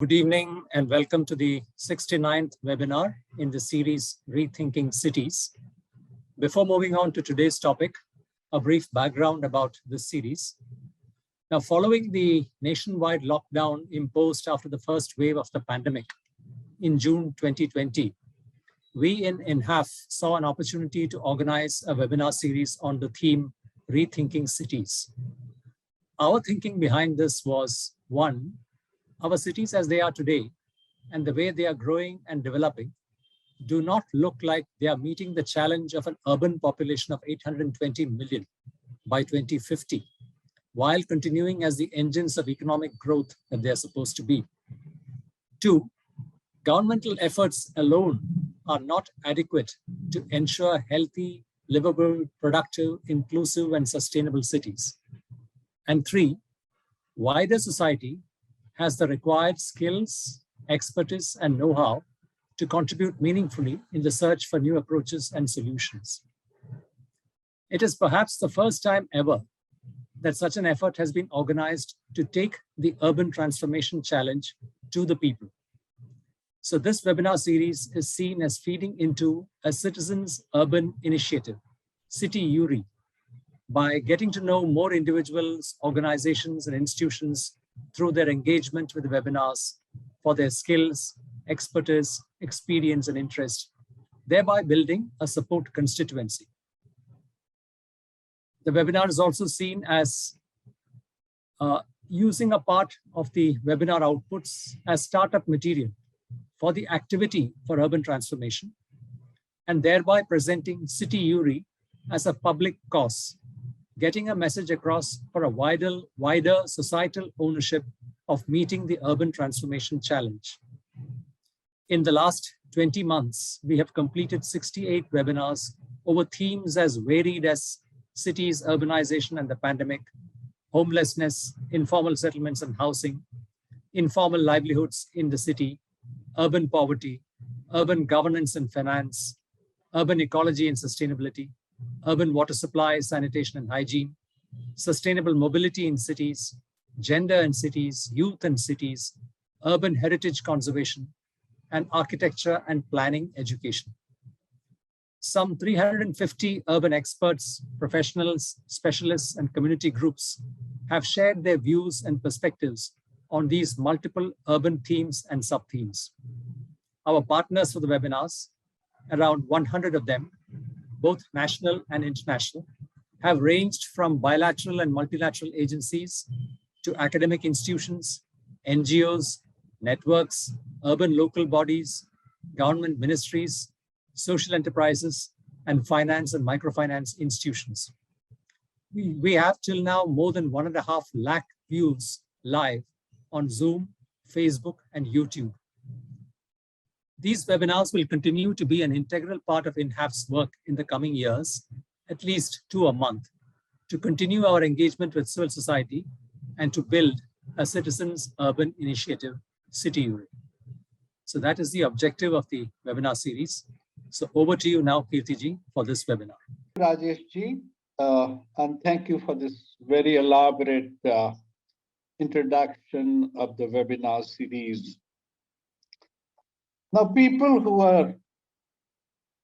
Good evening and welcome to the 69th webinar in the series Rethinking Cities. Before moving on to today's topic, a brief background about this series. Now, following the nationwide lockdown imposed after the first wave of the pandemic in June 2020, we in INHAF saw an opportunity to organize a webinar series on the theme Rethinking Cities. Our thinking behind this was, one, our cities as they are today and the way they are growing and developing do not look like they are meeting the challenge of an urban population of 820 million by 2050, while continuing as the engines of economic growth that they are supposed to be. Two, governmental efforts alone are not adequate to ensure healthy, livable, productive, inclusive, and sustainable cities. And three, wider society has the required skills, expertise, and know-how to contribute meaningfully in the search for new approaches and solutions. It is perhaps the first time ever that such an effort has been organized to take the urban transformation challenge to the people. So this webinar series is seen as feeding into a citizens' urban initiative, City URI, by getting to know more individuals, organizations, and institutions through their engagement with the webinars for their skills, expertise, experience, and interest, thereby building a support constituency. The webinar is also seen as using a part of the webinar outputs as startup material for the activity for urban transformation, and thereby presenting City URI as a public cause, getting a message across for a wider societal ownership of meeting the urban transformation challenge. In the last 20 months, we have completed 68 webinars over themes as varied as cities, urbanization and the pandemic, homelessness, informal settlements and housing, informal livelihoods in the city, urban poverty, urban governance and finance, urban ecology and sustainability, urban water supply, sanitation and hygiene, sustainable mobility in cities, gender in cities, youth in cities, urban heritage conservation, and architecture and planning education. Some 350 urban experts, professionals, specialists, and community groups have shared their views and perspectives on these multiple urban themes and sub-themes. Our partners for the webinars, around 100 of them, both national and international, have ranged from bilateral and multilateral agencies to academic institutions, NGOs, networks, urban local bodies, government ministries, social enterprises, and finance and microfinance institutions. We have till now more than 1.5 lakh views live on Zoom, Facebook, and YouTube. These webinars will continue to be an integral part of INHAF's work in the coming years, at least 2 a month, to continue our engagement with civil society and to build a citizens' urban initiative, City URI. So that is the objective of the webinar series. So over to you now, Kirtiji, for this webinar. Rajeshji, and thank you for this very elaborate introduction of the webinar series. Now, people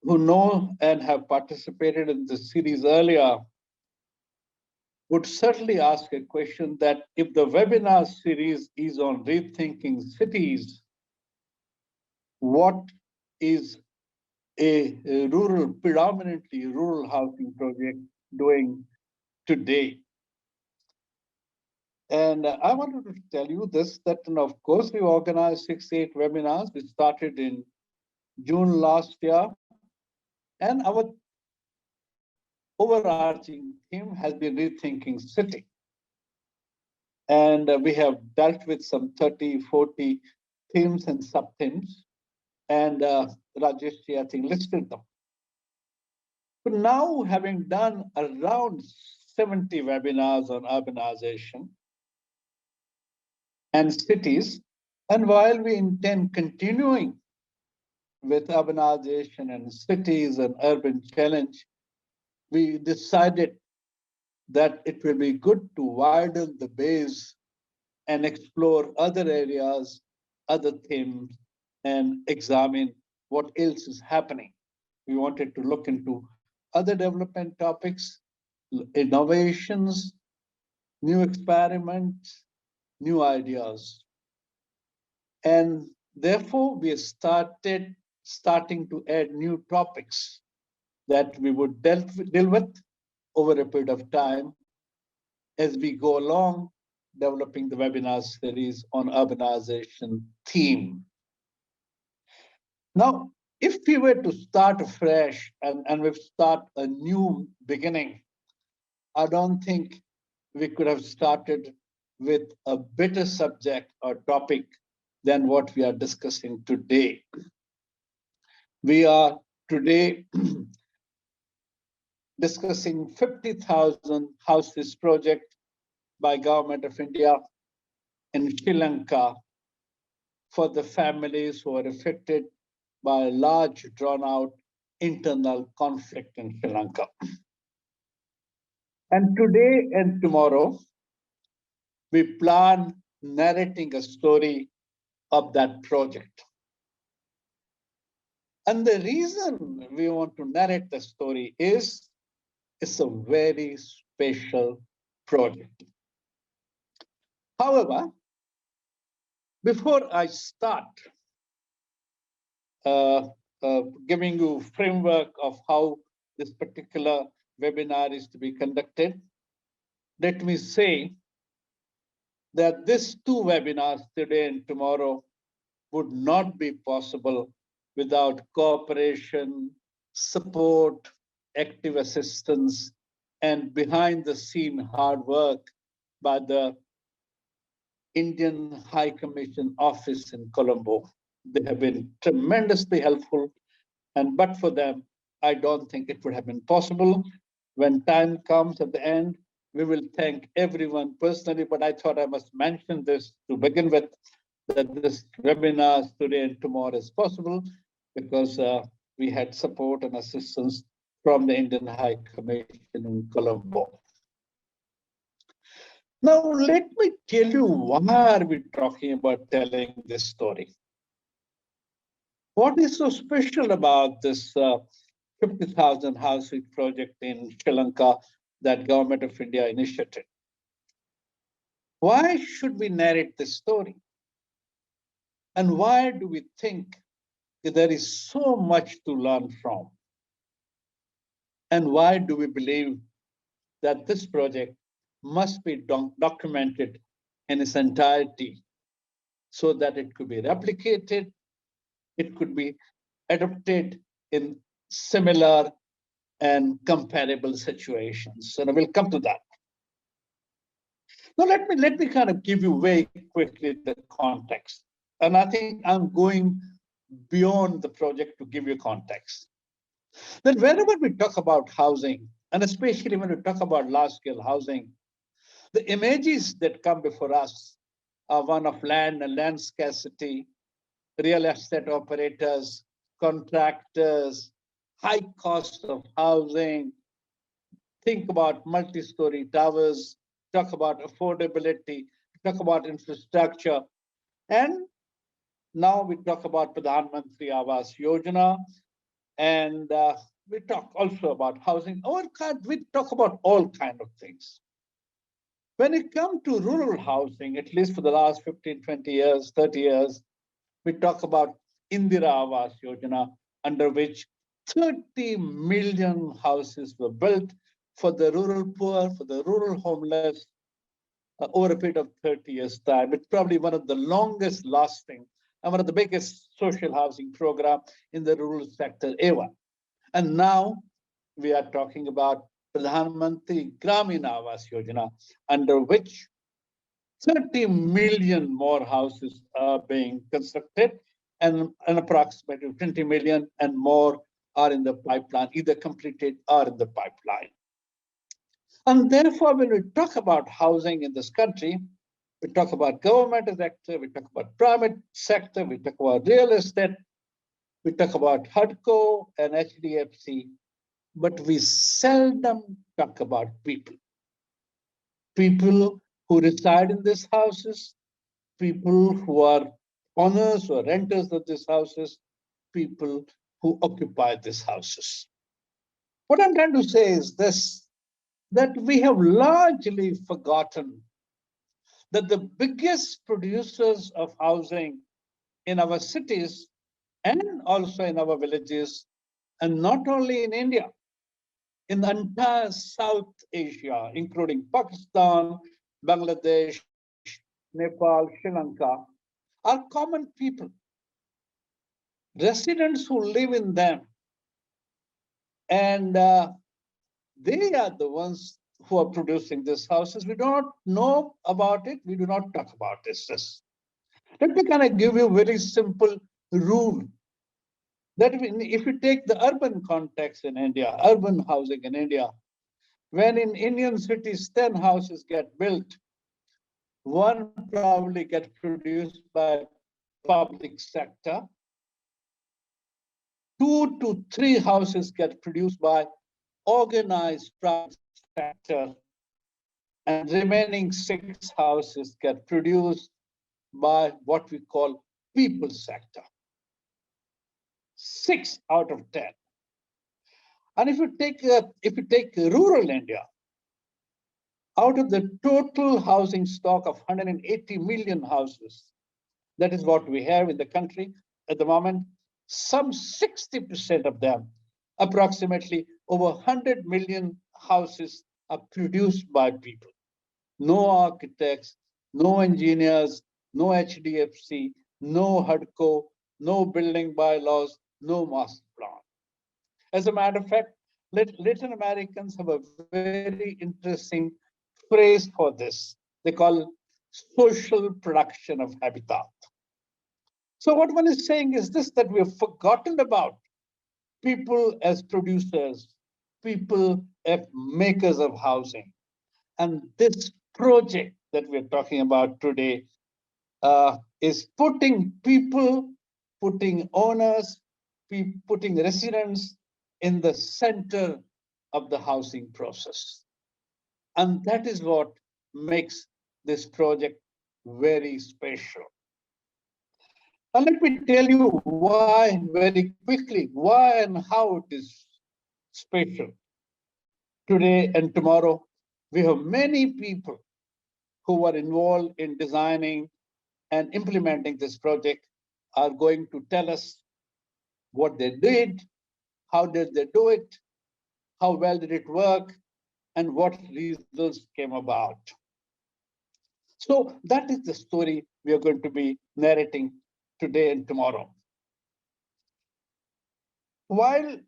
who know and have participated in this series earlier would certainly ask a question that if the webinar series is on rethinking cities, what is a predominantly rural housing project doing today? And I wanted to tell you this, that of course we organized 68 webinars. We started in June last year. And our overarching theme has been rethinking city. And we have dealt with some 30, 40 themes and sub-themes. And Rajeshji, I think, listed them. But now, having done around 70 webinars on urbanization and cities, and while we intend continuing with urbanization and cities and urban challenge, we decided that it will be good to widen the base and explore other areas other themes and examine what else is happening. We wanted to look into other development topics, innovations, new experiments, new ideas. And therefore, we starting to add new topics that we would deal with over a period of time as we go along, developing the webinar series on urbanization theme. Now, if we were to start afresh and we start a new beginning, I don't think we could have started with a better subject or topic than what we are discussing today. We are today discussing 50,000 houses project by Government of India in Sri Lanka for the families who are affected by a large drawn-out internal conflict in Sri Lanka. And today and tomorrow, we plan narrating a story of that project. And the reason we want to narrate the story is it's a very special project. However, before I start giving you a framework of how this particular webinar is to be conducted, let me say that these two webinars, today and tomorrow, would not be possible without cooperation, support, active assistance, and behind the scene hard work by the Indian High Commission office in Colombo. They have been tremendously helpful, and but for them, I don't think it would have been possible. When time comes at the end, we will thank everyone personally, but I thought I must mention this to begin with, that this webinar today and tomorrow is possible because we had support and assistance from the Indian High Commission in Colombo. Now, let me tell you why are we talking about telling this story. What is so special about this 50,000 house project in Sri Lanka that Government of India initiated? Why should we narrate this story? And why do we think that there is so much to learn from? And why do we believe that this project must be documented in its entirety so that it could be replicated, it could be adopted in similar and comparable situations? And I will come to that. Now, let me kind of give you very quickly the context. And I think I'm going beyond the project to give you context. Then whenever we talk about housing, and especially when we talk about large-scale housing, the images that come before us are one of land and land scarcity, real estate operators, contractors, high cost of housing. Think about multi-story towers, talk about affordability, talk about infrastructure. And now we talk about Pradhan Mantri Awas Yojana, and we talk also about housing. We talk about all kinds of things. When it comes to rural housing, at least for the last 15, 20 years, 30 years, we talk about Indira Awas Yojana, under which 30 million houses were built for the rural poor, for the rural homeless, over a period of 30 years' time. It's probably one of the longest lasting and one of the biggest social housing program in the rural sector ever. And now we are talking about Pradhan Mantri Gramin Awas Yojana, under which 30 million more houses are being constructed, and approximately 20 million and more are in the pipeline, either completed or in the pipeline. And therefore, when we talk about housing in this country, we talk about government sector, we talk about private sector, we talk about real estate, we talk about HUDCO and HDFC, but we seldom talk about people. People who reside in these houses, people who are owners or renters of these houses, people who occupy these houses. What I'm trying to say is this, that we have largely forgotten that the biggest producers of housing in our cities and also in our villages, and not only in India, in the entire South Asia, including Pakistan, Bangladesh, Nepal, Sri Lanka, are common people, residents who live in them. And they are the ones who are producing these houses. We do not know about it. We do not talk about this. Let me kind of give you a very simple rule that if you take the urban context in India, urban housing in India, when in Indian cities 10 houses get built, one probably gets produced by public sector, 2 to 3 houses get produced by organized private sector, and remaining 6 houses get produced by what we call people sector. 6 out of 10. And if you take rural India, out of the total housing stock of 180 million houses, that is what we have in the country at the moment, some 60% of them, approximately over 100 million houses, are produced by people. No architects, no engineers, no HDFC, no HUDCO, no building bylaws, no master plan. As a matter of fact, Latin Americans have a very interesting phrase for this. They call it social production of habitat. So what one is saying is this, that we have forgotten about people as producers, people as makers of housing. And this project that we're talking about today is putting people, putting owners, putting residents in the center of the housing process. And that is what makes this project very special. And let me tell you why, very quickly, why and how it is special. Today and tomorrow, we have many people who are involved in designing and implementing this project are going to tell us what they did, how did they do it, how well did it work, and what results came about. So that is the story we are going to be narrating today and tomorrow. While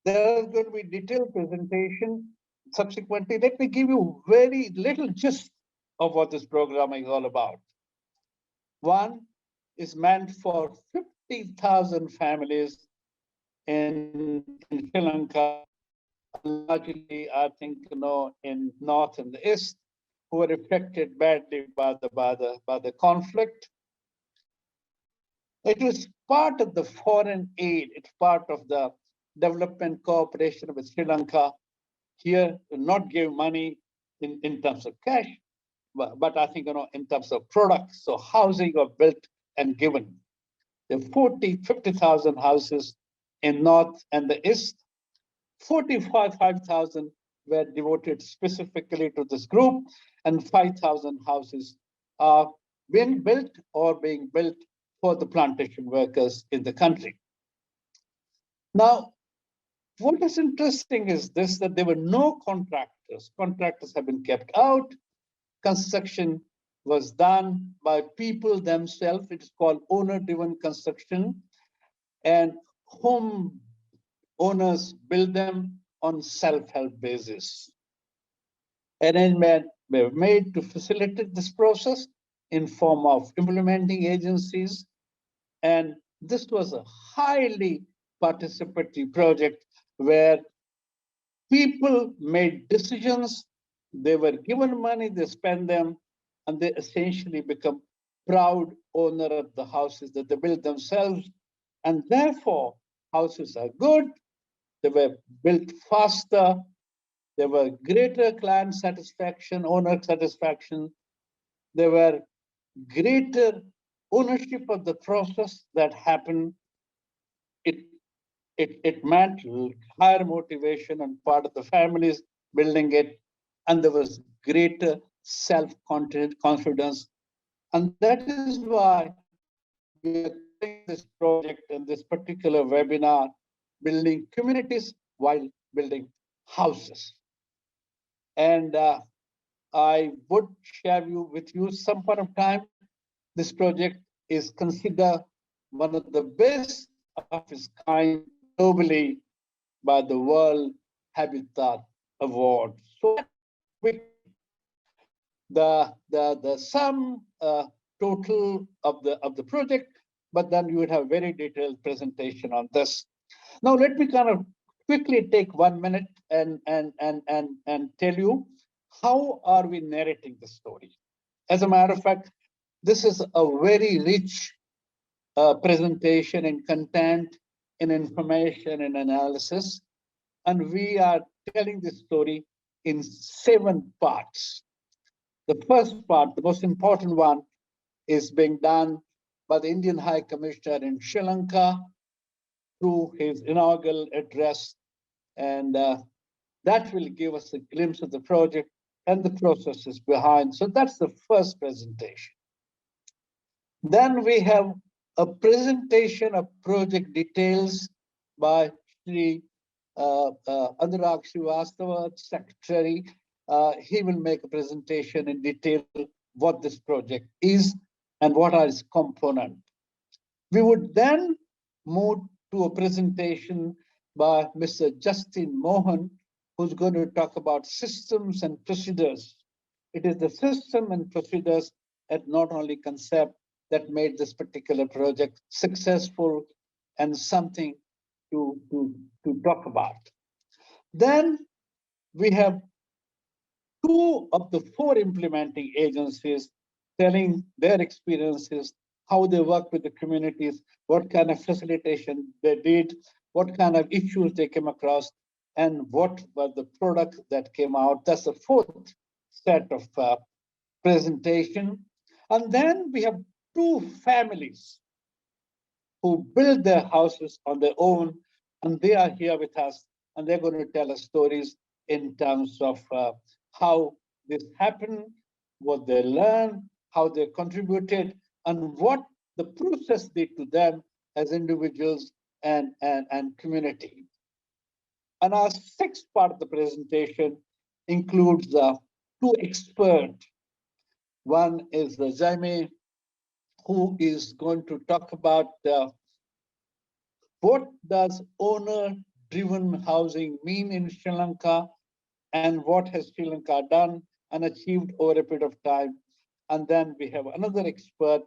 there is going to be detailed presentation subsequently, let me give you very little gist of what this program is all about. One is meant for 50,000 families in Sri Lanka, largely, I think, in North and the East, who were affected badly by the conflict. It was part of the foreign aid. It's part of the development cooperation with Sri Lanka. Here, not give money in terms of cash, but I think, in terms of products. So housing are built and given. There are 50,000 houses in North and the East. 45,000 were devoted specifically to this group, and 5,000 houses are being built or being built for the plantation workers in the country. Now, what is interesting is this, that there were no contractors. Contractors have been kept out. Construction was done by people themselves. It's called owner-driven construction. And home owners build them on self-help basis. Arrangements were made to facilitate this process in form of implementing agencies. And this was a highly participatory project where people made decisions, they were given money, they spent them, and they essentially become proud owner of the houses that they built themselves. And therefore, houses are good, they were built faster, there were greater client satisfaction, owner satisfaction, there were greater ownership of the process that happened. It meant higher motivation on part of the families building it, and there was greater self-confidence. And that is why we are doing this project and this particular webinar, building communities while building houses. And I would share with you some point of time. This project is considered one of the best of its kind globally by the World Habitat Award. So the sum total of the project, but then you would have very detailed presentation on this. Now let me kind of quickly take 1 minute and tell you how are we narrating the story. As a matter of fact, this is a very rich presentation in content, in information, and analysis. And we are telling this story in 7 parts. The first part, the most important one, is being done by the Indian High Commissioner in Sri Lanka through his inaugural address. And that will give us a glimpse of the project and the processes behind. So that's the first presentation. Then we have a presentation of project details by Sri Anurag Srivastava, Secretary. He will make a presentation in detail what this project is and what are its components. We would then move to a presentation by Mr. Justin Mohan, who's going to talk about systems and procedures. It is the system and procedures and not only concept that made this particular project successful and something to talk about. Then we have 2 of the 4 implementing agencies telling their experiences, how they work with the communities, what kind of facilitation they did, what kind of issues they came across, and what were the products that came out. That's the 4th set of presentation. And then we have 2 families who build their houses on their own, and they are here with us, and they're going to tell us stories in terms of how this happened, what they learned, how they contributed, and what the process did to them as individuals and community. And our 6th part of the presentation includes 2 experts. One is Jaime, who is going to talk about what does owner-driven housing mean in Sri Lanka, and what has Sri Lanka done and achieved over a period of time. And then we have another expert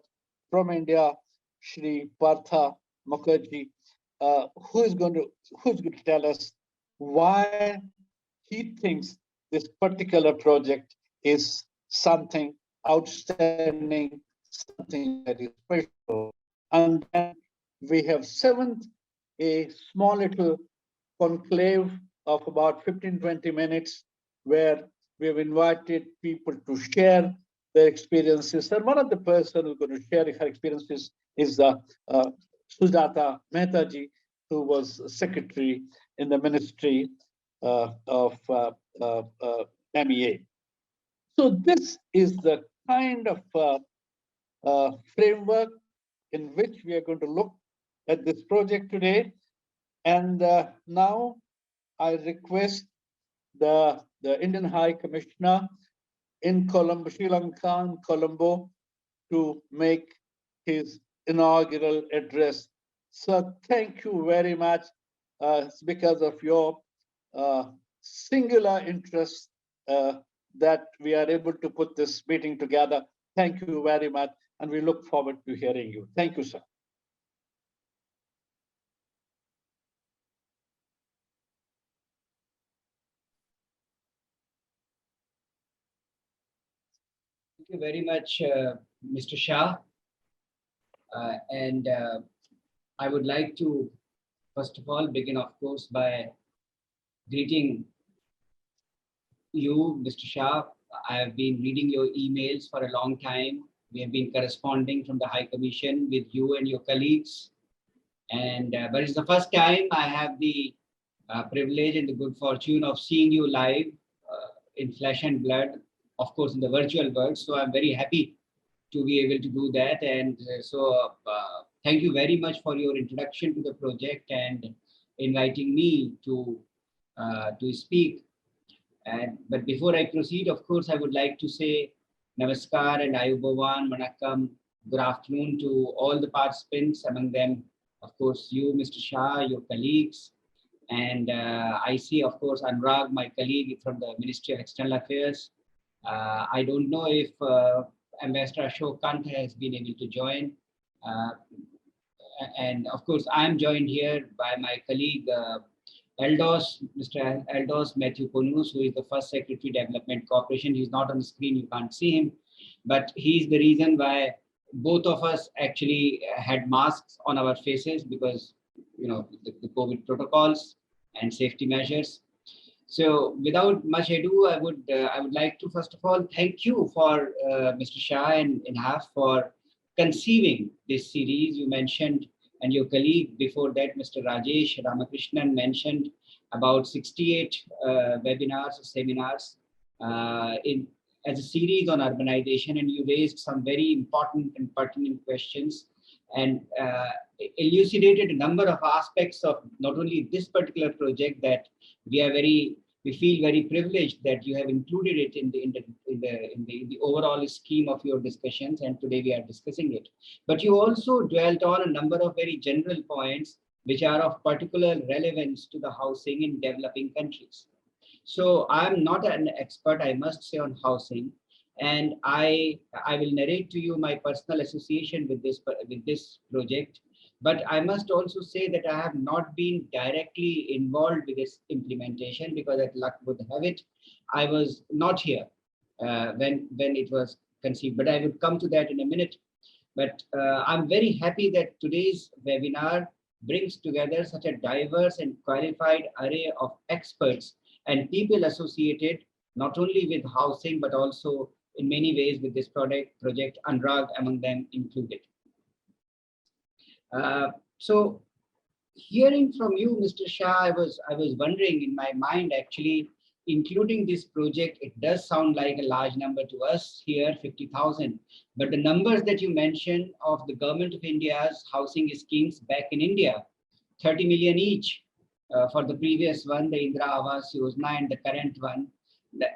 from India, Shri Partha Mukhopadhyay, who's going to tell us why he thinks this particular project is something outstanding, something very special. And then we have 7th, a small little conclave of about 15-20 minutes, where we have invited people to share their experiences. And one of the persons who's going to share her experiences is Sujata Mehtaji, who was secretary in the Ministry of MEA. So this is the kind of framework in which we are going to look at this project today. And now I request the Indian High Commissioner in Colombo, Sri Lanka, in Colombo, to make his inaugural address. So thank you very much. It's because of your singular interest that we are able to put this meeting together. Thank you very much, and we look forward to hearing you. Thank you, sir. Thank you very much, Mr. Shah. I would like to, first of all, begin, of course, by greeting you, Mr. Shah. I have been reading your emails for a long time. We have been corresponding from the High Commission with you and your colleagues. And but it's the first time I have the privilege and the good fortune of seeing you live in flesh and blood, of course, in the virtual world. So I'm very happy to be able to do that. And thank you very much for your introduction to the project and inviting me to speak. But before I proceed, of course, I would like to say Namaskar and Ayubovan, Manakam, good afternoon to all the participants, among them, of course, you, Mr. Shah, your colleagues. And I see, of course, Anurag, my colleague from the Ministry of External Affairs. I don't know if Ambassador Ashok Kantha has been able to join. And of course, I am joined here by my colleague, Mr. Eldos Matthew Ponus, who is the first Secretary Development Corporation. He's not on the screen, you can't see him, but he's the reason why both of us actually had masks on our faces because, you know, the COVID protocols and safety measures. So without much ado, I would like to first of all thank you for Mr. Shah and INHAF for conceiving this series. You mentioned, and your colleague before that, Mr. Rajesh Ramakrishnan, mentioned about 68 webinars or seminars as a series on urbanization, and you raised some very important and pertinent questions and elucidated a number of aspects of not only this particular project that we feel very privileged that you have included it in the overall scheme of your discussions, and today we are discussing it. But you also dwelt on a number of very general points which are of particular relevance to the housing in developing countries. So I'm not an expert, I must say, on housing, and I will narrate to you my personal association with this project. But I must also say that I have not been directly involved with this implementation because, as luck would have it, I was not here when it was conceived. But I will come to that in a minute. But I'm very happy that today's webinar brings together such a diverse and qualified array of experts and people associated not only with housing, but also in many ways with this project, Anurag among them included. So hearing from you, Mr. Shah, I was wondering in my mind, actually, including this project, it does sound like a large number to us here, 50,000. But the numbers that you mentioned of the Government of India's housing schemes back in India, 30 million each for the previous one, the Indira Awas Yojana, and the current one,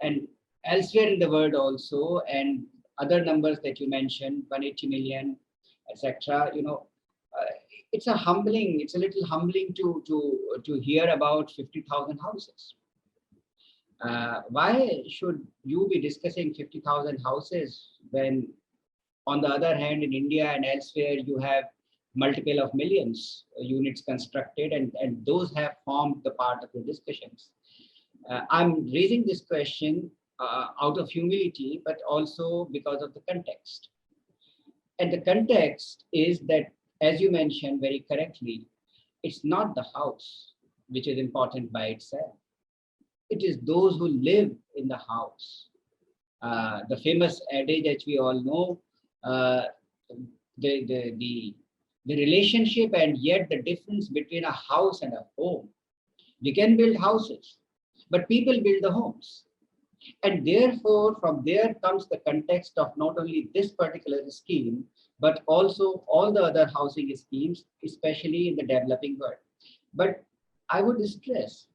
and elsewhere in the world also, and other numbers that you mentioned, 180 million, etc. You know, it's a little humbling to hear about 50,000 houses. Why should you be discussing 50,000 houses when, on the other hand, in India and elsewhere, you have multiple of millions units constructed, and those have formed the part of the discussions? I'm raising this question out of humility, but also because of the context. And the context is that, as you mentioned very correctly, it's not the house which is important by itself. It is those who live in the house. The famous adage that we all know, the relationship and yet the difference between a house and a home. We can build houses, but people build the homes. And therefore, from there comes the context of not only this particular scheme, but also all the other housing schemes, especially in the developing world. But I would stress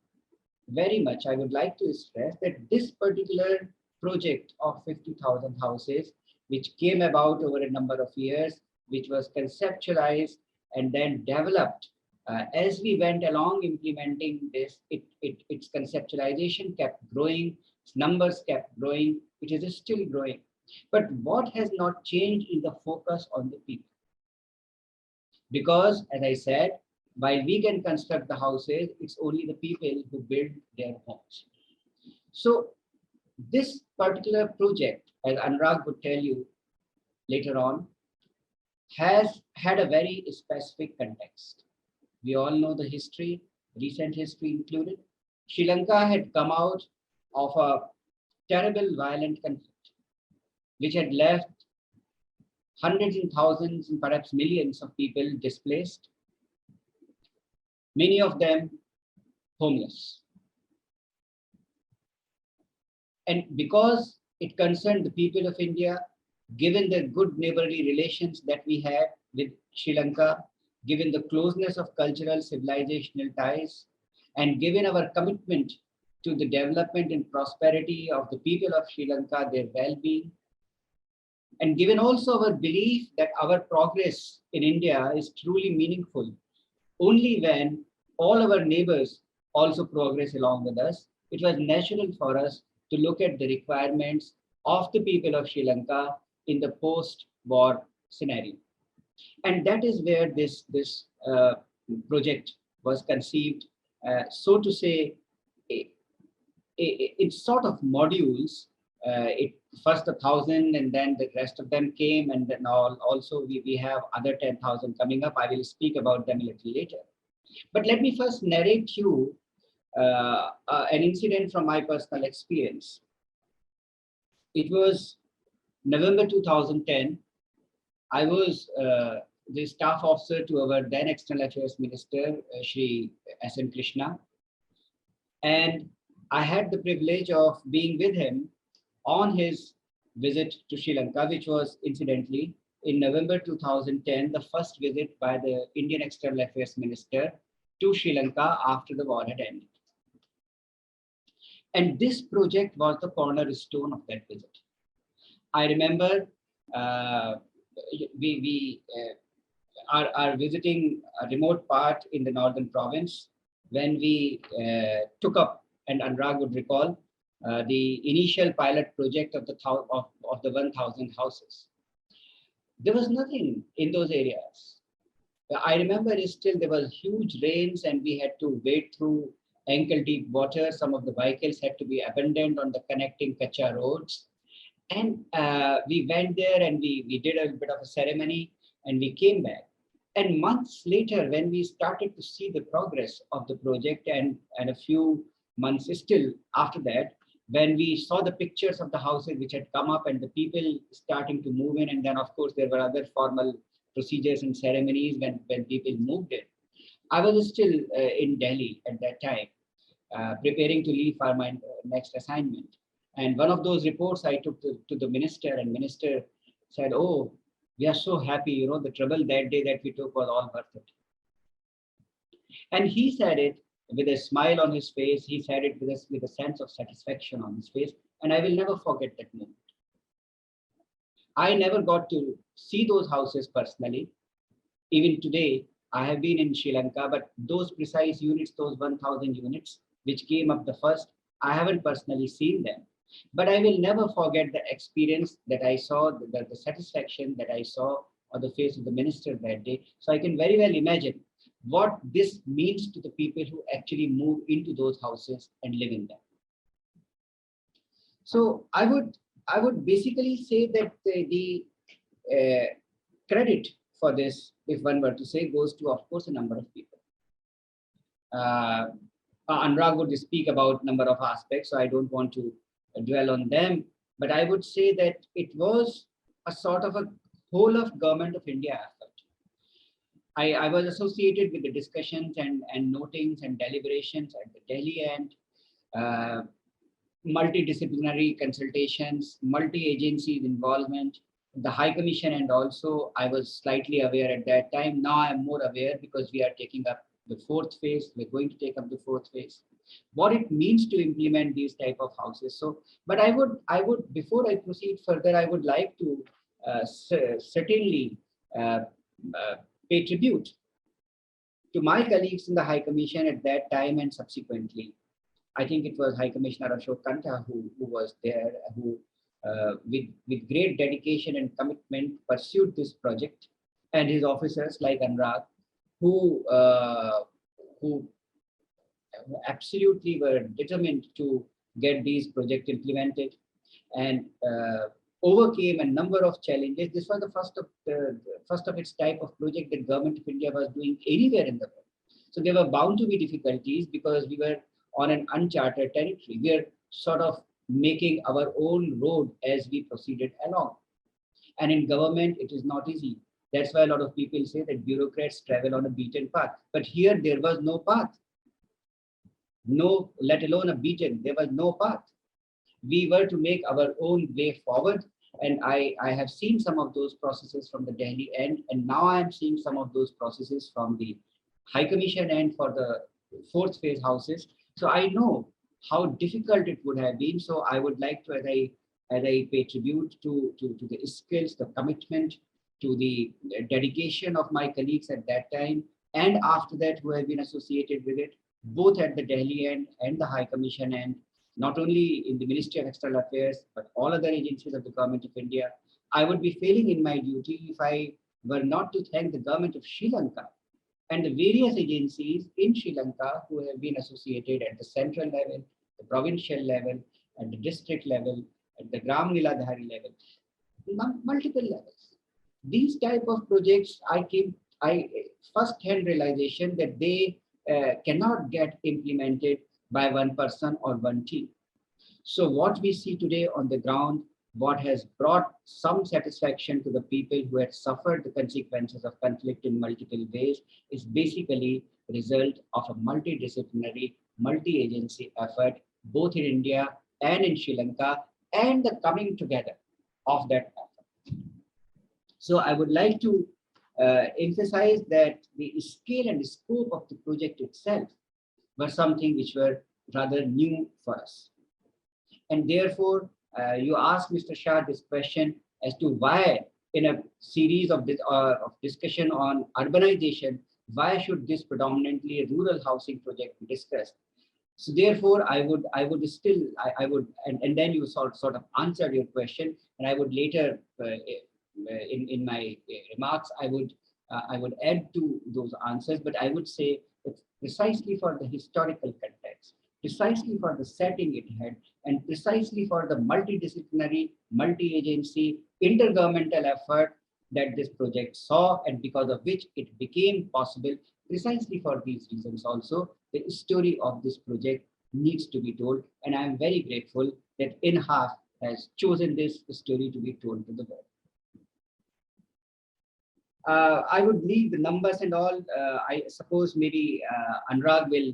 very much, I would like to stress that this particular project of 50,000 houses, which came about over a number of years, which was conceptualized and then developed as we went along implementing this, its conceptualization kept growing, its numbers kept growing, which is still growing. But what has not changed is the focus on the people. Because, as I said, while we can construct the houses, it's only the people who build their homes. So this particular project, as Anurag would tell you later on, has had a very specific context. We all know the history, recent history included. Sri Lanka had come out of a terrible violent conflict, which had left hundreds and thousands and perhaps millions of people displaced, many of them homeless. And because it concerned the people of India, given the good neighborly relations that we had with Sri Lanka, given the closeness of cultural civilizational ties, and given our commitment to the development and prosperity of the people of Sri Lanka, their well-being, and given also our belief that our progress in India is truly meaningful only when all our neighbors also progress along with us, it was natural for us to look at the requirements of the people of Sri Lanka in the post-war scenario. And that is where this project was conceived, so to say, it's sort of modules. First 1,000 and then the rest of them came, and then also we have other 10,000 coming up. I will speak about them a little later. But let me first narrate you an incident from my personal experience. It was November 2010. I was the staff officer to our then External Affairs Minister, Shri S.N. Krishna. And I had the privilege of being with him on his visit to Sri Lanka, which was incidentally in November 2010, the first visit by the Indian External Affairs Minister to Sri Lanka after the war had ended. And this project was the cornerstone of that visit. I remember we are visiting a remote part in the northern province when we took up, and Anurag would recall, the initial pilot project of the 1,000 houses. There was nothing in those areas. I remember still there was huge rains and we had to wade through ankle deep water. Some of the vehicles had to be abandoned on the connecting Kacha roads. And we went there and we did a bit of a ceremony and we came back. And months later, when we started to see the progress of the project, and a few months still after that, when we saw the pictures of the houses which had come up and the people starting to move in, and then of course there were other formal procedures and ceremonies when people moved in. I was still in Delhi at that time, preparing to leave for my next assignment. And one of those reports I took to the minister, and minister said, "Oh, we are so happy, the trouble that day that we took was all worth it." And he said it with a smile on his face. He said it with a sense of satisfaction on his face. And I will never forget that moment. I never got to see those houses personally. Even today, I have been in Sri Lanka, but those precise units, those 1,000 units, which came up the first, I haven't personally seen them. But I will never forget the experience that I saw, the satisfaction that I saw on the face of the minister that day. So I can very well imagine what this means to the people who actually move into those houses and live in them. So I would basically say that the credit for this, if one were to say, goes to, of course, a number of people. Anurag would speak about number of aspects, so I don't want to dwell on them, but I would say that it was a sort of a whole of Government of India effort. I was associated with the discussions and notings and deliberations at the Delhi end, multidisciplinary consultations, multi-agencies involvement, the High Commission, and also I was slightly aware at that time. Now I'm more aware because we are taking up the fourth phase. We're going to take up the fourth phase. What it means to implement these type of houses. So, but I would before I proceed further, I would like to certainly pay tribute to my colleagues in the High Commission at that time and subsequently. I think it was High Commissioner Ashok Kantha who was there, who with great dedication and commitment pursued this project, and his officers like Anurag, who absolutely were determined to get these projects implemented and overcame a number of challenges. This was the first of its type of project that Government of India was doing anywhere in the world. So there were bound to be difficulties because we were on an uncharted territory. We are sort of making our own road as we proceeded along. And in government, it is not easy. That's why a lot of people say that bureaucrats travel on a beaten path. But here there was no path. No, let alone a beaten, there was no path. We were to make our own way forward. And I have seen some of those processes from the Delhi end, and now I am seeing some of those processes from the High Commission end for the fourth phase houses. So I know how difficult it would have been. So I would like to, as I pay tribute to the skills, the commitment, to the dedication of my colleagues at that time and after that who have been associated with it, both at the Delhi end and the High Commission end, not only in the Ministry of External Affairs, but all other agencies of the Government of India. I would be failing in my duty if I were not to thank the Government of Sri Lanka and the various agencies in Sri Lanka who have been associated at the central level, the provincial level, at the district level, at the Gram Niladhari level, multiple levels. These type of projects, I first-hand realization that they cannot get implemented by one person or one team. So what we see today on the ground, what has brought some satisfaction to the people who had suffered the consequences of conflict in multiple ways, is basically the result of a multidisciplinary, multi-agency effort, both in India and in Sri Lanka, and the coming together of that effort. So I would like to emphasize that the scale and scope of the project itself were something which were rather new for us. And therefore, you asked Mr. Shah this question as to why, in a series of discussion on urbanization, why should this predominantly rural housing project be discussed? So therefore, I would, and then you sort of answered your question, and I would later, in my remarks, I would add to those answers, but I would say that precisely for the historical context, precisely for the setting it had, and precisely for the multidisciplinary, multi-agency, intergovernmental effort that this project saw, and because of which it became possible, precisely for these reasons also, the story of this project needs to be told. And I am very grateful that INHAF has chosen this story to be told to the world. I would leave the numbers and all. I suppose maybe Anurag will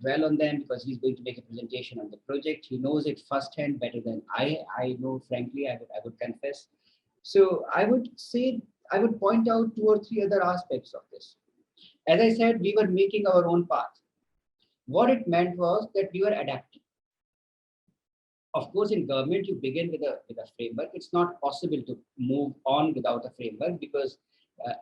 dwell on them because he's going to make a presentation on the project. He knows it firsthand better than I know, frankly, I would confess. So I would say, I would point out 2 or 3 other aspects of this. As I said, we were making our own path. What it meant was that we were adapting. Of course, in government, you begin with a framework. It's not possible to move on without a framework because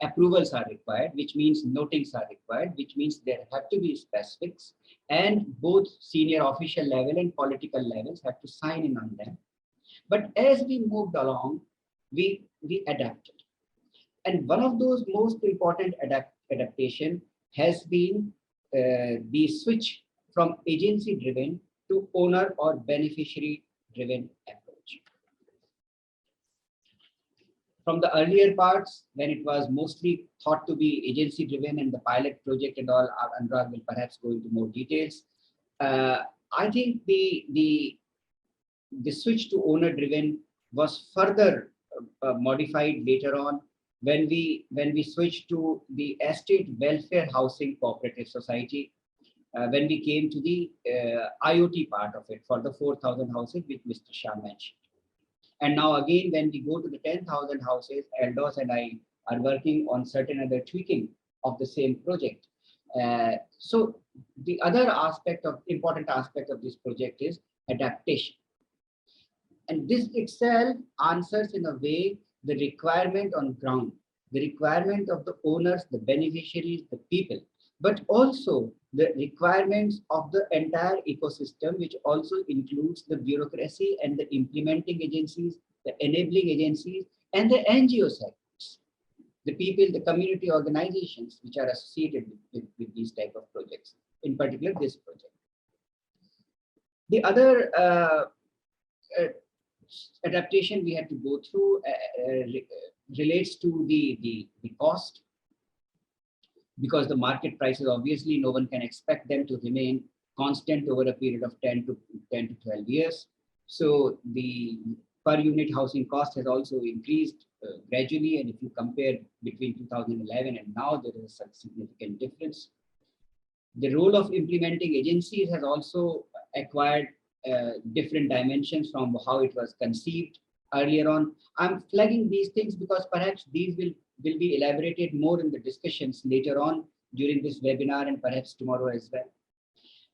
approvals are required, which means notings are required, which means there have to be specifics, and both senior official level and political levels have to sign in on them. But as we moved along, we adapted. And one of those most important adaptation has been the switch from agency-driven to owner or beneficiary-driven approach. From the earlier parts, when it was mostly thought to be agency-driven and the pilot project and all, Anurag will perhaps go into more details. I think the switch to owner-driven was further modified later on when we switched to the estate welfare housing cooperative society. When we came to the IoT part of it for the 4,000 houses which Mr. Shah mentioned. And now again, when we go to the 10,000 houses, Eldos and I are working on certain other tweaking of the same project. So the other important aspect of this project is adaptation. And this itself answers in a way the requirement on ground, the requirement of the owners, the beneficiaries, the people, but also the requirements of the entire ecosystem, which also includes the bureaucracy and the implementing agencies, the enabling agencies, and the NGO sectors, the people, the community organizations which are associated with these type of projects, in particular this project. The other adaptation we had to go through relates to the cost. Because the market prices, obviously, no one can expect them to remain constant over a period of 10 to 12 years. So the per unit housing cost has also increased gradually. And if you compare between 2011 and now, there is a significant difference. The role of implementing agencies has also acquired different dimensions from how it was conceived earlier on. I'm flagging these things because perhaps these will be elaborated more in the discussions later on during this webinar and perhaps tomorrow as well.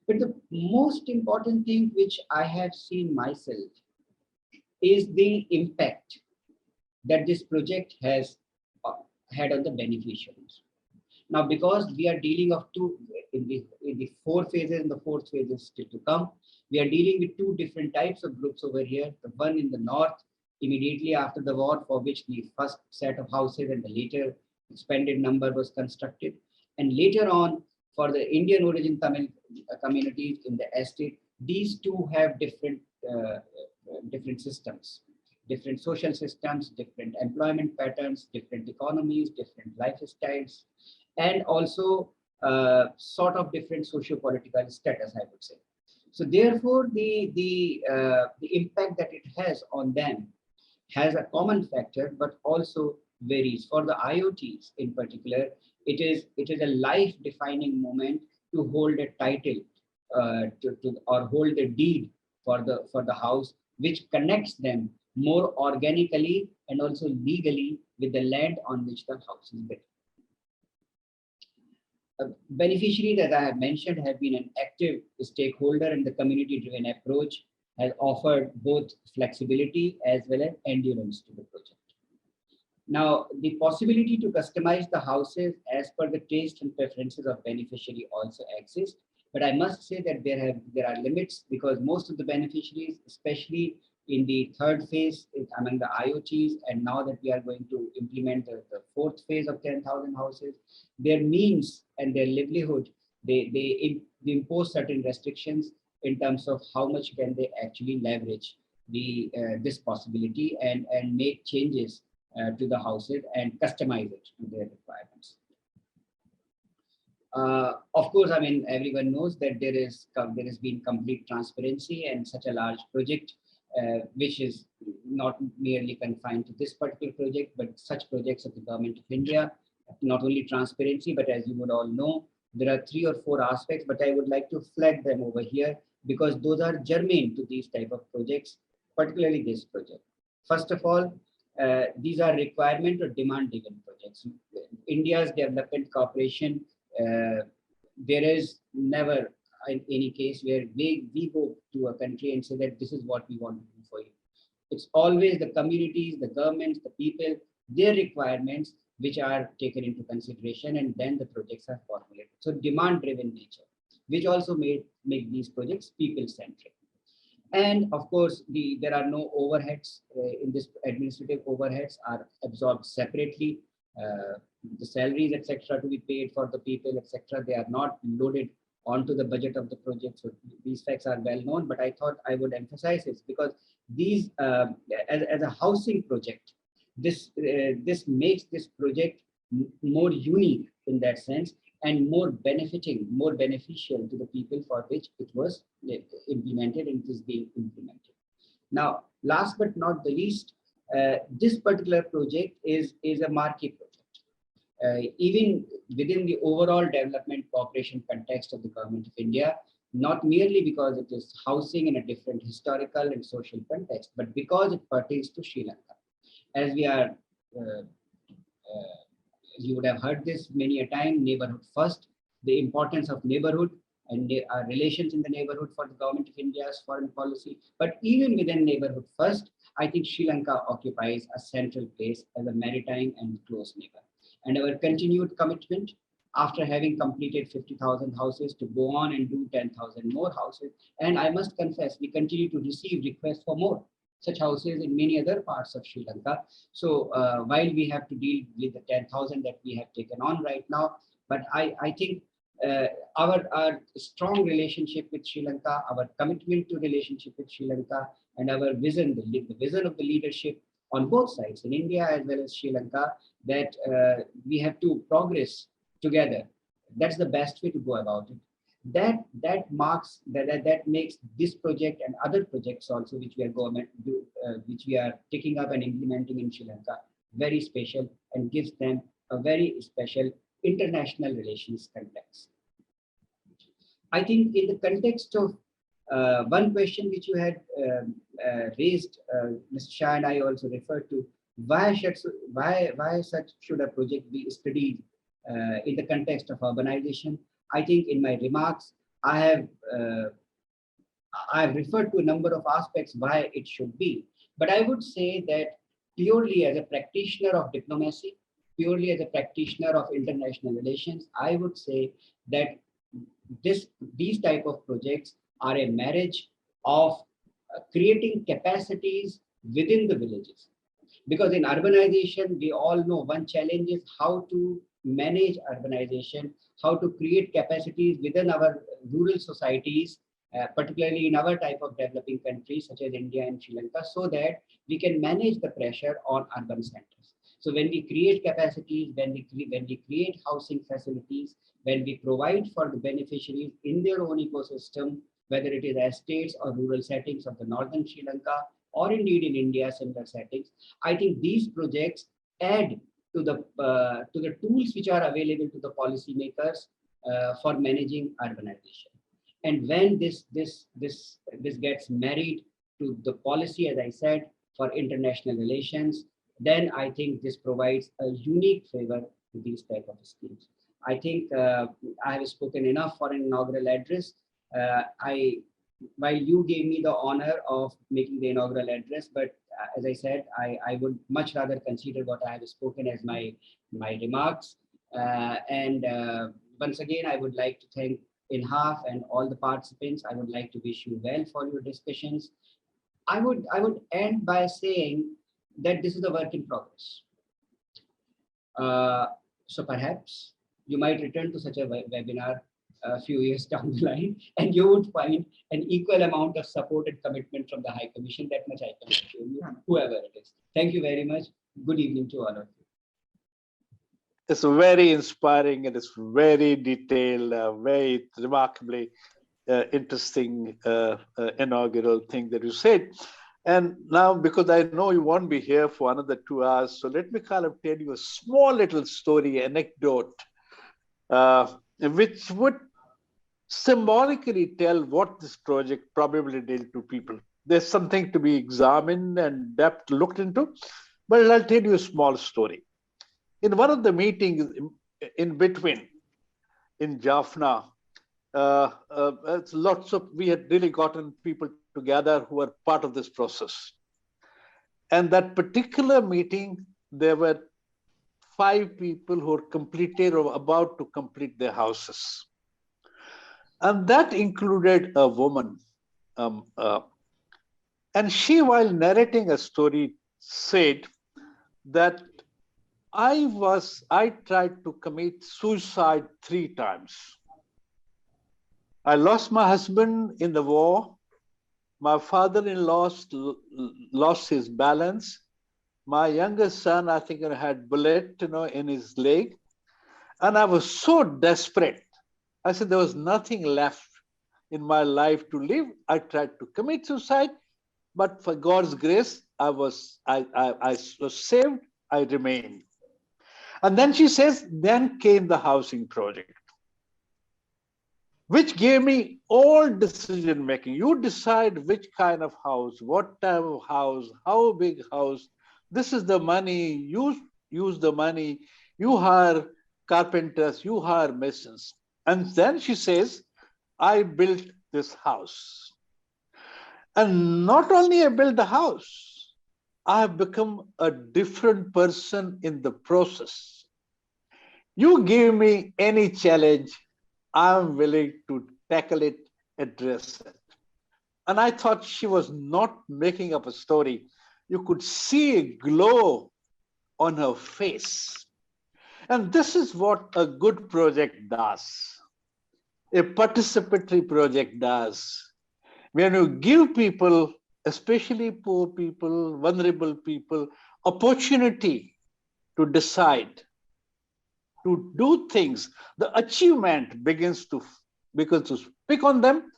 But the most important thing which I have seen myself is the impact that this project has had on the beneficiaries. Now, because we are dealing of in the 4 phases, and the 4th phase is still to come, we are dealing with 2 different types of groups over here. The one in the north, immediately after the war, for which the first set of houses and the later expanded number was constructed. And later on, for the Indian origin Tamil communities in the estate, these 2 have different systems, different social systems, different employment patterns, different economies, different lifestyles, and also sort of different socio-political status, I would say. So therefore, the impact that it has on them has a common factor, but also varies. For the IoTs in particular, it is a life-defining moment to hold a title or hold a deed for the house, which connects them more organically and also legally with the land on which the house is built. Beneficiaries, as I have mentioned, have been an active stakeholder, and the community-driven approach has offered both flexibility as well as endurance to the project. Now, the possibility to customize the houses as per the taste and preferences of beneficiary also exists, but I must say that there are limits, because most of the beneficiaries, especially in the 3rd phase among the IoTs, and now that we are going to implement the 4th phase of 10,000 houses, their means and their livelihood, they impose certain restrictions in terms of how much can they actually leverage this possibility and make changes to the houses and customize it to their requirements. Of course, I mean, everyone knows that there has been complete transparency, and such a large project, which is not merely confined to this particular project, but such projects of the Government of India, not only transparency, but as you would all know, there are 3 or 4 aspects, but I would like to flag them over here because those are germane to these type of projects, particularly this project. First of all, these are requirement or demand-driven projects. India's development cooperation, there is never in any case where we go to a country and say that this is what we want to do for you. It's always the communities, the governments, the people, their requirements which are taken into consideration, and then the projects are formulated. So demand-driven nature, which also make these projects people-centric. And of course, there are no overheads in this. Administrative overheads are absorbed separately. The salaries, etc., to be paid for the people, etc., they are not loaded onto the budget of the project. So these facts are well known, but I thought I would emphasize this because these, as a housing project, this makes this project more unique in that sense, and more beneficial to the people for which it was implemented and it is being implemented. Now, last but not the least, this particular project is a marquee project. Even within the overall development cooperation context of the Government of India, not merely because it is housing in a different historical and social context, but because it pertains to Sri Lanka. As we are, you would have heard this many a time, neighborhood first, the importance of neighborhood and relations in the neighborhood for the Government of India's foreign policy. But even within neighborhood first, I think Sri Lanka occupies a central place as a maritime and close neighbor. And our continued commitment after having completed 50,000 houses to go on and do 10,000 more houses. And I must confess, we continue to receive requests for more such houses in many other parts of Sri Lanka. So while we have to deal with the 10,000 that we have taken on right now, but I think our strong relationship with Sri Lanka, our commitment to relationship with Sri Lanka, and our vision, the vision of the leadership on both sides, in India as well as Sri Lanka, that we have to progress together. That's the best way to go about it. that marks that makes this project and other projects also which we are which we are taking up and implementing in Sri Lanka very special and gives them a very special international relations context. I think in the context of one question which you had raised, Mr. Shah and I also referred to, why such should a project be studied in the context of urbanization? I think in my remarks, I have referred to a number of aspects why it should be. But I would say that purely as a practitioner of diplomacy, purely as a practitioner of international relations, I would say that these type of projects are a marriage of creating capacities within the villages. Because in urbanization, we all know one challenge is how to manage urbanization, how to create capacities within our rural societies, particularly in our type of developing countries such as India and Sri Lanka, so that we can manage the pressure on urban centers. So when we create capacities, when we create housing facilities, when we provide for the beneficiaries in their own ecosystem, whether it is estates or rural settings of the northern Sri Lanka, or indeed in India, similar settings, I think these projects add to the tools which are available to the policymakers for managing urbanization. And when this gets married to the policy, as I said, for international relations, then I think this provides a unique favor to these type of schemes. I think I have spoken enough for an inaugural address. While you gave me the honor of making the inaugural address, but as I said, I would much rather consider what I have spoken as my remarks. Once again, I would like to thank INHAF and all the participants. I would like to wish you well for your discussions. I would end by saying that this is a work in progress. So perhaps you might return to such a webinar a few years down the line, and you would find an equal amount of support and commitment from the High Commission. That much I can assure you, whoever it is. Thank you very much. Good evening to all of you. It's very inspiring and it's very detailed, very remarkably interesting inaugural thing that you said. And now, because I know you won't be here for another 2 hours, so let me kind of tell you a small little story, anecdote, which would symbolically tell what this project probably did to people. There's something to be examined and depth looked into, but I'll tell you a small story. In one of the meetings in between, in Jaffna, we had really gotten people together who were part of this process. And that particular meeting, there were 5 people who were completed or about to complete their houses. And that included a woman. And she, while narrating a story, said that I tried to commit suicide 3 times. I lost my husband in the war. My father-in-law lost his balance. My youngest son, I think, had bullet, in his leg. And I was so desperate. I said there was nothing left in my life to live. I tried to commit suicide, but for God's grace, I was saved. I remained. And then she says, then came the housing project, which gave me all decision making. You decide which kind of house, what type of house, how big house. This is the money. You use the money. You hire carpenters. You hire masons. And then she says, I built this house. And not only I built the house, I have become a different person in the process. You give me any challenge, I'm willing to tackle it, address it. And I thought she was not making up a story. You could see a glow on her face. And this is what a good project does. A participatory project does. When you give people, especially poor people, vulnerable people, opportunity to decide, to do things, the achievement begins to because to speak on them,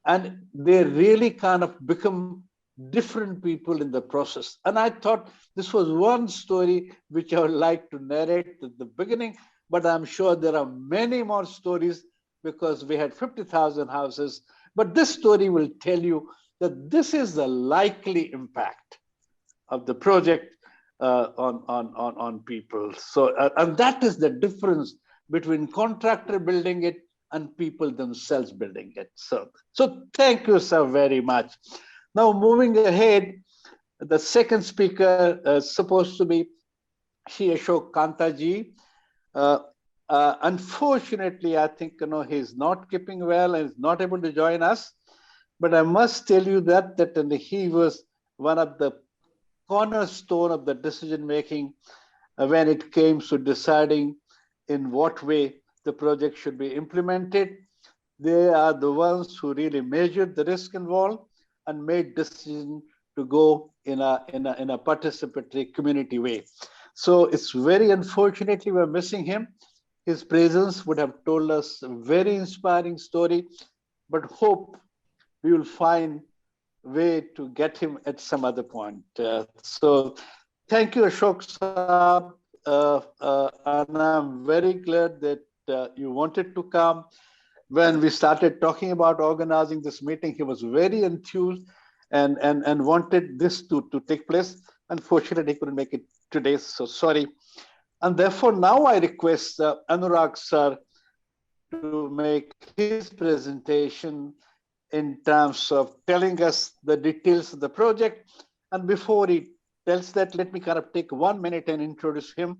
and they really kind of become different people in the process. And I thought this was one story which I would like to narrate at the beginning, but I'm sure there are many more stories because we had 50,000 houses. But this story will tell you that this is the likely impact of the project on people. So, and that is the difference between contractor building it and people themselves building it. So thank you, sir, very much. Now, moving ahead, the second speaker is supposed to be Ashok Kantha ji. Unfortunately, I think he's not keeping well and is not able to join us. But I must tell you that he was one of the cornerstone of the decision making when it came to deciding in what way the project should be implemented. They are the ones who really measured the risk involved and made decision to go in a participatory community way. So it's very unfortunately we're missing him. His presence would have told us a very inspiring story, but hope we will find a way to get him at some other point. So thank you, Ashok Saab. And I'm very glad that you wanted to come. When we started talking about organizing this meeting, he was very enthused and wanted this to take place. Unfortunately, he couldn't make it today, so sorry. And therefore, now I request Anurag sir to make his presentation in terms of telling us the details of the project. And before he tells that, let me kind of take 1 minute and introduce him.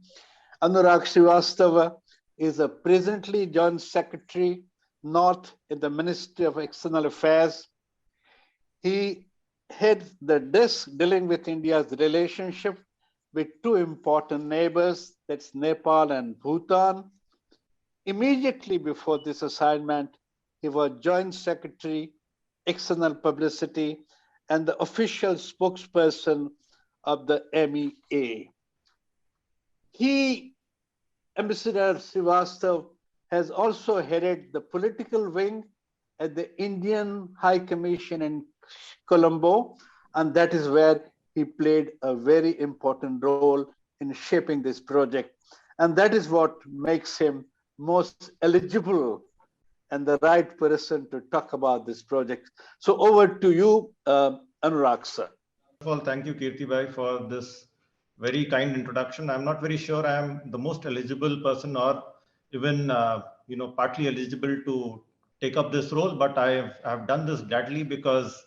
Anurag Srivastava is a presently Joint Secretary North in the Ministry of External Affairs. He heads the desk dealing with India's relationship with two important neighbors, that's Nepal and Bhutan. Immediately before this assignment, he was Joint Secretary, External Publicity, and the official spokesperson of the MEA. Ambassador Srivastava, has also headed the political wing at the Indian High Commission in Colombo, and that is where he played a very important role in shaping this project. And that is what makes him most eligible and the right person to talk about this project. So over to you, Anurag sir. First of all, thank you, Kirti Bhai, for this very kind introduction. I'm not very sure I am the most eligible person or even partly eligible to take up this role, but I have done this gladly because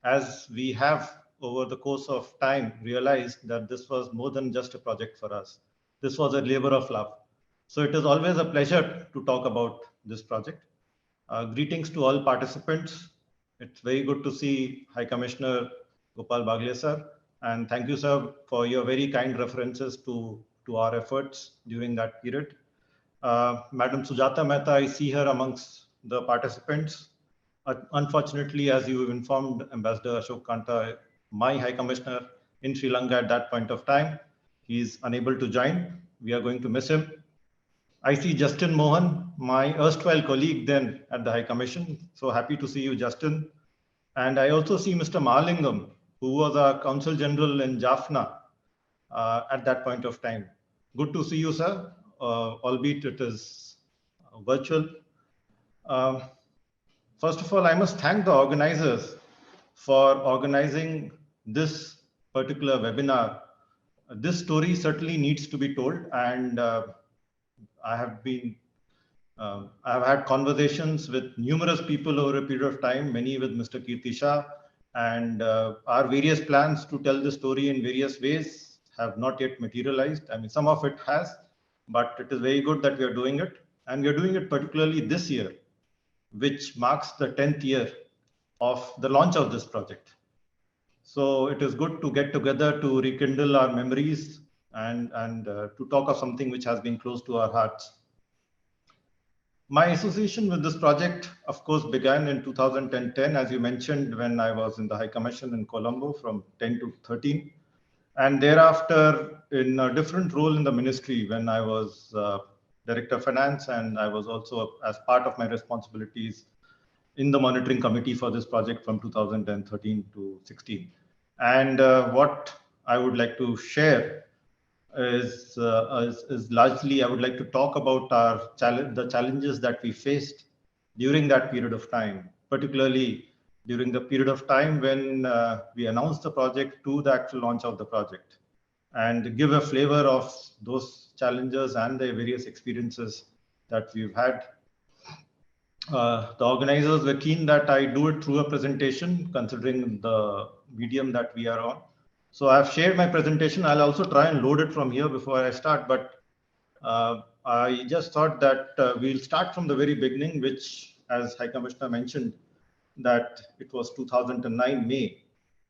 as we have over the course of time realized that this was more than just a project for us. This was a labor of love. So it is always a pleasure to talk about this project. Greetings to all participants. It's very good to see High Commissioner Gopal Baglay sir, and thank you sir for your very kind references to our efforts during that period. Madam Sujata Mehta, I see her amongst the participants. Unfortunately, as you informed Ambassador Ashok Kantha, my High Commissioner in Sri Lanka at that point of time, he is unable to join. We are going to miss him. I see Justin Mohan, my erstwhile colleague then at the High Commission. So happy to see you, Justin. And I also see Mr. Mahalingam, who was our Consul General in Jaffna at that point of time. Good to see you, sir, albeit it is virtual. First of all, I must thank the organizers for organizing this particular webinar. This story certainly needs to be told, and I have had conversations with numerous people over a period of time, many with Mr. Kirti Shah, and our various plans to tell the story in various ways have not yet materialized. I mean, some of it has, but it is very good that we are doing it. And we are doing it particularly this year, which marks the 10th year of the launch of this project. So it is good to get together to rekindle our memories and to talk of something which has been close to our hearts. My association with this project, of course, began in 2010, as you mentioned, when I was in the High Commission in Colombo from 10 to 13. And thereafter, in a different role in the ministry, when I was Director of Finance, and I was also, as part of my responsibilities, in the monitoring committee for this project from 2013 to 16. And what I would like to share is largely, I would like to talk about the challenges that we faced during that period of time, particularly during the period of time when we announced the project to the actual launch of the project, and give a flavor of those challenges and the various experiences that we've had. The organizers were keen that I do it through a presentation, considering the medium that we are on. So I've shared my presentation. I'll also try and load it from here before I start, but I just thought that we'll start from the very beginning, which, as High Commissioner mentioned, that it was 2009 May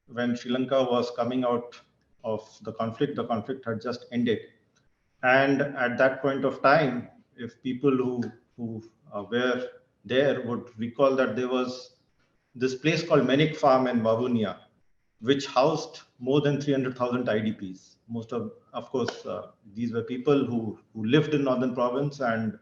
when Sri Lanka was coming out of the conflict. The conflict had just ended. And at that point of time, if people who were there would recall that there was this place called Menik Farm in Vavuniya, which housed more than 300,000 IDPs. Most of course, these were people who lived in Northern Province, and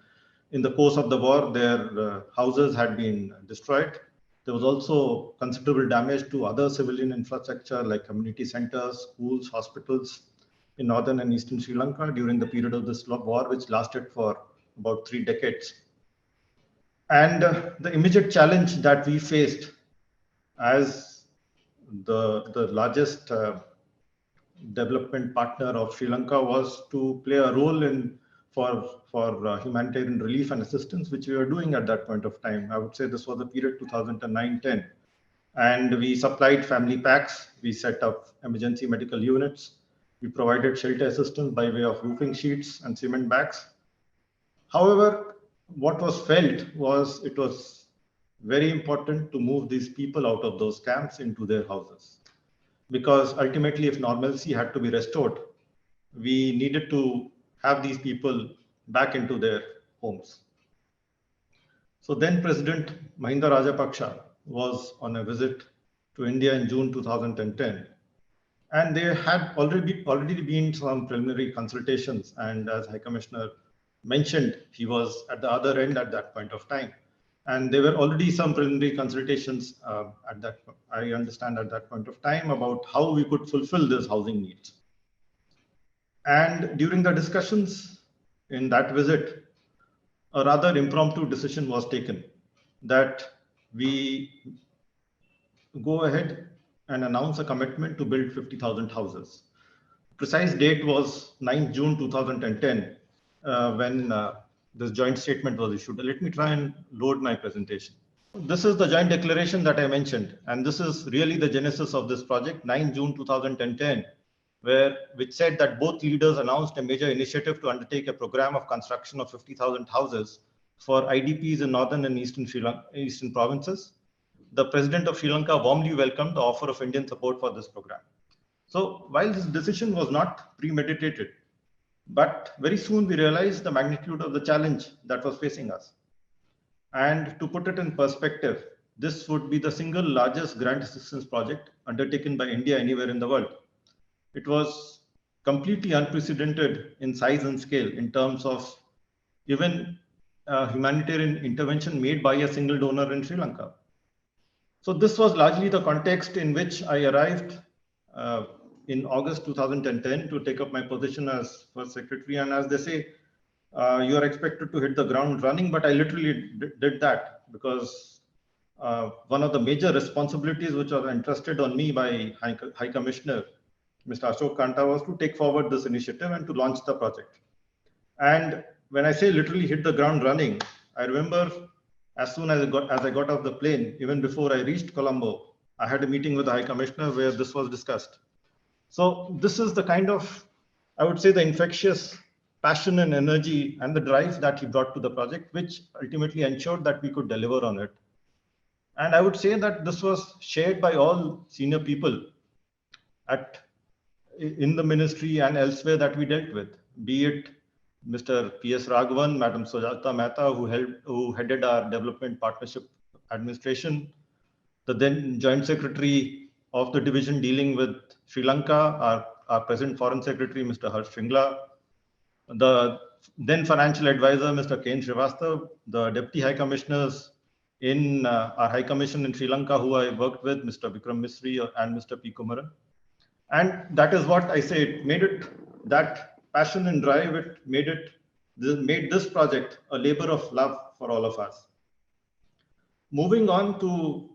in the course of the war, their houses had been destroyed. There was also considerable damage to other civilian infrastructure like community centers, schools, hospitals in northern and eastern Sri Lanka during the period of this war, which lasted for about 3 decades. And the immediate challenge that we faced as the largest development partner of Sri Lanka was to play a role in for humanitarian relief and assistance, which we were doing at that point of time. I would say this was the period 2009-10. And we supplied family packs, we set up emergency medical units, we provided shelter assistance by way of roofing sheets and cement bags. However, what was felt was it was very important to move these people out of those camps into their houses. Because ultimately, if normalcy had to be restored, we needed to have these people back into their homes. So then President Mahinda Rajapaksa was on a visit to India in June 2010. And there had already been some preliminary consultations. And as High Commissioner mentioned, he was at the other end at that point of time. And there were already some preliminary consultations at that point of time about how we could fulfill these housing needs. And during the discussions in that visit, a rather impromptu decision was taken that we go ahead and announce a commitment to build 50,000 houses. Precise date was 9 June 2010 when this joint statement was issued. Let me try and load my presentation. This is the joint declaration that I mentioned, and this is really the genesis of this project, 9 June 2010, which said that both leaders announced a major initiative to undertake a program of construction of 50,000 houses for IDPs in northern and eastern provinces. The President of Sri Lanka warmly welcomed the offer of Indian support for this program. So while this decision was not premeditated, but very soon we realized the magnitude of the challenge that was facing us. And to put it in perspective, this would be the single largest grant assistance project undertaken by India anywhere in the world. It was completely unprecedented in size and scale in terms of even humanitarian intervention made by a single donor in Sri Lanka. So this was largely the context in which I arrived in August 2010 to take up my position as First Secretary. And as they say, you are expected to hit the ground running, but I literally did that because one of the major responsibilities which was entrusted on me by High Commissioner, Mr. Ashok Kantha, was to take forward this initiative and to launch the project. And when I say literally hit the ground running, I remember as soon as I got off the plane, even before I reached Colombo, I had a meeting with the High Commissioner where this was discussed. So this is the kind of, I would say, the infectious passion and energy and the drive that he brought to the project, which ultimately ensured that we could deliver on it. And I would say that this was shared by all senior people in the ministry and elsewhere that we dealt with, be it Mr. P.S. Raghavan, Madam Sujata Mehta, who headed our Development Partnership Administration, the then Joint Secretary of the division dealing with Sri Lanka, our present Foreign Secretary, Mr. Harsh Shringla, the then financial advisor, Mr. Ken Srivastava, the deputy high commissioners in our high commission in Sri Lanka, who I worked with, Mr. Vikram Misri and Mr. P. Kumaran. And that is what I say, it made it, that passion and drive, it made this project a labor of love for all of us. Moving on to,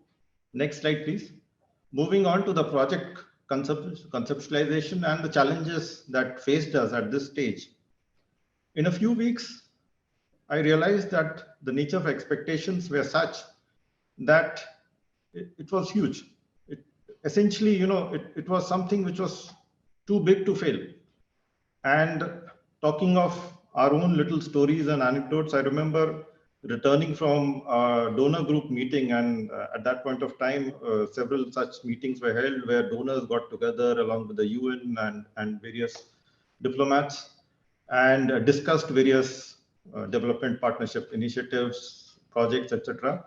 next slide, please. Moving on to the project conceptualization and the challenges that faced us at this stage. In a few weeks, I realized that the nature of expectations were such that it was huge. Essentially, it was something which was too big to fail. And talking of our own little stories and anecdotes, I remember returning from a donor group meeting, and at that point of time, several such meetings were held where donors got together along with the UN and various diplomats and discussed various development partnership initiatives, projects, etc.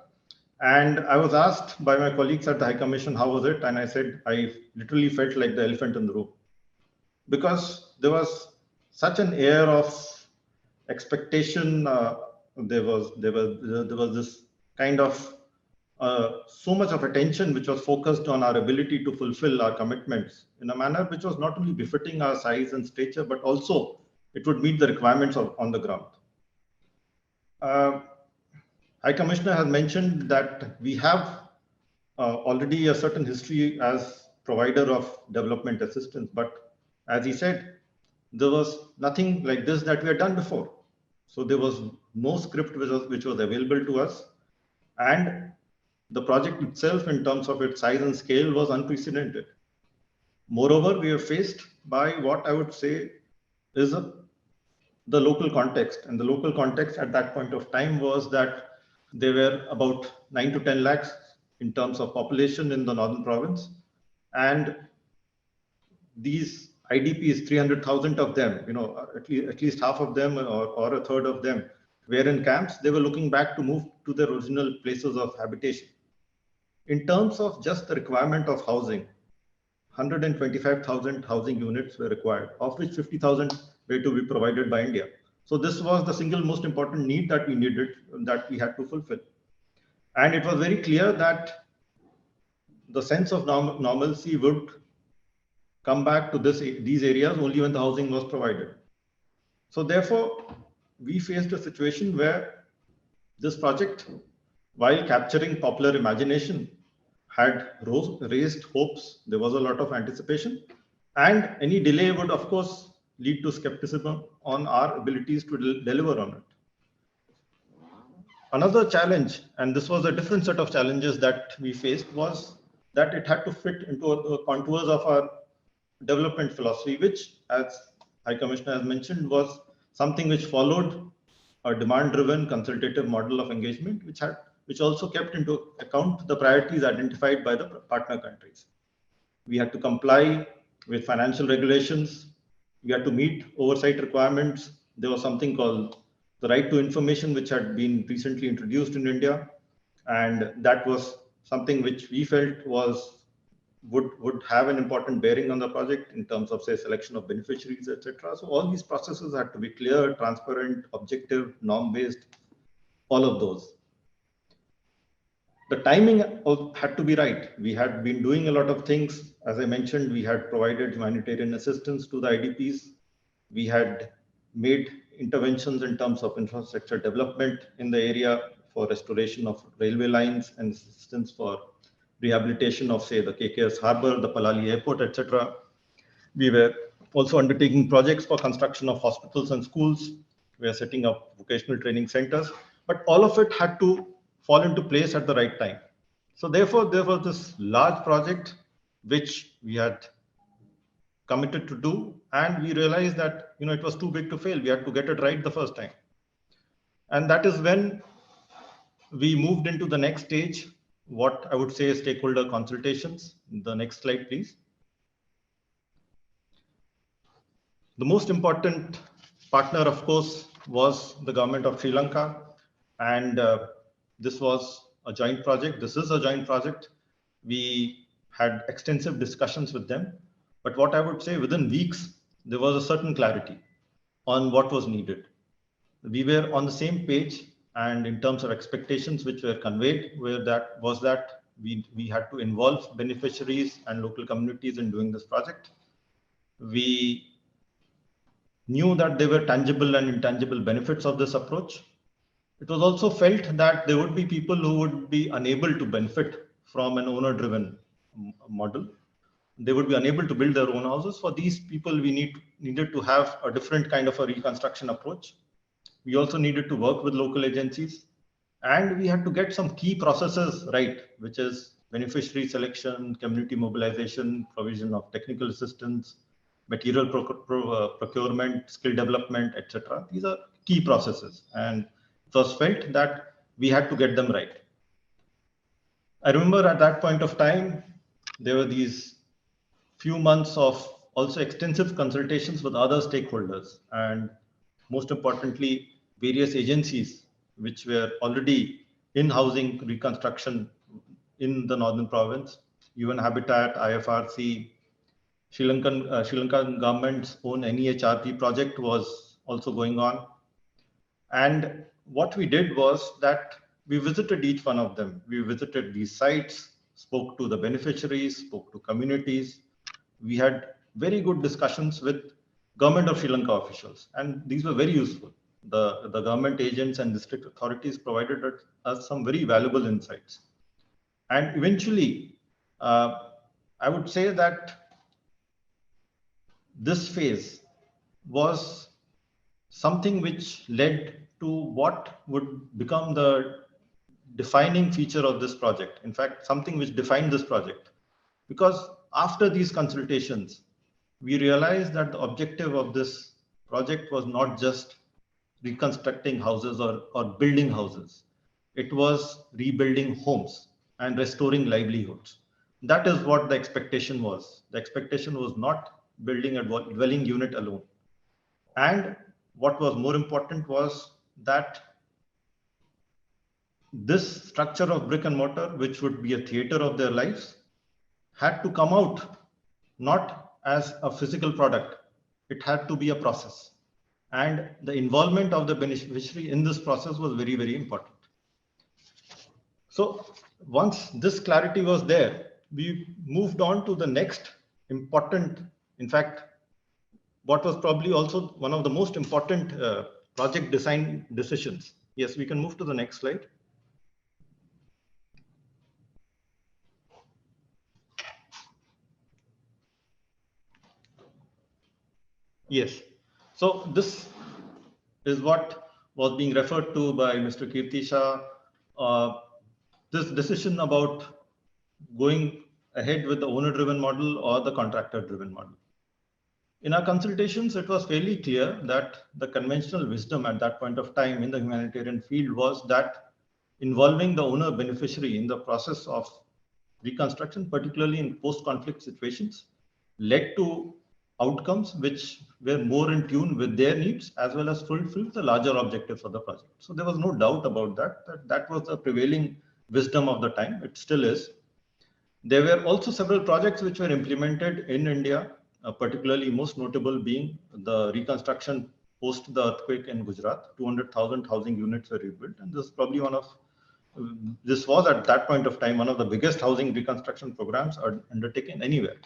And I was asked by my colleagues at the High Commission, how was it? And I said, I literally felt like the elephant in the room, because there was such an air of expectation. There was this kind of so much of attention which was focused on our ability to fulfill our commitments in a manner which was not only befitting our size and stature, but also it would meet the requirements on the ground. High Commissioner has mentioned that we have already a certain history as provider of development assistance, but as he said, there was nothing like this that we had done before. So there was no script which was available to us, and the project itself in terms of its size and scale was unprecedented. Moreover, we were faced by what I would say is the local context, and the local context at that point of time was that there were about 9 to 10 lakhs in terms of population in the northern province, and these IDPs, 300,000 of them, at least half of them or a third of them were in camps. They were looking back to move to their original places of habitation. In terms of just the requirement of housing, 125,000 housing units were required, of which 50,000 were to be provided by India. So this was the single most important need that we had to fulfill. And it was very clear that the sense of normalcy would come back to these areas only when the housing was provided. So therefore, we faced a situation where this project, while capturing popular imagination, had raised hopes. There was a lot of anticipation, and any delay would, of course, lead to skepticism on our abilities to deliver on it. Another challenge, and this was a different set of challenges that we faced, was that it had to fit into the contours of our development philosophy, which, as High Commissioner has mentioned, was something which followed a demand-driven consultative model of engagement, which also kept into account the priorities identified by the partner countries. We had to comply with financial regulations. We had to meet oversight requirements. There was something called the right to information, which had been recently introduced in India. And that was something which we felt would have an important bearing on the project in terms of, say, selection of beneficiaries, etc. So all these processes had to be clear, transparent, objective, norm-based, all of those. The timing had to be right. We had been doing a lot of things. As I mentioned, we had provided humanitarian assistance to the IDPs. We had made interventions in terms of infrastructure development in the area for restoration of railway lines and assistance for rehabilitation of, say, the KKS Harbour, the Palali Airport, etc. We were also undertaking projects for construction of hospitals and schools. We are setting up vocational training centers, but all of it had to fall into place at the right time. So therefore, there was this large project which we had committed to do, and we realized that it was too big to fail. We had to get it right the first time. And that is when we moved into the next stage, what I would say is stakeholder consultations. The next slide, please. The most important partner, of course, was the government of Sri Lanka. And this was a joint project. This is a joint project. We had extensive discussions with them. But what I would say, within weeks, there was a certain clarity on what was needed. we were on the same page, and in terms of expectations which were conveyed, that we had to involve beneficiaries and local communities in doing this project. We knew that there were tangible and intangible benefits of this approach. It was also felt that there would be people who would be unable to benefit from an owner-driven model. They would be unable to build their own houses. For these people, we needed to have a different kind of a reconstruction approach. We also needed to work with local agencies, and we had to get some key processes right, which is beneficiary selection, community mobilization, provision of technical assistance, material procurement, skill development, etc. These are key processes, and it was felt that we had to get them right. I remember at that point of time, there were these few months of also extensive consultations with other stakeholders, and most importantly, various agencies which were already in housing reconstruction in the northern province. UN Habitat, IFRC, Sri Lankan government's own NEHRP project was also going on. And what we did was that we visited each one of them. We visited these sites, spoke to the beneficiaries, spoke to communities. We had very good discussions with government of Sri Lanka officials, and these were very useful. The government agents and district authorities provided us some very valuable insights. And eventually, I would say that this phase was something which led to what would become the defining feature of this project. In fact, something which defined this project. Because after these consultations, we realized that the objective of this project was not just reconstructing houses or building houses. It was rebuilding homes and restoring livelihoods. That is what the expectation was. The expectation was not building a dwelling unit alone. And what was more important was that this structure of brick and mortar, which would be a theater of their lives, had to come out not as a physical product. It had to be a process. And the involvement of the beneficiary in this process was very, very important. So once this clarity was there, we moved on to the next important, in fact, what was probably also one of the most important project design decisions. Yes, we can move to the next slide. Yes. So this is what was being referred to by Mr. Kirti Shah. This decision about going ahead with the owner-driven model or the contractor-driven model. In our consultations, it was fairly clear that the conventional wisdom at that point of time in the humanitarian field was that involving the owner beneficiary in the process of reconstruction, particularly in post-conflict situations, led to outcomes which were more in tune with their needs as well as fulfill the larger objectives of the project. So there was no doubt about that was the prevailing wisdom of the time. It still is. There were also several projects which were implemented in India, particularly most notable being the reconstruction post the earthquake in Gujarat. 200,000 housing units were rebuilt, and this was at that point of time one of the biggest housing reconstruction programs undertaken anywhere.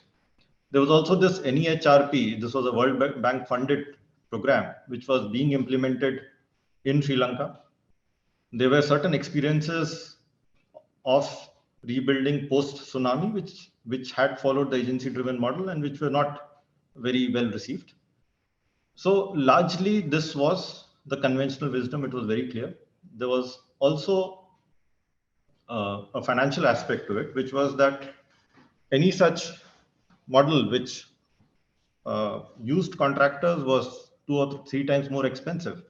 There was also this NEHRP. This was a World Bank funded program which was being implemented in Sri Lanka. There were certain experiences of rebuilding post tsunami which had followed the agency driven model and which were not very well received. So largely this was the conventional wisdom. It was very clear. There was also a financial aspect to it, which was that any such model which used contractors was 2 or 3 times more expensive.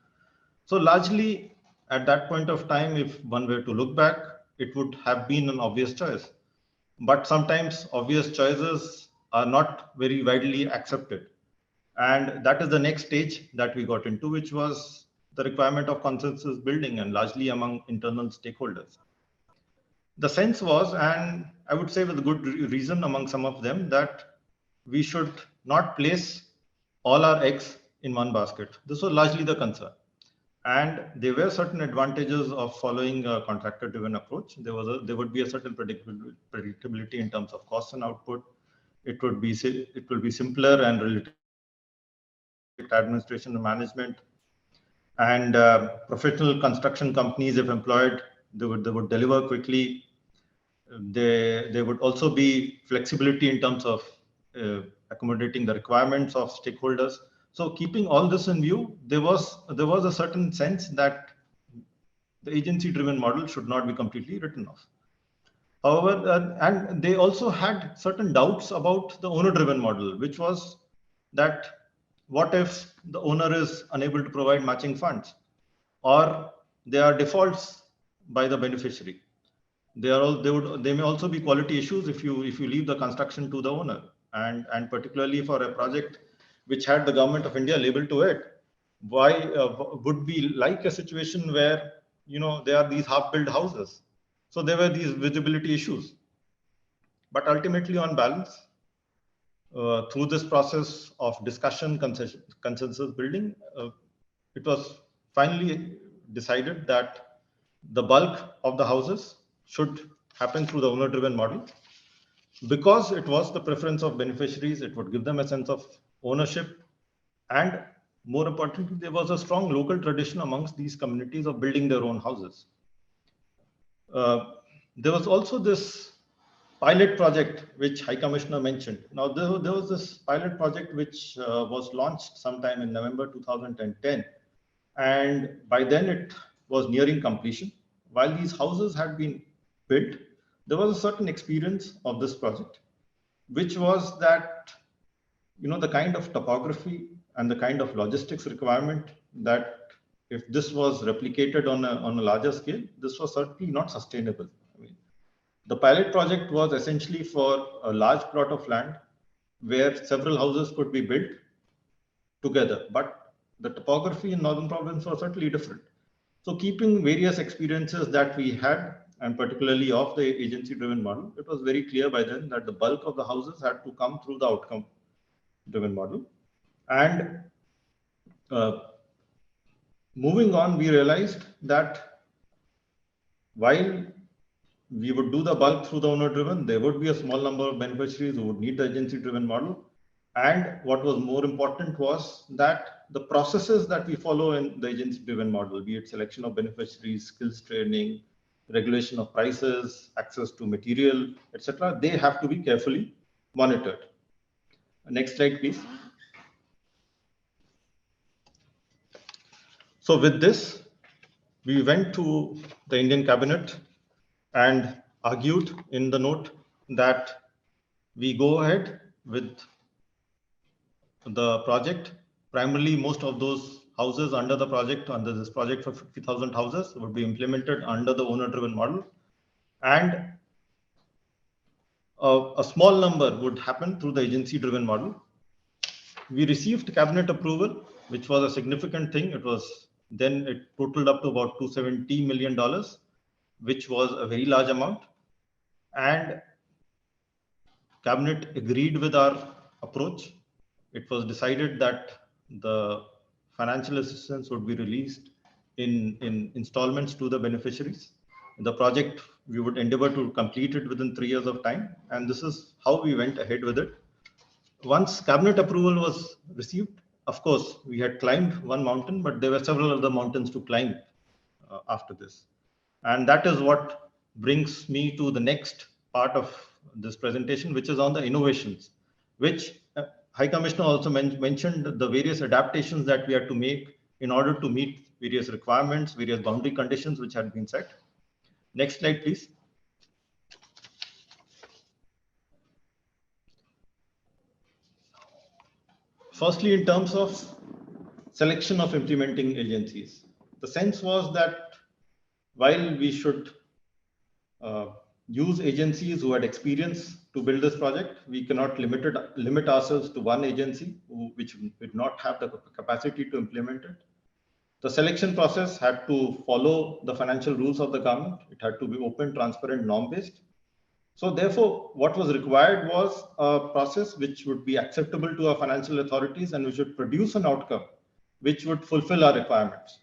So largely at that point of time, if one were to look back, it would have been an obvious choice. But sometimes obvious choices are not very widely accepted. And that is the next stage that we got into, which was the requirement of consensus building and largely among internal stakeholders. The sense was, and I would say with good reason among some of them, that we should not place all our eggs in one basket. This was largely the concern. And there were certain advantages of following a contractor-driven approach. There would be a certain predictability in terms of cost and output. It will be simpler and related to administration and management. And professional construction companies, if employed, they would deliver quickly. There would also be flexibility in terms of accommodating the requirements of stakeholders. So keeping all this in view, there was a certain sense that the agency-driven model should not be completely written off. However, and they also had certain doubts about the owner-driven model, which was that what if the owner is unable to provide matching funds, or there are defaults by the beneficiary? They may also be quality issues if you leave the construction to the owner, and particularly for a project which had the Government of India labeled to it. Why would be like a situation where there are these half-built houses? So there were these visibility issues. But ultimately, on balance, through this process of discussion, consensus building, it was finally decided that the bulk of the houses should happen through the owner-driven model. Because it was the preference of beneficiaries, it would give them a sense of ownership. And more importantly, there was a strong local tradition amongst these communities of building their own houses. There was also this pilot project which High Commissioner mentioned. Now, there was this pilot project which was launched sometime in November 2010. And by then it was nearing completion. While these houses had been built, there was a certain experience of this project, which was that, the kind of topography and the kind of logistics requirement that if this was replicated on a larger scale, this was certainly not sustainable. The pilot project was essentially for a large plot of land where several houses could be built together, but the topography in Northern Province was certainly different. So keeping various experiences that we had, and particularly of the agency-driven model, it was very clear by then that the bulk of the houses had to come through the outcome-driven model. And moving on, we realized that while we would do the bulk through the owner-driven, there would be a small number of beneficiaries who would need the agency-driven model. And what was more important was that the processes that we follow in the agency-driven model, be it selection of beneficiaries, skills training, regulation of prices, access to material, etc., they have to be carefully monitored. Next slide, please. So with this, we went to the Indian Cabinet and argued in the note that we go ahead with the project. Primarily, most of those houses under this project for 50,000 houses would be implemented under the owner-driven model. And a small number would happen through the agency-driven model. We received cabinet approval, which was a significant thing. It totaled up to about $270 million, which was a very large amount. And cabinet agreed with our approach. It was decided that the financial assistance would be released in installments to the beneficiaries. The project, we would endeavor to complete it within 3 years of time. And this is how we went ahead with it. Once cabinet approval was received, of course, we had climbed one mountain, but there were several other mountains to climb after this. And that is what brings me to the next part of this presentation, which is on the innovations, which High Commissioner also mentioned the various adaptations that we had to make in order to meet various requirements, various boundary conditions which had been set. Next slide, please. Firstly, in terms of selection of implementing agencies, the sense was that while we should use agencies who had experience to build this project, we cannot limit ourselves to one agency which did not have the capacity to implement it. The selection process had to follow the financial rules of the government. It had to be open, transparent, norm-based. So therefore, what was required was a process which would be acceptable to our financial authorities and we should produce an outcome which would fulfill our requirements.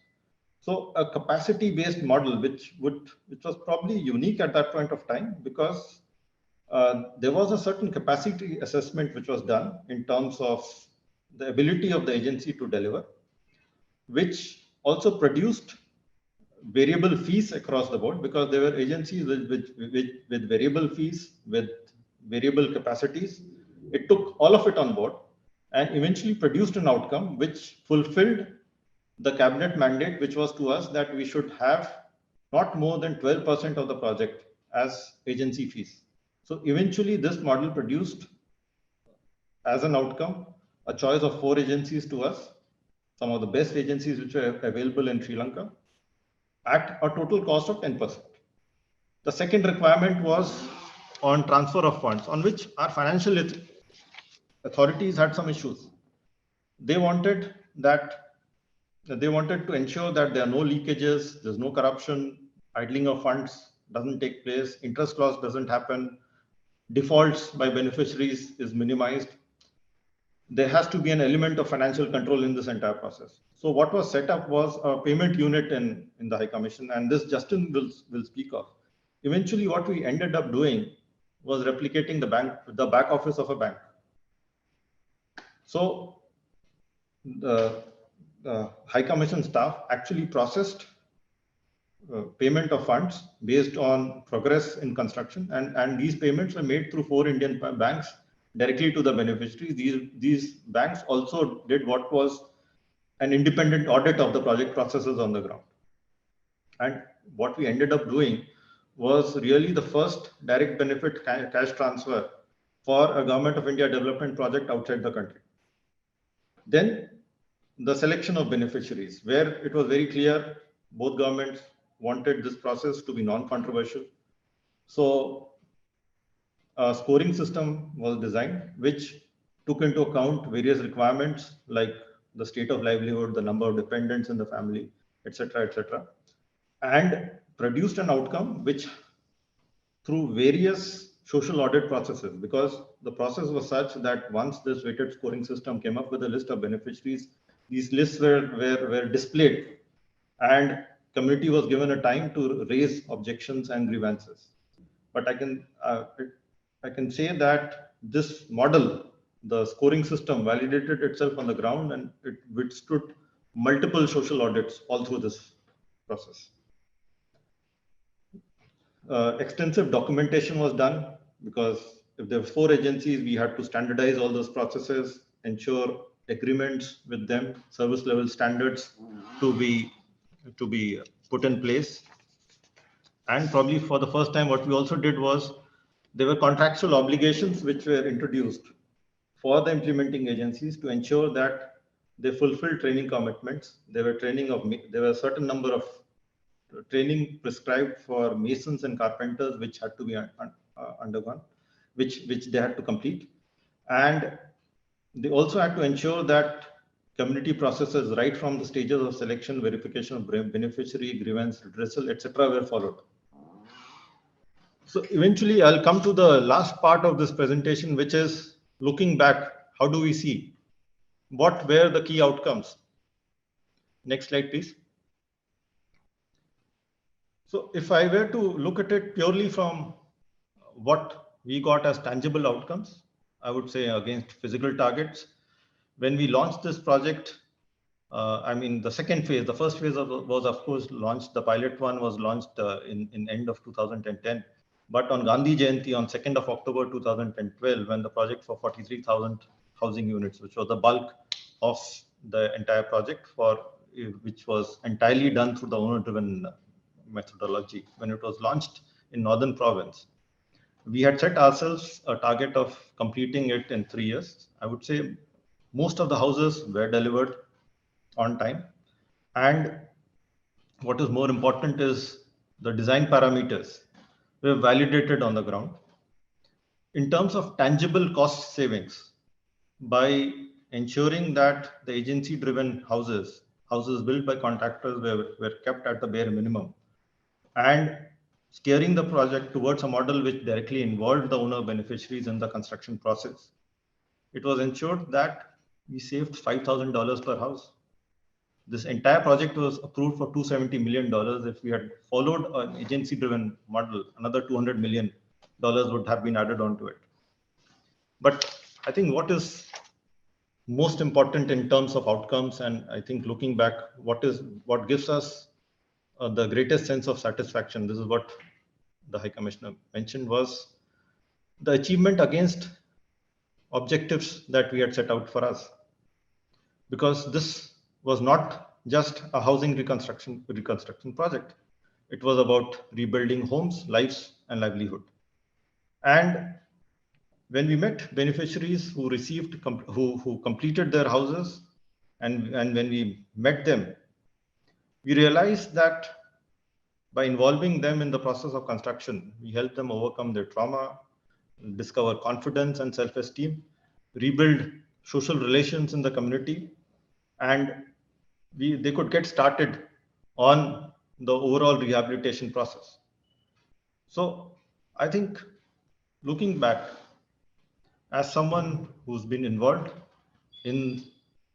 So a capacity-based model, which was probably unique at that point of time, because there was a certain capacity assessment which was done in terms of the ability of the agency to deliver, which also produced variable fees across the board, because there were agencies with variable fees, with variable capacities. It took all of it on board and eventually produced an outcome which fulfilled the cabinet mandate, which was to us that we should have not more than 12% of the project as agency fees. So eventually this model produced as an outcome a choice of 4 agencies to us, some of the best agencies which are available in Sri Lanka, at a total cost of 10%. The second requirement was on transfer of funds, on which our financial authorities had some issues. They wanted to ensure that there are no leakages, there's no corruption, idling of funds doesn't take place, interest loss doesn't happen, defaults by beneficiaries is minimized. There has to be an element of financial control in this entire process. So what was set up was a payment unit in the High Commission, and this Justin will speak of. Eventually, what we ended up doing was replicating the back office of a bank. So the High Commission staff actually processed payment of funds based on progress in construction, and these payments were made through 4 Indian banks directly to the beneficiaries. These banks also did what was an independent audit of the project processes on the ground. And what we ended up doing was really the first direct benefit cash transfer for a Government of India development project outside the country. Then the selection of beneficiaries, where it was very clear both governments wanted this process to be non-controversial. So a scoring system was designed, which took into account various requirements like the state of livelihood, the number of dependents in the family, etc., and produced an outcome which, through various social audit processes, because the process was such that once this weighted scoring system came up with a list of beneficiaries, these lists were displayed, and community was given a time to raise objections and grievances. But I can say that this model, the scoring system, validated itself on the ground, and it withstood multiple social audits all through this process. Extensive documentation was done, because if there were 4 agencies, we had to standardize all those processes, ensure agreements with them, service level standards to be put in place. And probably for the first time, what we also did was there were contractual obligations which were introduced for the implementing agencies to ensure that they fulfill training commitments. There were a certain number of training prescribed for masons and carpenters, which had to be undergone, which they had to complete. And they also had to ensure that community processes right from the stages of selection, verification of beneficiary, grievance, redressal, etc. were followed. So eventually I'll come to the last part of this presentation, which is looking back. How do we see? What were the key outcomes? Next slide, please. So if I were to look at it purely from what we got as tangible outcomes, I would say against physical targets. When we launched this project, the second phase, the first phase was of course launched. The pilot one was launched in end of 2010. But on Gandhi Jayanti, on 2nd of October 2012, when the project for 43,000 housing units, which was the bulk of the entire project, which was entirely done through the owner-driven methodology, when it was launched in Northern Province, we had set ourselves a target of completing it in 3 years. I would say most of the houses were delivered on time. And what is more important is the design parameters were validated on the ground. In terms of tangible cost savings, by ensuring that the agency-driven houses built by contractors were kept at the bare minimum, and steering the project towards a model which directly involved the owner beneficiaries in the construction process, it was ensured that we saved $5,000 per house. this entire project was approved for $270 million. If we had followed an agency-driven model, another $200 million would have been added onto it. But I think what is most important in terms of outcomes, and I think looking back, what gives us the greatest sense of satisfaction, this is what the High Commissioner mentioned, was the achievement against objectives that we had set out for us. Because this was not just a housing reconstruction project. It was about rebuilding homes, lives, and livelihood. And when we met beneficiaries who received, who completed their houses, and when we met them, we realized that by involving them in the process of construction, we helped them overcome their trauma, discover confidence and self-esteem, rebuild social relations in the community, and they could get started on the overall rehabilitation process. So I think, looking back, as someone who's been involved in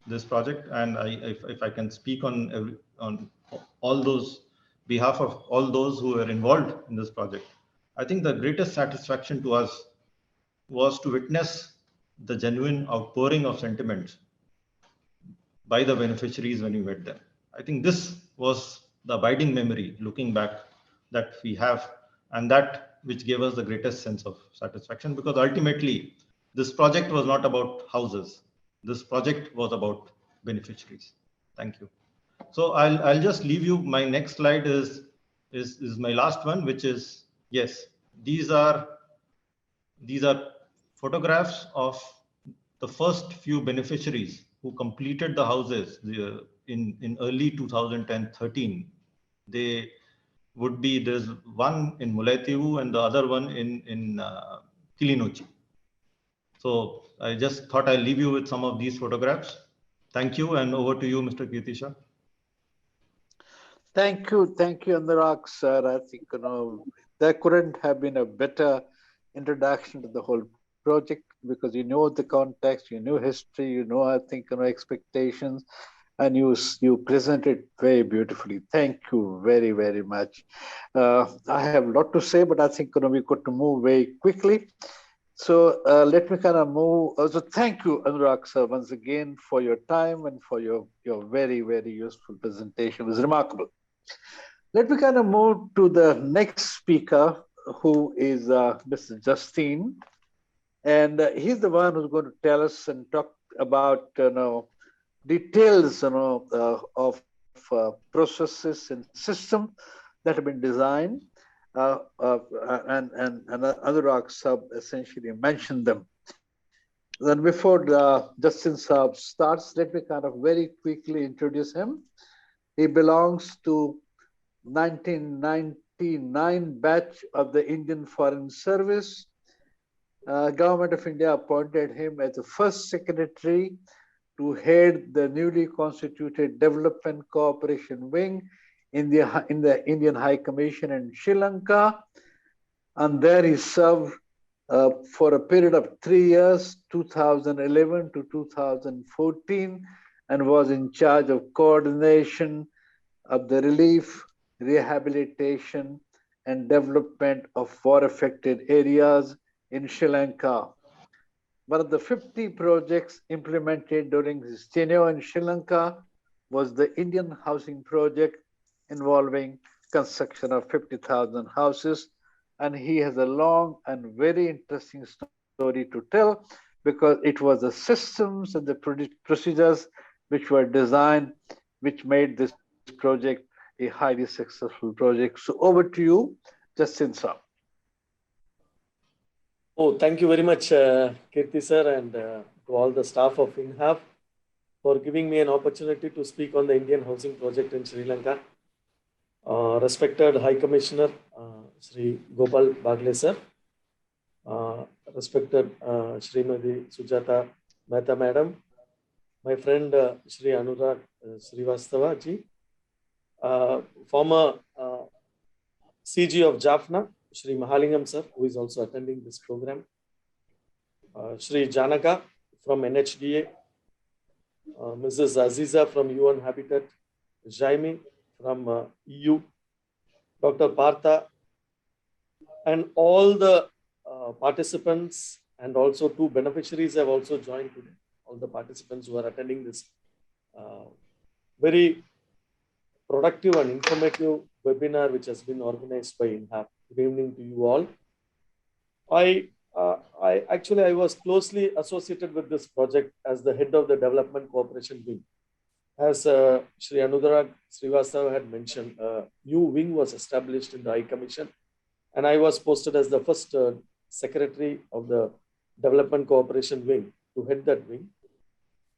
this project, and if I can speak on all those behalf of all those who were involved in this project, I think the greatest satisfaction to us was to witness the genuine outpouring of sentiments by the beneficiaries when we met them. I think this was the abiding memory, looking back, that we have, and that which gave us the greatest sense of satisfaction, because ultimately this project was not about houses. This project was about beneficiaries. Thank you. So I'll just leave you. My next slide is my last one, which is, yes, these are photographs of the first few beneficiaries who completed the houses in early 2010-13. They would be, there's one in Mullaitivu and the other one in Kilinochci. So I just thought I'll leave you with some of these photographs. Thank you, and over to you, Mr. Kirtisha. Thank you, Anurag, sir. I think there couldn't have been a better introduction to the whole project, because you know the context, you know history, you know, I think, expectations, and you presented very beautifully. Thank you very, very much. I have a lot to say, but I think we got to move very quickly. So let me kind of move. So thank you, Anurag, sir, once again for your time and for your very, very useful presentation. It was remarkable. Let me kind of move to the next speaker, who is Mr. Justine. And he's the one who's going to tell us and talk about details of processes and systems that have been designed. And Anurag Sab essentially mentioned them. Then before Justin Sab starts, let me kind of very quickly introduce him. He belongs to 1999 batch of the Indian Foreign Service. Government of India appointed him as the first secretary to head the newly constituted Development Cooperation Wing in the Indian High Commission in Sri Lanka. And there he served for a period of 3 years, 2011 to 2014, and was in charge of coordination of the relief, rehabilitation, and development of war-affected areas in Sri Lanka. One of the 50 projects implemented during his tenure in Sri Lanka was the Indian housing project, involving construction of 50,000 houses. And he has a long and very interesting story to tell, because it was the systems and the procedures which were designed, which made this project a highly successful project. So over to you, Justin sir. Oh, thank you very much, Kirti sir, and to all the staff of INHAF for giving me an opportunity to speak on the Indian housing project in Sri Lanka. Respected High Commissioner, Sri Gopal Baglay sir, respected Srimati Sujata Mehta madam, my friend Sri Anurag Srivastava ji, former CG of Jaffna, Sri Mahalingam sir, who is also attending this program, Sri Janaka from NHDA, Mrs. Aziza from UN Habitat, Jaime from EU, Dr. Partha, and all the participants, and also two beneficiaries have also joined today. All the participants who are attending this very productive and informative webinar which has been organized by INHAF. Good evening to you all. I was closely associated with this project as the head of the development cooperation wing. As Shri Anurag Srivastava had mentioned, a new wing was established in the High Commission, and I was posted as the first secretary of the development cooperation wing to head that wing.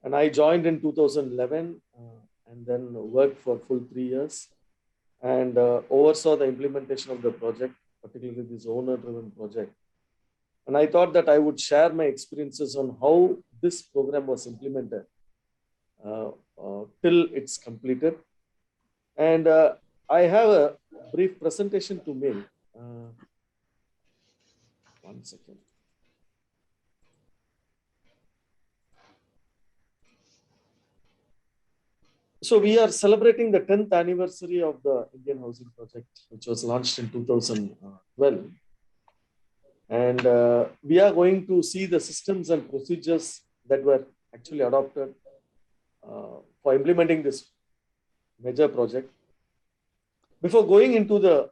And I joined in 2011 and then worked for full 3 years and oversaw the implementation of the project, particularly this owner-driven project. And I thought that I would share my experiences on how this program was implemented till it's completed. And I have a brief presentation to make. One second. So we are celebrating the 10th anniversary of the Indian Housing Project, which was launched in 2012. And we are going to see the systems and procedures that were actually adopted for implementing this major project. Before going into the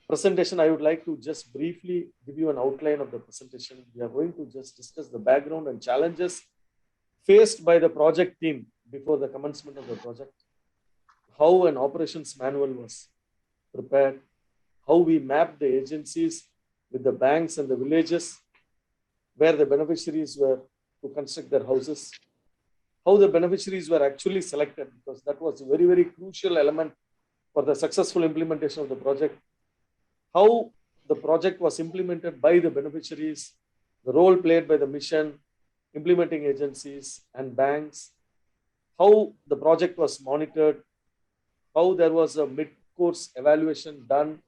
presentation, I would like to just briefly give you an outline of the presentation. We are going to just discuss the background and challenges faced by the project team before the commencement of the project, how an operations manual was prepared, how we mapped the agencies with the banks and the villages where the beneficiaries were to construct their houses, how the beneficiaries were actually selected, because that was a very, very crucial element for the successful implementation of the project, how the project was implemented by the beneficiaries, the role played by the mission, implementing agencies and banks, how the project was monitored, how there was a mid-course evaluation done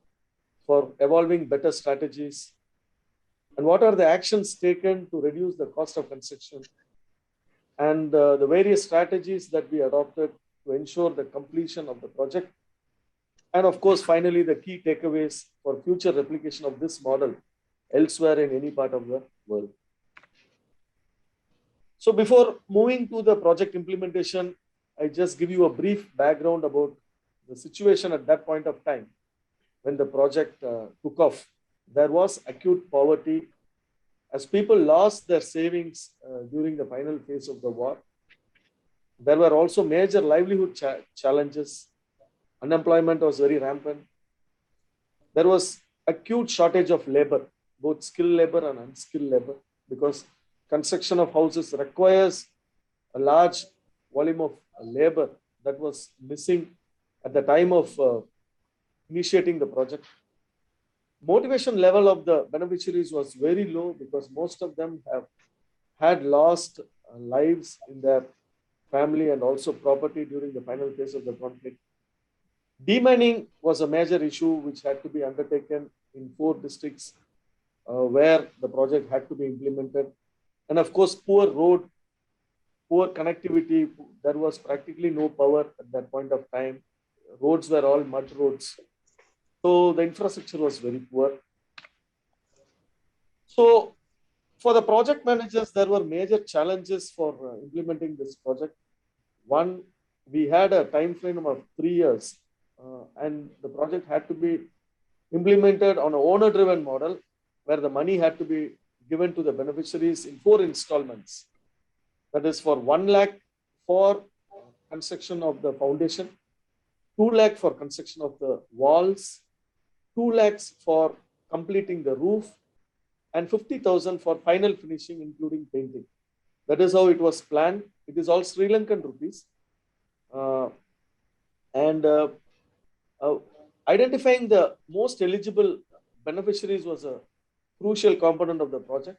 for evolving better strategies, and what are the actions taken to reduce the cost of construction, and the various strategies that we adopted to ensure the completion of the project. And of course, finally, the key takeaways for future replication of this model elsewhere in any part of the world. So before moving to the project implementation, I just give you a brief background about the situation at that point of time when the project took off. There was acute poverty as people lost their savings during the final phase of the war. There were also major livelihood challenges. Unemployment was very rampant. There was acute shortage of labor, both skilled labor and unskilled labor, because construction of houses requires a large volume of labor that was missing at the time of initiating the project. Motivation level of the beneficiaries was very low because most of them had lost lives in their family and also property during the final phase of the conflict. Demining was a major issue which had to be undertaken in 4 districts where the project had to be implemented. And of course, poor road, poor connectivity. There was practically no power at that point of time. Roads were all mud roads. So the infrastructure was very poor. So for the project managers, there were major challenges for implementing this project. One, we had a time frame of 3 years and the project had to be implemented on an owner-driven model where the money had to be given to the beneficiaries in 4 installments. That is for 1 lakh for construction of the foundation, 2 lakh for construction of the walls, 2 lakhs for completing the roof, and 50,000 for final finishing, including painting. That is how it was planned. It is all Sri Lankan rupees. Identifying the most eligible beneficiaries was a crucial component of the project,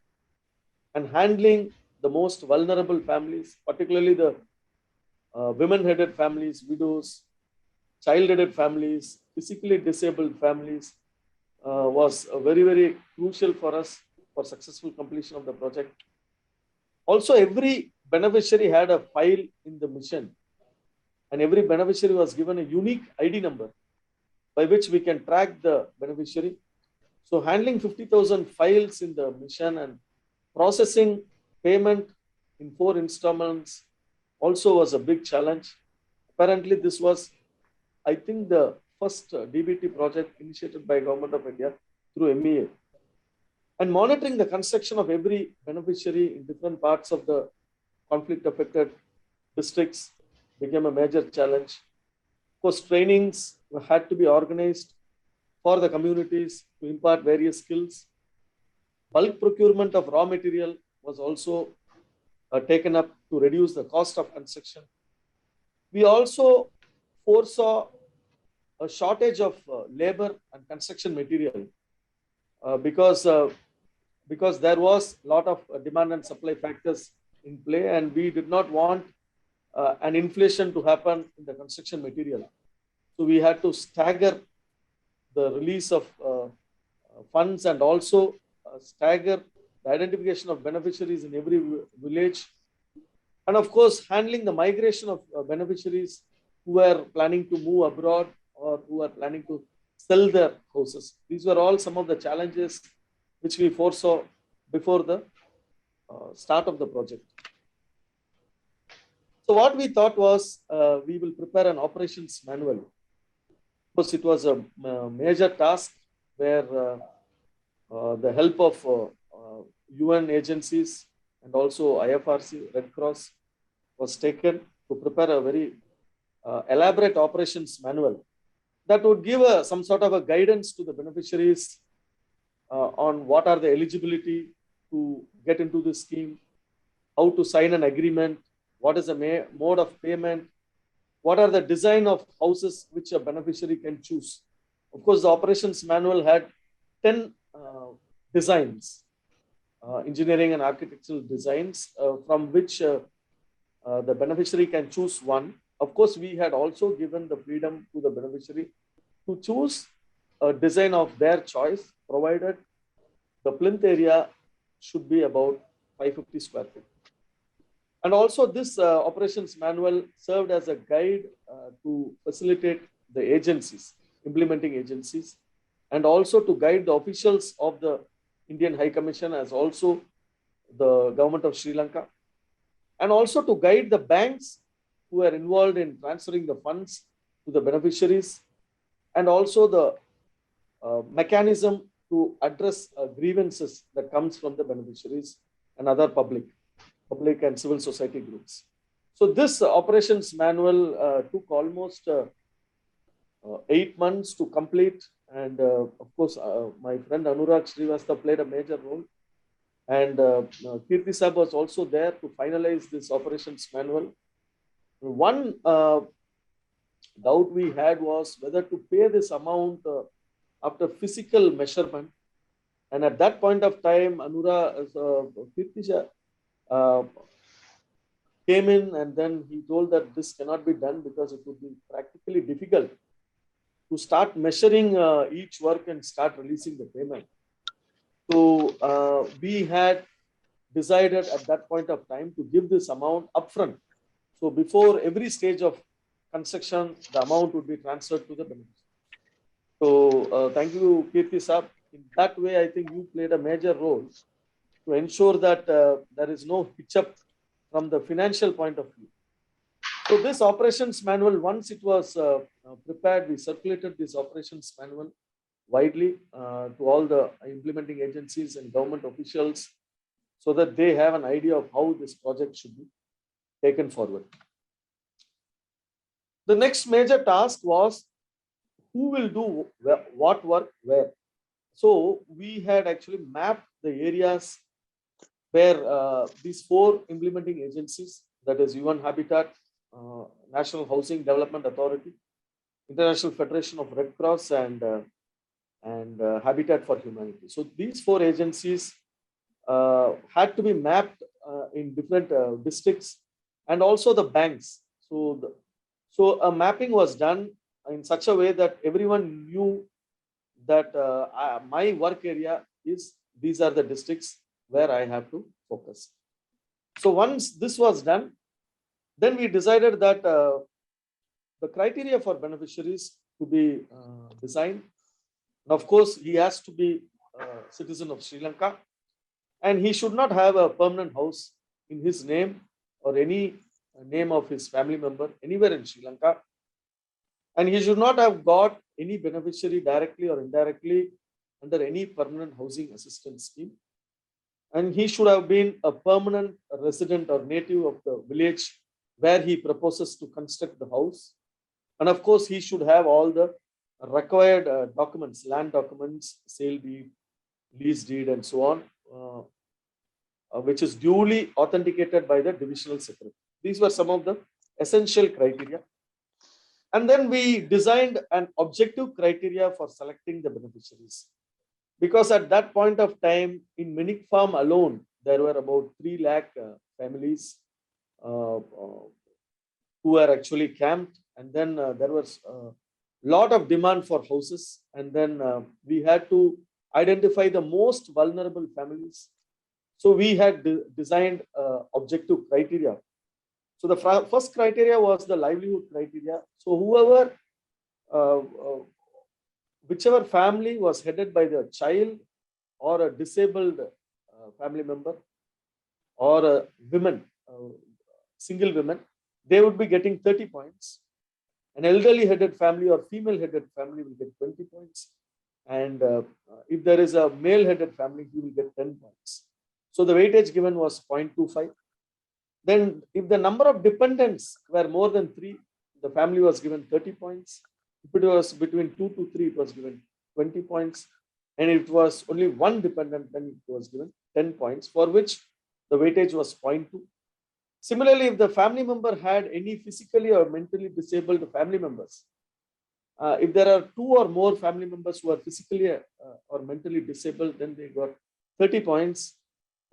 and handling the most vulnerable families, particularly the women-headed families, widows, child-headed families, physically disabled families, was very, very crucial for us for successful completion of the project. Also, every beneficiary had a file in the mission and every beneficiary was given a unique ID number by which we can track the beneficiary. So handling 50,000 files in the mission and processing payment in 4 installments also was a big challenge. Apparently, this was, I think, the first DBT project initiated by Government of India through MEA. And monitoring the construction of every beneficiary in different parts of the conflict-affected districts became a major challenge. Of course, trainings had to be organized for the communities to impart various skills. Bulk procurement of raw material was also taken up to reduce the cost of construction. We also foresaw a shortage of labor and construction material because there was a lot of demand and supply factors in play, and we did not want an inflation to happen in the construction material. So we had to stagger the release of funds and also stagger the identification of beneficiaries in every village. And of course, handling the migration of beneficiaries who are planning to move abroad or who are planning to sell their houses. These were all some of the challenges which we foresaw before the start of the project. So what we thought was we will prepare an operations manual. Of course, it was a major task where the help of UN agencies and also IFRC, Red Cross, was taken to prepare a very elaborate operations manual that would give some sort of a guidance to the beneficiaries on what are the eligibility to get into the scheme, how to sign an agreement, what is the mode of payment, what are the design of houses which a beneficiary can choose. Of course, the operations manual had 10 designs, engineering and architectural designs, from which the beneficiary can choose one. Of course, we had also given the freedom to the beneficiary to choose a design of their choice, provided the plinth area should be about 550 square feet. And also this operations manual served as a guide to facilitate the agencies, implementing agencies, and also to guide the officials of the Indian High Commission as also the government of Sri Lanka, and also to guide the banks who are involved in transferring the funds to the beneficiaries, and also the mechanism to address grievances that comes from the beneficiaries and other public and civil society groups. So this operations manual took almost 8 months to complete. And of course, my friend Anurag Srivastava played a major role. And Kirti Sab was also there to finalize this operations manual. One doubt we had was whether to pay this amount after physical measurement. And at that point of time, Kirti came in, and then he told that this cannot be done because it would be practically difficult to start measuring each work and start releasing the payment. So we had decided at that point of time to give this amount upfront. So before every stage of construction, the amount would be transferred to the beneficiary. So thank you, Kirti Sab. In that way, I think you played a major role to ensure that there is no hitch up from the financial point of view. So this operations manual, once it was prepared, we circulated this operations manual widely to all the implementing agencies and government officials so that they have an idea of how this project should be taken forward. The next major task was who will do what work where. So we had actually mapped the areas where these 4 implementing agencies, that is UN Habitat, National Housing Development Authority, International Federation of Red Cross, and Habitat for Humanity. So these 4 agencies had to be mapped in different districts, and also the banks. So a mapping was done in such a way that everyone knew that my work area is, these are the districts where I have to focus. So once this was done, then we decided that the criteria for beneficiaries to be designed. And of course, he has to be a citizen of Sri Lanka, and he should not have a permanent house in his name or any name of his family member anywhere in Sri Lanka. And he should not have got any beneficiary directly or indirectly under any permanent housing assistance scheme. And he should have been a permanent resident or native of the village where he proposes to construct the house. And of course, he should have all the required documents, land documents, sale deed, lease deed, and so on, which is duly authenticated by the divisional secretary. These were some of the essential criteria. And then we designed an objective criteria for selecting the beneficiaries. Because at that point of time, in Minik Farm alone, there were about 3 lakh families who were actually camped. And then there was a lot of demand for houses. And then we had to identify the most vulnerable families. So we had designed objective criteria. So the first criteria was the livelihood criteria. So whoever, whichever family was headed by the child or a disabled family member or a women, single women, they would be getting 30 points. An elderly headed family or female headed family will get 20 points. And if there is a male headed family, he will get 10 points. So the weightage given was 0.25. Then if the number of dependents were more than 3, the family was given 30 points. If it was between 2 to 3, it was given 20 points. And if it was only one dependent, then it was given 10 points, for which the weightage was 0.2. Similarly, if the family member had any physically or mentally disabled family members, if there are 2 or more family members who are physically or mentally disabled, then they got 30 points.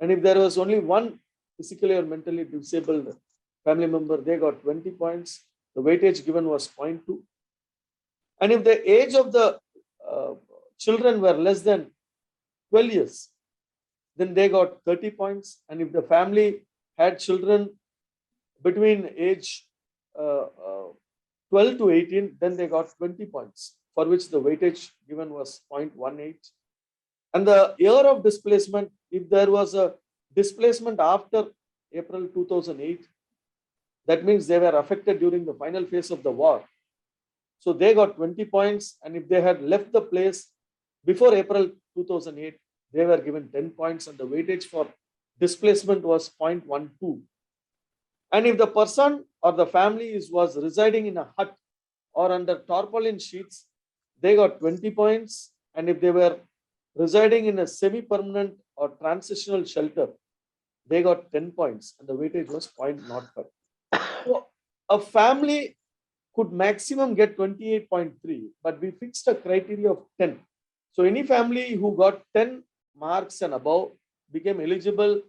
And if there was only one physically or mentally disabled family member, they got 20 points. The weightage given was 0.2. And if the age of the children were less than 12 years, then they got 30 points. And if the family had children between age 12 to 18, then they got 20 points, for which the weightage given was 0.18. And the year of displacement, if there was a displacement after April 2008, that means they were affected during the final phase of the war. So they got 20 points. And if they had left the place before April 2008, they were given 10 points. And the weightage for displacement was 0.12. And if the person or the family was residing in a hut or under tarpaulin sheets, they got 20 points. And if they were residing in a semi-permanent or transitional shelter, they got 10 points. And the weightage was 0.05. So a family could maximum get 28.3, but we fixed a criteria of 10. So any family who got 10 marks and above became eligible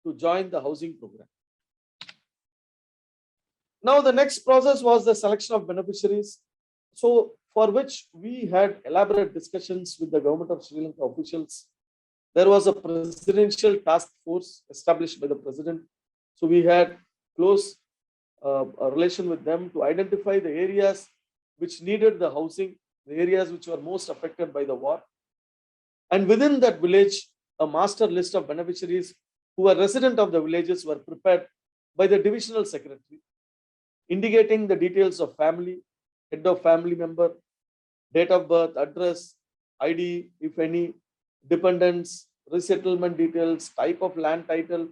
to join the housing program. Now the next process was the selection of beneficiaries. So for which we had elaborate discussions with the government of Sri Lanka officials. There was a presidential task force established by the president. So we had close a relation with them to identify the areas which needed the housing, the areas which were most affected by the war. And within that village, a master list of beneficiaries who were resident of the villages were prepared by the divisional secretary, indicating the details of family, head of family member, date of birth, address, ID, if any, dependents, resettlement details, type of land title,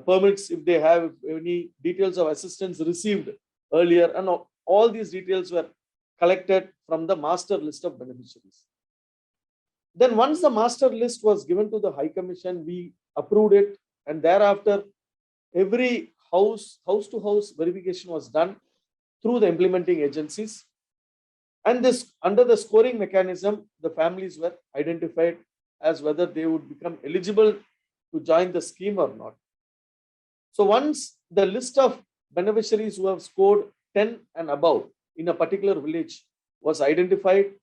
permits if they have any, details of assistance received earlier, and all these details were collected from the master list of beneficiaries. Then once the master list was given to the High Commission, we approved it, and thereafter every house-to-house verification was done through the implementing agencies. And this, under the scoring mechanism, the families were identified as whether they would become eligible to join the scheme or not. So once the list of beneficiaries who have scored 10 and above in a particular village was identified,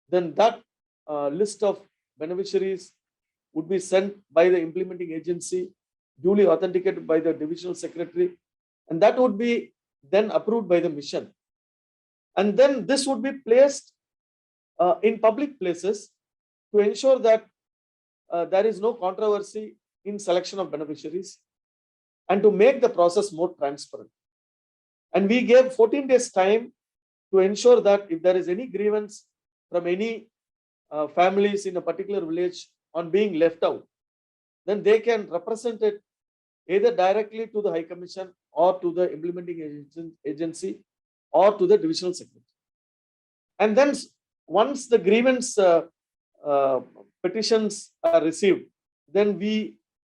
then that list of beneficiaries would be sent by the implementing agency, duly authenticated by the divisional secretary, and that would be then approved by the mission. And then this would be placed in public places to ensure that there is no controversy in selection of beneficiaries and to make the process more transparent. And we gave 14 days time to ensure that if there is any grievance from any families in a particular village on being left out, then they can represent it either directly to the High Commission or to the implementing agency or to the divisional secretary. And then once the grievance petitions are received, then we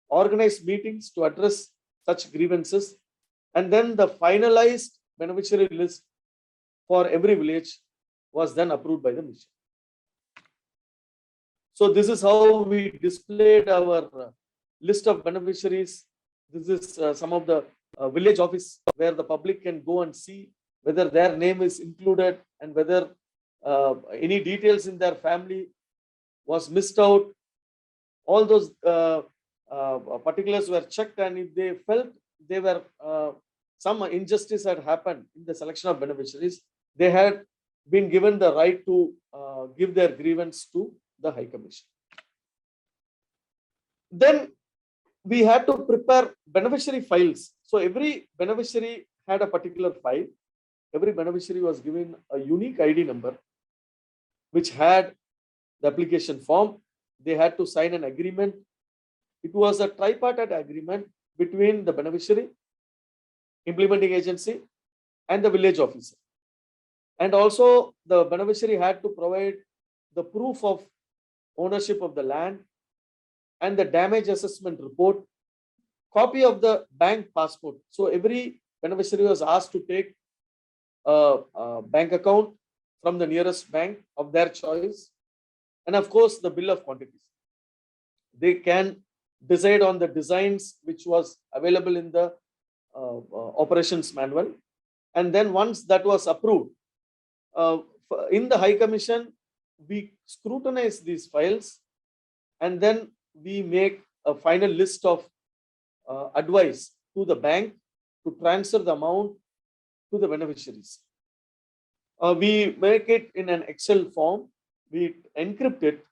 organize meetings to address such grievances. And then the finalized beneficiary list for every village was then approved by the mission. So this is how we displayed our list of beneficiaries. This is some of the village office where the public can go and see whether their name is included and whether any details in their family was missed out. All those particulars were checked, and if they felt they were some injustice had happened in the selection of beneficiaries, they had been given the right to give their grievance to the High Commission. Then we had to prepare beneficiary files. So every beneficiary had a particular file. Every beneficiary was given a unique ID number, which had the application form. They had to sign an agreement. It was a tripartite agreement between the beneficiary, implementing agency, and the village officer. And also the beneficiary had to provide the proof of ownership of the land and the damage assessment report, copy of the bank passport. So every beneficiary was asked to take a bank account from the nearest bank of their choice, and of course the bill of quantities. They can decide on the designs which was available in the operations manual, and then once that was approved, in the High Commission we scrutinize these files, and then we make a final list of advice to the bank to transfer the amount to the beneficiaries. We make it in an Excel form. We encrypt it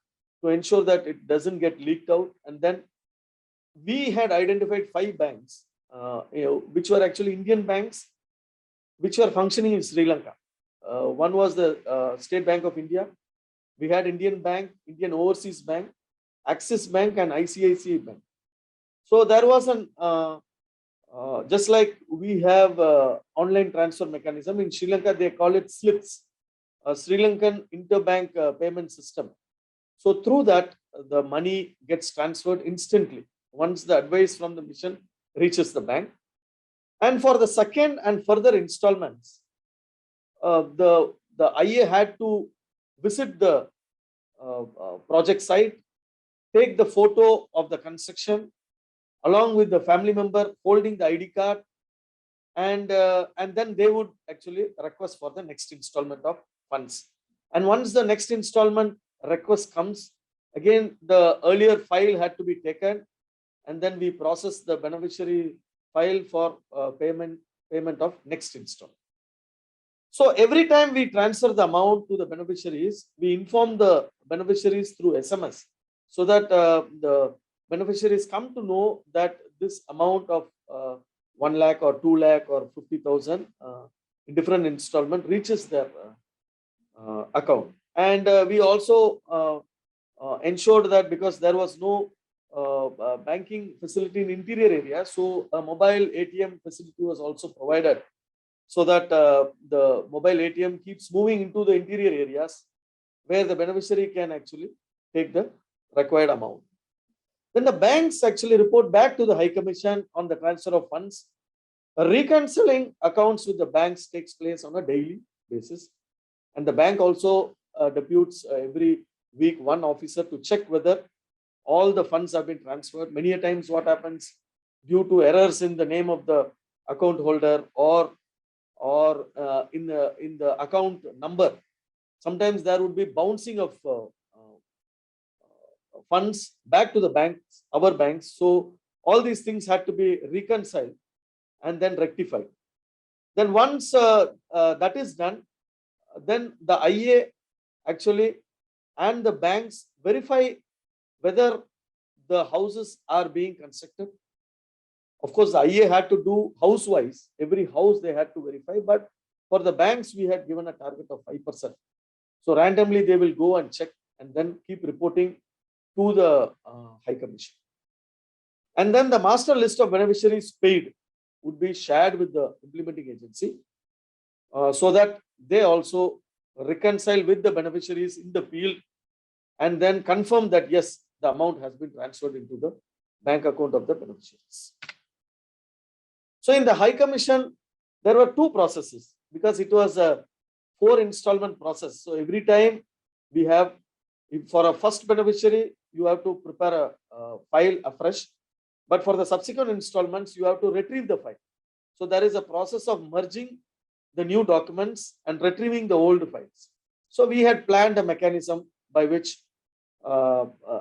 to ensure that it doesn't get leaked out. And then we had identified 5 banks, which were actually Indian banks, which were functioning in Sri Lanka. One was the State Bank of India. We had Indian Bank, Indian Overseas Bank, Axis Bank, and ICICI Bank. So there was an just like we have online transfer mechanism in Sri Lanka, they call it SLIPS, Sri Lankan Interbank Payment System. So through that, the money gets transferred instantly once the advice from the mission reaches the bank. And for the second and further installments, the IA had to visit the project site, take the photo of the construction along with the family member holding the ID card, and then they would actually request for the next installment of funds. And once the next installment request comes, again the earlier file had to be taken, and then we process the beneficiary file for payment of next installment. So every time we transfer the amount to the beneficiaries, we inform the beneficiaries through SMS, so that the beneficiaries come to know that this amount of 1 lakh or 2 lakh or 50,000 in different installment reaches their account. And we also ensured that because there was no banking facility in interior area, so a mobile ATM facility was also provided, so that the mobile ATM keeps moving into the interior areas where the beneficiary can actually take the required amount. Then the banks actually report back to the High Commission on the transfer of funds. Reconciling accounts with the banks takes place on a daily basis. And the bank also deputes every week one officer to check whether all the funds have been transferred. Many a times what happens, due to errors in the name of the account holder or in the account number, sometimes there would be bouncing of funds back to the banks, our banks. So all these things had to be reconciled and then rectified. Then once that is done, then the IA actually and the banks verify whether the houses are being constructed. Of course, the IA had to do house-wise. Every house they had to verify. But for the banks, we had given a target of 5%. So randomly, they will go and check and then keep reporting to the High Commission. And then the master list of beneficiaries paid would be shared with the implementing agency so that they also reconcile with the beneficiaries in the field and then confirm that, yes, the amount has been transferred into the bank account of the beneficiaries. So in the High Commission, there were two processes because it was a 4 installment process. So every time we have, for a first beneficiary, you have to prepare a file afresh. But for the subsequent installments, you have to retrieve the file. So there is a process of merging the new documents and retrieving the old files. So we had planned a mechanism by which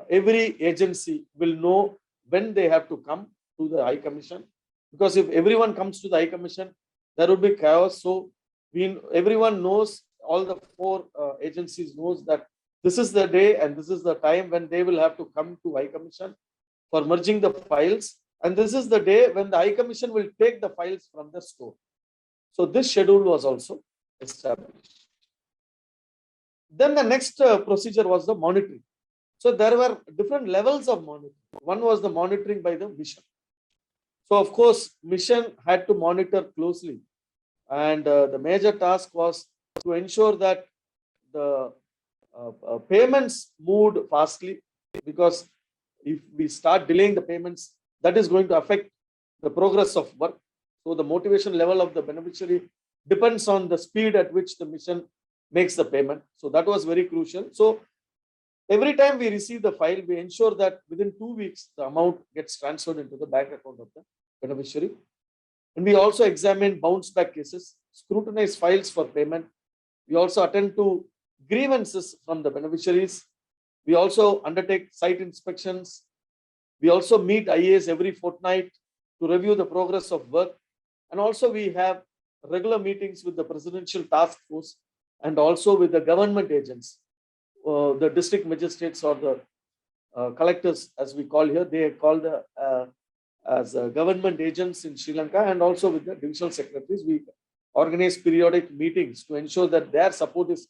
every agency will know when they have to come to the High Commission. Because if everyone comes to the High Commission, there would be chaos. So everyone knows, all the 4 agencies knows that this is the day and this is the time when they will have to come to High Commission for merging the files. And this is the day when the High Commission will take the files from the store. So this schedule was also established. Then the next procedure was the monitoring. So there were different levels of monitoring. One was the monitoring by the mission. So of course, mission had to monitor closely. And the major task was to ensure that the payments moved fastly, because if we start delaying the payments, that is going to affect the progress of work. So the motivation level of the beneficiary depends on the speed at which the mission makes the payment. So that was very crucial. So every time we receive the file, we ensure that within 2 weeks, the amount gets transferred into the bank account of the beneficiary. And we also examine bounce back cases, scrutinize files for payment. We also attend to grievances from the beneficiaries. We also undertake site inspections. We also meet IAs every fortnight to review the progress of work. And also we have regular meetings with the Presidential Task Force and also with the government agents, the district magistrates or the collectors, as we call here. They are called as government agents in Sri Lanka, and also with the divisional secretaries. We organize periodic meetings to ensure that their support is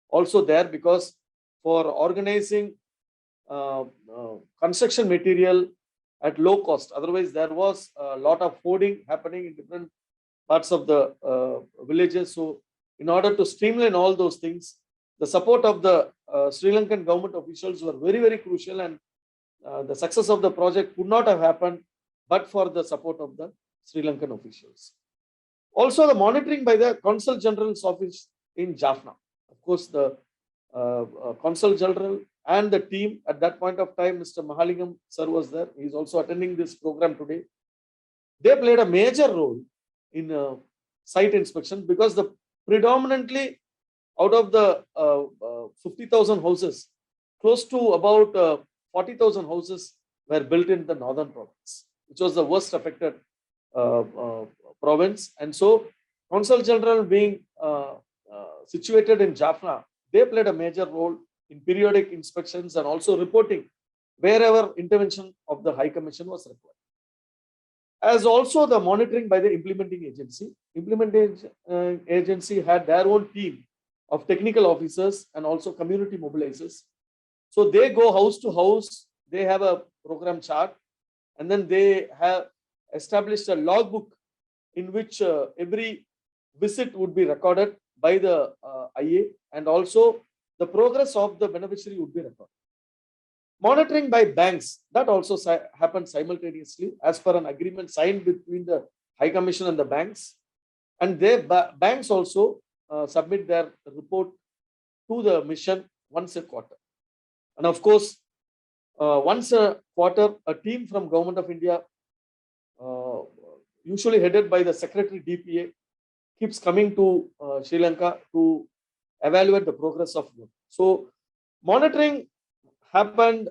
also there, because for organizing construction material at low cost, otherwise there was a lot of hoarding happening in different parts of the villages. So in order to streamline all those things, the support of the Sri Lankan government officials were very, very crucial, and the success of the project could not have happened but for the support of the Sri Lankan officials. Also, the monitoring by the Consul General's office in Jaffna. Of course, the Consul General and the team at that point of time, Mr. Mahalingam sir was there. He is also attending this program today. They played a major role in site inspection, because the predominantly out of the 50,000 houses, close to about 40,000 houses were built in the northern province, which was the worst affected province. And so Consul General being situated in Jaffna, they played a major role in periodic inspections and also reporting wherever intervention of the High Commission was required. As also the monitoring by the implementing agency. Implementing agency had their own team of technical officers and also community mobilizers. So they go house to house, they have a program chart, and then they have established a logbook in which every visit would be recorded by the IA, and also the progress of the beneficiary would be recorded. Monitoring by banks, that also happened simultaneously as per an agreement signed between the High Commission and the banks. And their banks also submit their report to the mission once a quarter. And of course, once a quarter, a team from Government of India, usually headed by the Secretary DPA, keeps coming to Sri Lanka to evaluate the progress of work. So monitoring happened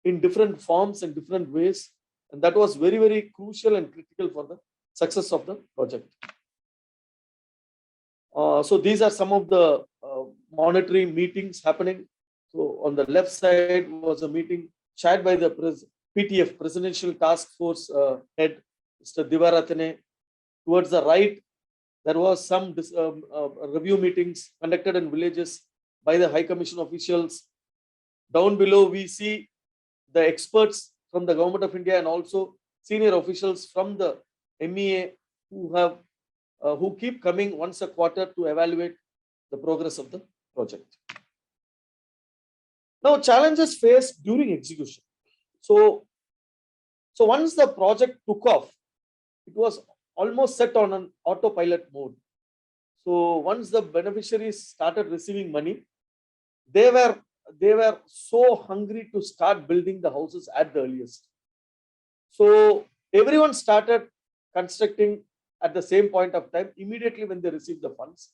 in different forms and different ways, and that was very, very crucial and critical for the success of the project. So these are some of the monitoring meetings happening. So on the left side was a meeting chaired by the PTF, Presidential Task Force head, Mr. Divarathane. Towards the right, there was some review meetings conducted in villages by the High Commission officials. Down below, we see the experts from the Government of India and also senior officials from the MEA who keep coming once a quarter to evaluate the progress of the project. Now, challenges faced during execution. So once the project took off, it was almost set on an autopilot mode. So once the beneficiaries started receiving money, they were so hungry to start building the houses at the earliest. So everyone started constructing at the same point of time, immediately when they received the funds.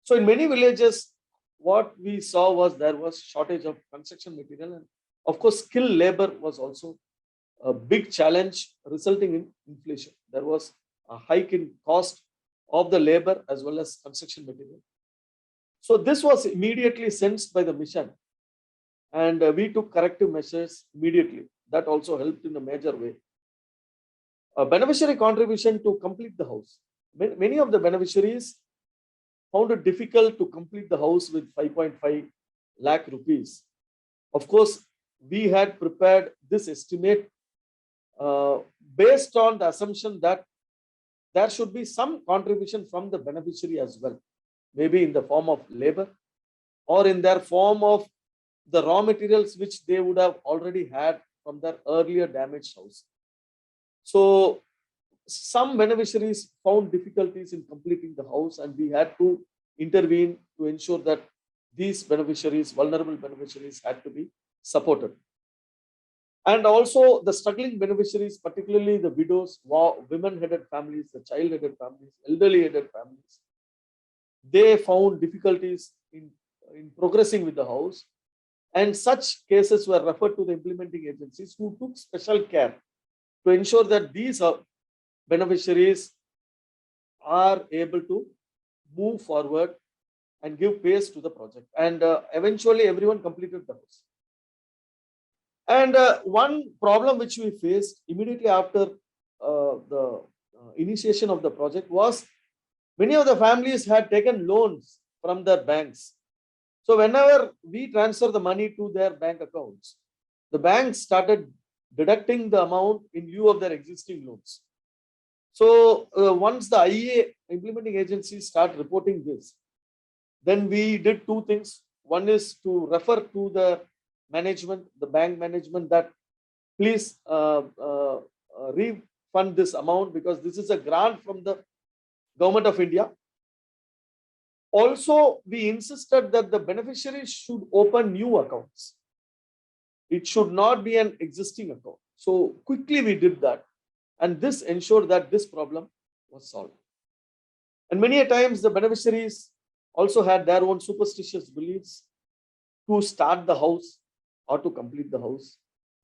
So in many villages, what we saw was there was shortage of construction material, and of course, skilled labor was also a big challenge, resulting in inflation. There was a hike in cost of the labor as well as construction material. So this was immediately sensed by the mission, and we took corrective measures immediately. That also helped in a major way. A beneficiary contribution to complete the house. Many of the beneficiaries found it difficult to complete the house with 5.5 lakh rupees. Of course, we had prepared this estimate based on the assumption that there should be some contribution from the beneficiary as well, maybe in the form of labor or in their form of the raw materials which they would have already had from their earlier damaged house. So some beneficiaries found difficulties in completing the house, and we had to intervene to ensure that these beneficiaries, vulnerable beneficiaries, had to be supported. And also the struggling beneficiaries, particularly the widows, women-headed families, the child-headed families, elderly-headed families, they found difficulties in progressing with the house. And such cases were referred to the implementing agencies, who took special care to ensure that these beneficiaries are able to move forward and give pace to the project. And eventually everyone completed the house. And one problem which we faced immediately after the initiation of the project was many of the families had taken loans from their banks. So whenever we transfer the money to their bank accounts, the banks started deducting the amount in lieu of their existing loans. So once the IEA implementing agencies start reporting this, then we did two things. One is to refer to the management, the bank management, that please refund this amount because this is a grant from the Government of India. Also, we insisted that the beneficiaries should open new accounts. It should not be an existing account. So quickly we did that. And this ensured that this problem was solved. And many a times the beneficiaries also had their own superstitious beliefs to start the house or to complete the house.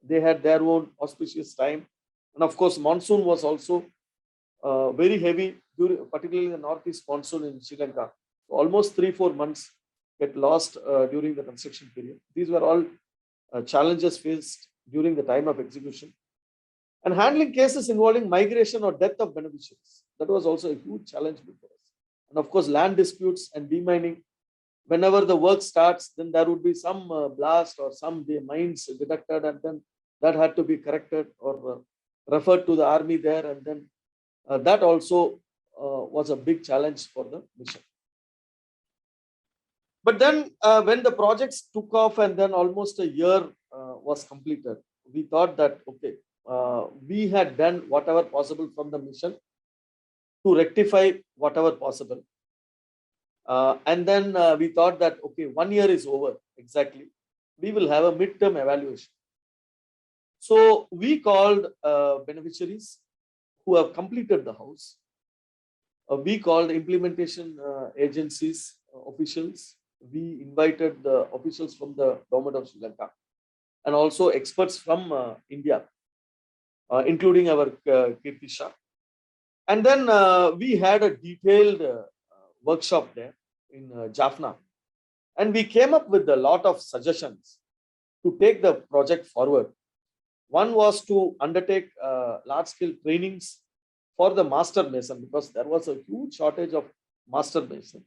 They had their own auspicious time. And of course, monsoon was also very heavy, particularly the northeast monsoon in Sri Lanka. Almost 3-4 months get lost during the construction period. These were all challenges faced during the time of execution. And handling cases involving migration or death of beneficiaries. That was also a huge challenge before us. And of course, land disputes and demining. Whenever the work starts, then there would be some blast or some mines detected, and then that had to be corrected or referred to the army there. And then that also was a big challenge for the mission. But then when the projects took off and then almost a year was completed, we thought that, okay, we had done whatever possible from the mission to rectify whatever possible. And then we thought that, okay, 1 year is over exactly. We will have a midterm evaluation. So we called beneficiaries who have completed the house. We called implementation agencies, officials. We invited the officials from the Government of Sri Lanka and also experts from India, including our Kirti Shah. And then we had a detailed workshop there in Jaffna. And we came up with a lot of suggestions to take the project forward. One was to undertake large-scale trainings for the master mason, because there was a huge shortage of master mason,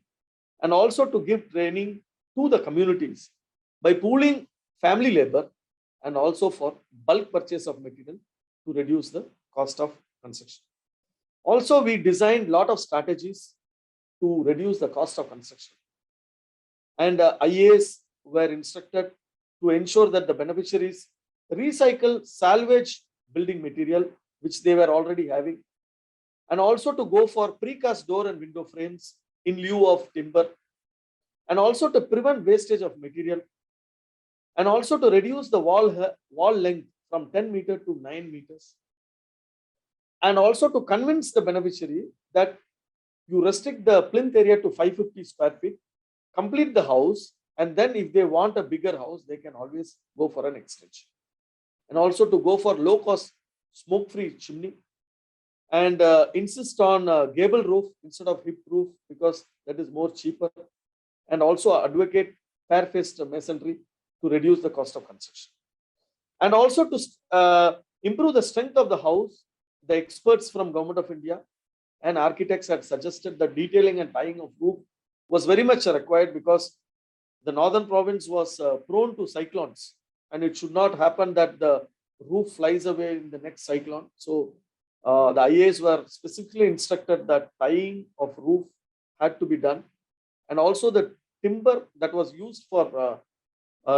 and also to give training to the communities by pooling family labor and also for bulk purchase of material to reduce the cost of construction. Also, we designed a lot of strategies to reduce the cost of construction. And IAs were instructed to ensure that the beneficiaries recycle salvage building material, which they were already having, and also to go for precast door and window frames in lieu of timber, and also to prevent wastage of material, and also to reduce the wall length from 10 meters to 9 meters, and also to convince the beneficiary that you restrict the plinth area to 550 square feet, complete the house, and then if they want a bigger house, they can always go for an extension. And also to go for low-cost smoke-free chimney, and insist on gable roof instead of hip roof, because that is more cheaper, and also advocate fair-faced masonry to reduce the cost of construction. And also to improve the strength of the house, the experts from Government of India and architects had suggested that detailing and tying of roof was very much required, because the northern province was prone to cyclones, and it should not happen that the roof flies away in the next cyclone. So the IAs were specifically instructed that tying of roof had to be done, and also the timber that was used for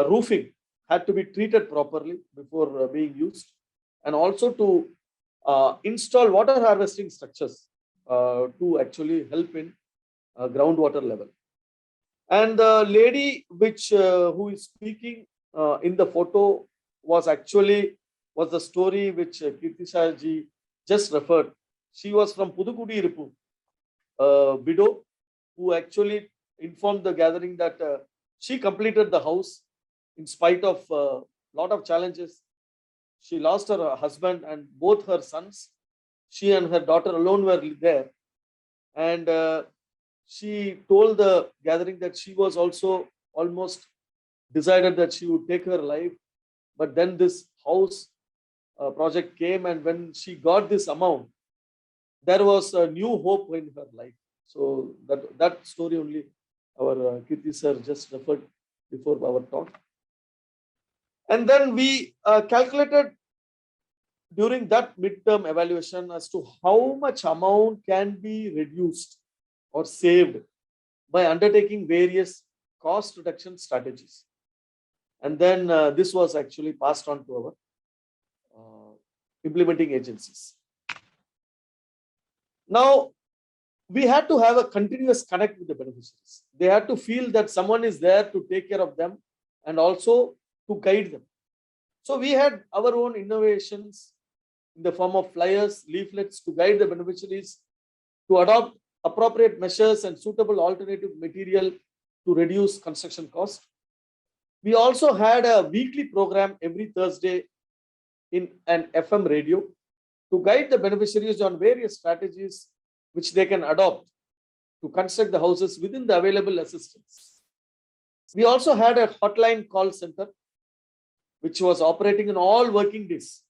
roofing had to be treated properly before being used, and also to install water harvesting structures to actually help in groundwater level. And the lady who is speaking in the photo was the story which Kirti ji just referred. She was from Pudukudi Iripu, widow, who actually informed the gathering that she completed the house in spite of a lot of challenges. She lost her husband and both her sons. She and her daughter alone were there. And she told the gathering that she was also almost decided that she would take her life. But then this house project came, and when she got this amount, there was a new hope in her life. So that story only our Kirti sir just referred before our talk. And then we calculated during that midterm evaluation as to how much amount can be reduced or saved by undertaking various cost reduction strategies. And then this was actually passed on to our implementing agencies. Now, we had to have a continuous connect with the beneficiaries. They had to feel that someone is there to take care of them and also to guide them. So we had our own innovations in the form of flyers, leaflets to guide the beneficiaries to adopt appropriate measures and suitable alternative material to reduce construction cost. We also had a weekly program every Thursday in an FM radio to guide the beneficiaries on various strategies which they can adopt to construct the houses within the available assistance. We also had a hotline call center which was operating in all working days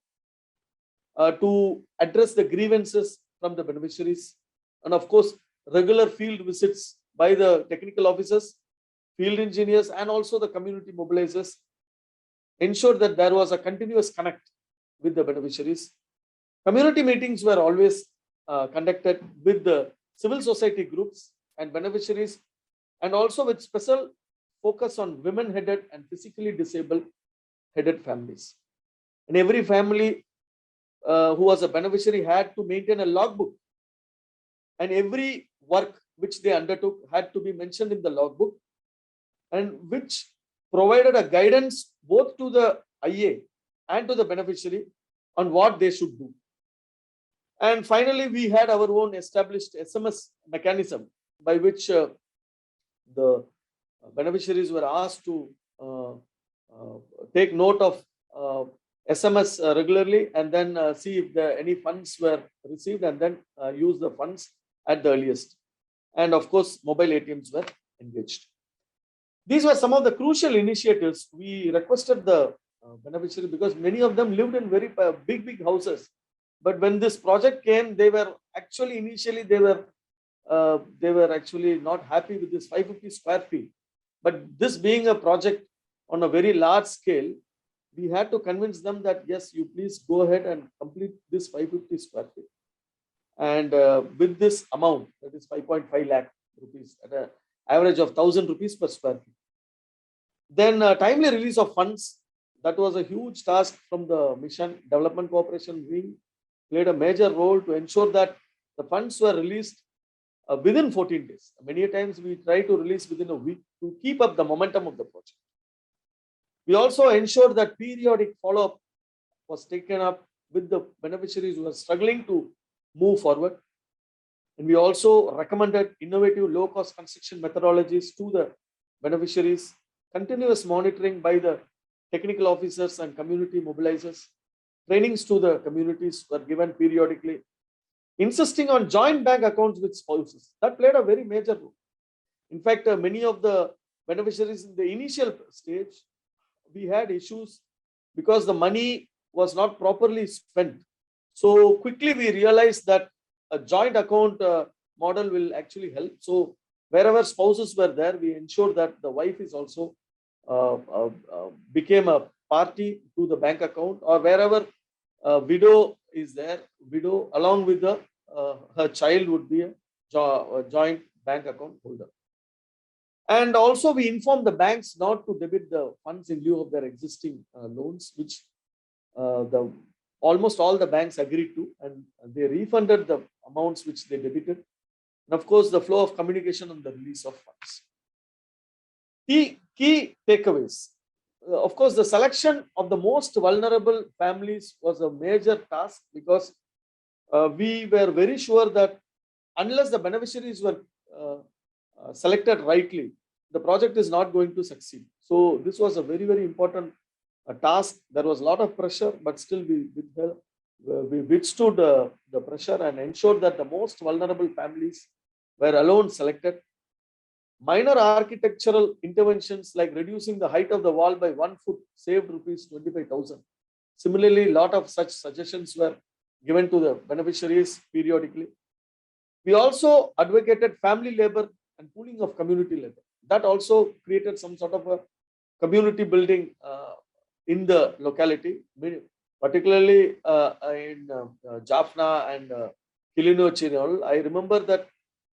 to address the grievances from the beneficiaries, and of course regular field visits by the technical officers, field engineers, and also the community mobilizers ensure that there was a continuous connect with the beneficiaries. Community meetings were always conducted with the civil society groups and beneficiaries, and also with special focus on women-headed and physically disabled-headed families. And every family who was a beneficiary had to maintain a logbook, and every work which they undertook had to be mentioned in the logbook, and which provided a guidance both to the IA and to the beneficiary on what they should do. And finally, we had our own established SMS mechanism by which the beneficiaries were asked to take note of SMS regularly, and then see if any funds were received, and then use the funds at the earliest. And of course, mobile ATMs were engaged. These were some of the crucial initiatives. We requested the beneficiary because many of them lived in very big houses. But when this project came, they were actually initially they were actually not happy with this 550 square feet. But this being a project on a very large scale, we had to convince them that yes, you please go ahead and complete this 550 square feet. And with this amount, that is 5.5 lakh rupees at an average of 1,000 rupees per square feet. Then timely release of funds. That was a huge task from the mission. Development Cooperation Wing played a major role to ensure that the funds were released within 14 days. Many times we try to release within a week to keep up the momentum of the project. We also ensured that periodic follow-up was taken up with the beneficiaries who were struggling to move forward. And we also recommended innovative low-cost construction methodologies to the beneficiaries, continuous monitoring by the technical officers and community mobilizers, trainings to the communities were given periodically, insisting on joint bank accounts with spouses. That played a very major role. In fact, many of the beneficiaries in the initial stage, we had issues because the money was not properly spent. So quickly we realized that a joint account model will actually help. So wherever spouses were there, we ensured that the wife is also became a party to the bank account, or wherever widow is there, widow along with the her child would be a joint bank account holder. And also we informed the banks not to debit the funds in lieu of their existing loans, which almost all the banks agreed to, and they refunded the amounts which they debited. And of course, the flow of communication on the release of funds. Key takeaways. Of course, the selection of the most vulnerable families was a major task because we were very sure that unless the beneficiaries were selected rightly, the project is not going to succeed. So this was a very, very important task. There was a lot of pressure, but still we withstood the pressure and ensured that the most vulnerable families were alone selected. Minor architectural interventions like reducing the height of the wall by 1 foot saved rupees 25,000. Similarly, a lot of such suggestions were given to the beneficiaries periodically. We also advocated family labor and pooling of community labor. That also created some sort of a community building in the locality, particularly in Jaffna and Kilinochci. I remember that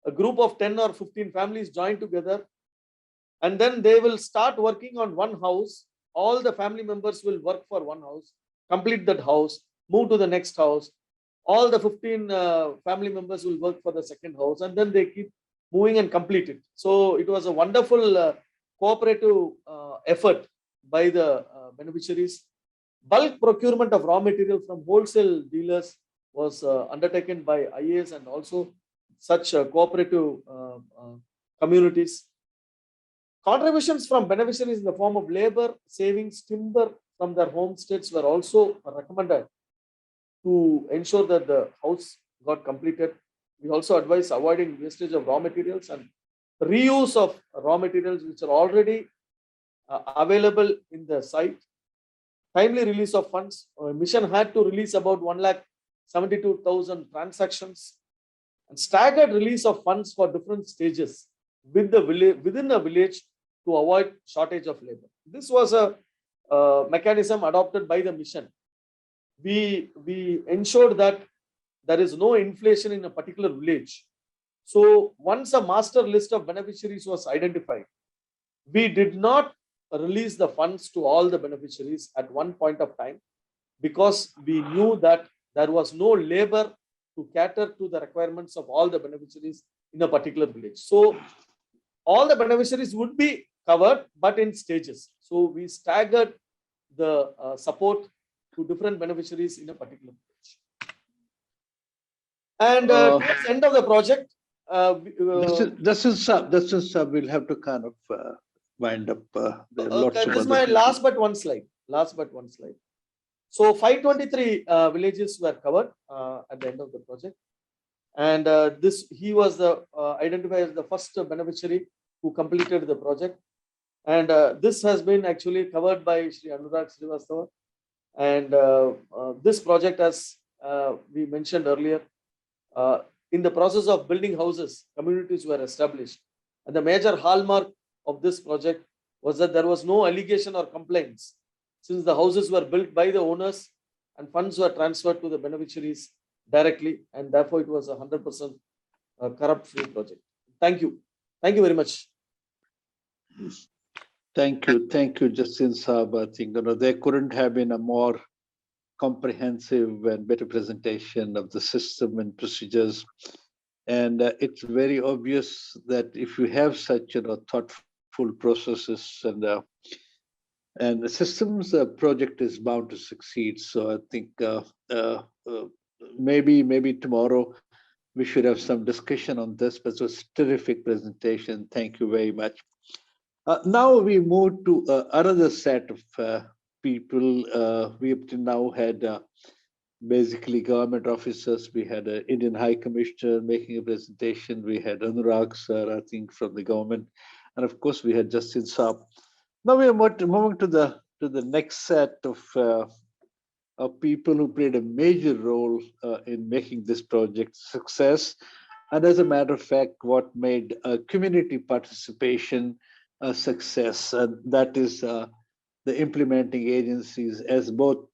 a group of 10 or 15 families joined together, and then they will start working on one house. All the family members will work for one house, complete that house, move to the next house. All the 15 family members will work for the second house, and then they keep moving and complete it. So it was a wonderful cooperative effort by the beneficiaries. Bulk procurement of raw material from wholesale dealers was undertaken by IAs and also such cooperative communities. Contributions from beneficiaries in the form of labor, savings, timber from their homesteads were also recommended to ensure that the house got completed. We also advise avoiding wastage of raw materials and reuse of raw materials which are already available in the site. Timely release of funds. Mission had to release about 1,72,000 transactions, and staggered release of funds for different stages within a village to avoid shortage of labor. This was a mechanism adopted by the mission. We ensured that there is no inflation in a particular village. So once a master list of beneficiaries was identified, we did not release the funds to all the beneficiaries at one point of time because we knew that there was no labor to cater to the requirements of all the beneficiaries in a particular village. So all the beneficiaries would be covered, but in stages. So we staggered the support to different beneficiaries in a particular village. And towards the end of the project, this is we'll have to kind of wind up. This is my last but one slide. So 523 villages were covered at the end of the project, and he was identified as the first beneficiary who completed the project. And this has been actually covered by Shri Anurag Srivastava. And this project, as we mentioned earlier, in the process of building houses, communities were established. And the major hallmark of this project was that there was no allegation or complaints, since the houses were built by the owners and funds were transferred to the beneficiaries directly, and therefore it was a 100% corrupt-free project. Thank you. Thank you very much. Thank you, Justin Saab. I think there couldn't have been a more comprehensive and better presentation of the system and procedures. And it's very obvious that if you have such thoughtful processes and the systems project is bound to succeed. So I think maybe tomorrow we should have some discussion on this, but it was a terrific presentation. Thank you very much. Now we move to another set of people. We up to now had basically government officers. We had an Indian High Commissioner making a presentation. We had Anurag sir, I think, from the government, and of course we had Justin Saab. Now we are moving to the next set of people who played a major role in making this project success. And as a matter of fact, what made community participation a success, and that is the implementing agencies, as both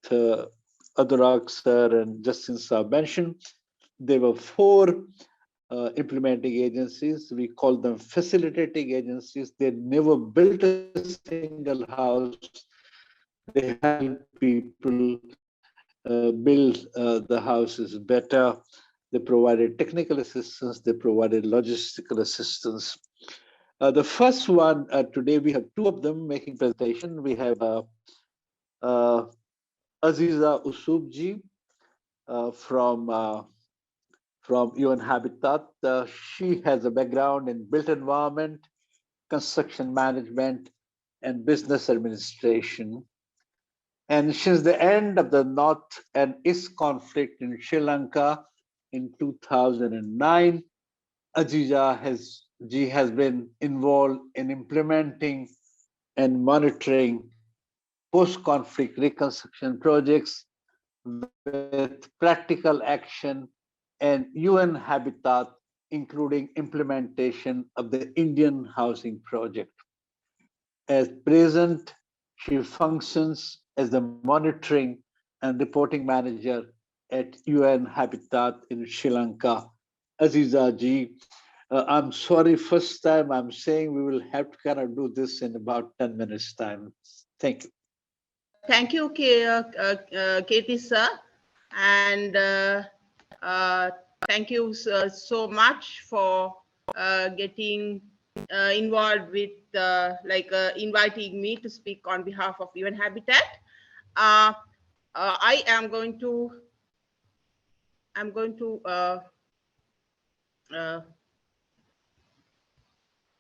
Anurag sir and Justin Saab mentioned. There were 4 implementing agencies. We call them facilitating agencies. They never built a single house. They help people build the houses better. They provided technical assistance. They provided logistical assistance. The first one, today we have 2 of them making presentation. We have Aziza Usoof ji from UN Habitat. She has a background in built environment, construction management, and business administration. And since the end of the North and East conflict in Sri Lanka in 2009, Aziza has been involved in implementing and monitoring post-conflict reconstruction projects with practical action and UN Habitat, including implementation of the Indian Housing Project. At present, she functions as the monitoring and reporting manager at UN Habitat in Sri Lanka. Aziza ji, I'm sorry, first time I'm saying we will have to kind of do this in about 10 minutes time. Thank you. Thank you, Kirti sir, and thank you so much for getting involved with inviting me to speak on behalf of UN Habitat. I am going to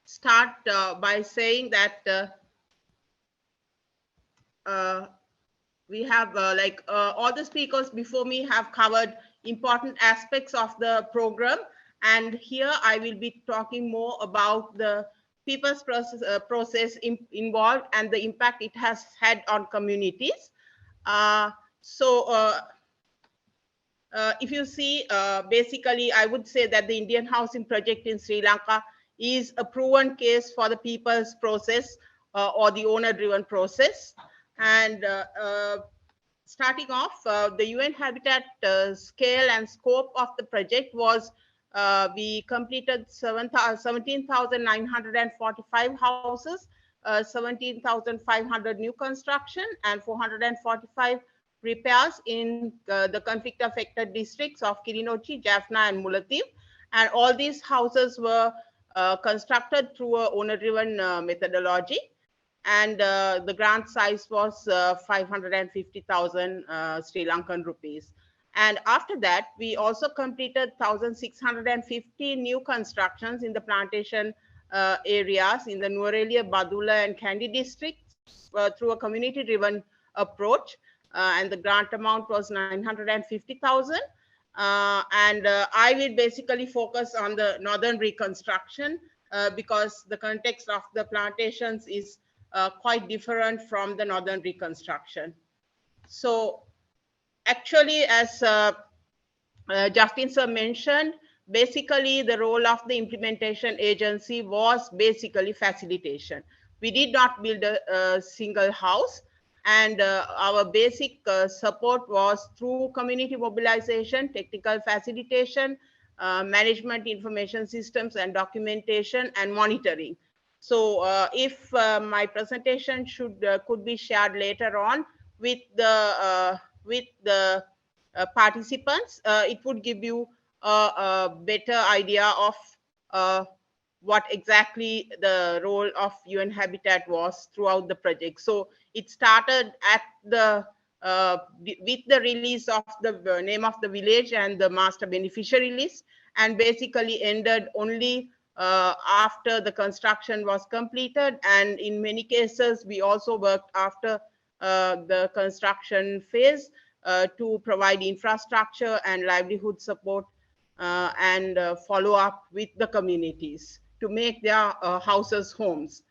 start by saying that we have all the speakers before me have covered important aspects of the program, and here I will be talking more about the people's process involved and the impact it has had on communities. If you see, basically, I would say that the Indian Housing Project in Sri Lanka is a proven case for the people's process or the owner-driven process. And starting off, the UN Habitat scale and scope of the project was we completed 17,945 houses, 17,500 new construction, and 445 repairs in the conflict-affected districts of Kilinochci, Jaffna, and Mullaitivu. And all these houses were constructed through a owner-driven methodology. And the grant size was 550,000 Sri Lankan rupees. And after that, we also completed 1,650 new constructions in the plantation areas in the Nuwara, Badula, and Kandy districts through a community-driven approach. And the grant amount was 950,000. I will basically focus on the northern reconstruction because the context of the plantations is quite different from the northern reconstruction. So actually, as Justin sir mentioned, basically the role of the implementation agency was basically facilitation. We did not build a single house, and our basic support was through community mobilization, technical facilitation, management information systems and documentation and monitoring. So if my presentation could be shared later on with the participants, it would give you a better idea of what exactly the role of UN Habitat was throughout the project. So it started at with the release of the name of the village and the master beneficiary list, and basically ended only after the construction was completed. And in many cases, we also worked after the construction phase to provide infrastructure and livelihood support and follow up with the communities to make their houses homes.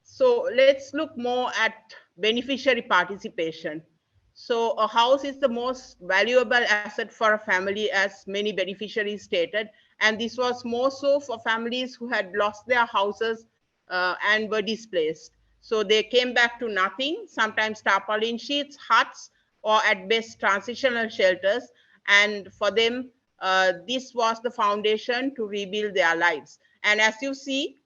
So let's look more at beneficiary participation. So a house is the most valuable asset for a family, as many beneficiaries stated, and this was more so for families who had lost their houses and were displaced. So they came back to nothing, sometimes tarpaulin sheets, huts, or at best transitional shelters. And for them, this was the foundation to rebuild their lives. And as you see,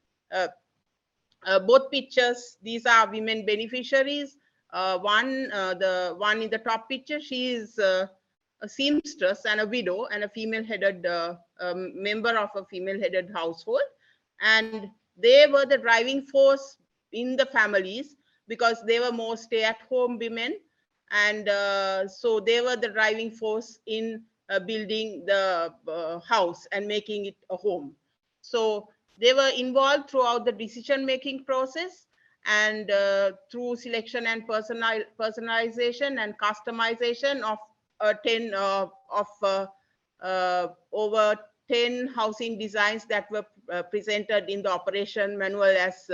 both pictures, these are women beneficiaries. The one in the top picture, she is a seamstress and a widow and a female-headed member of a female-headed household. And they were the driving force in the families because they were more stay-at-home women. And so they were the driving force in building the house and making it a home. So they were involved throughout the decision-making process and through selection and personalization and customization of over 10 housing designs that were presented in the operation manual as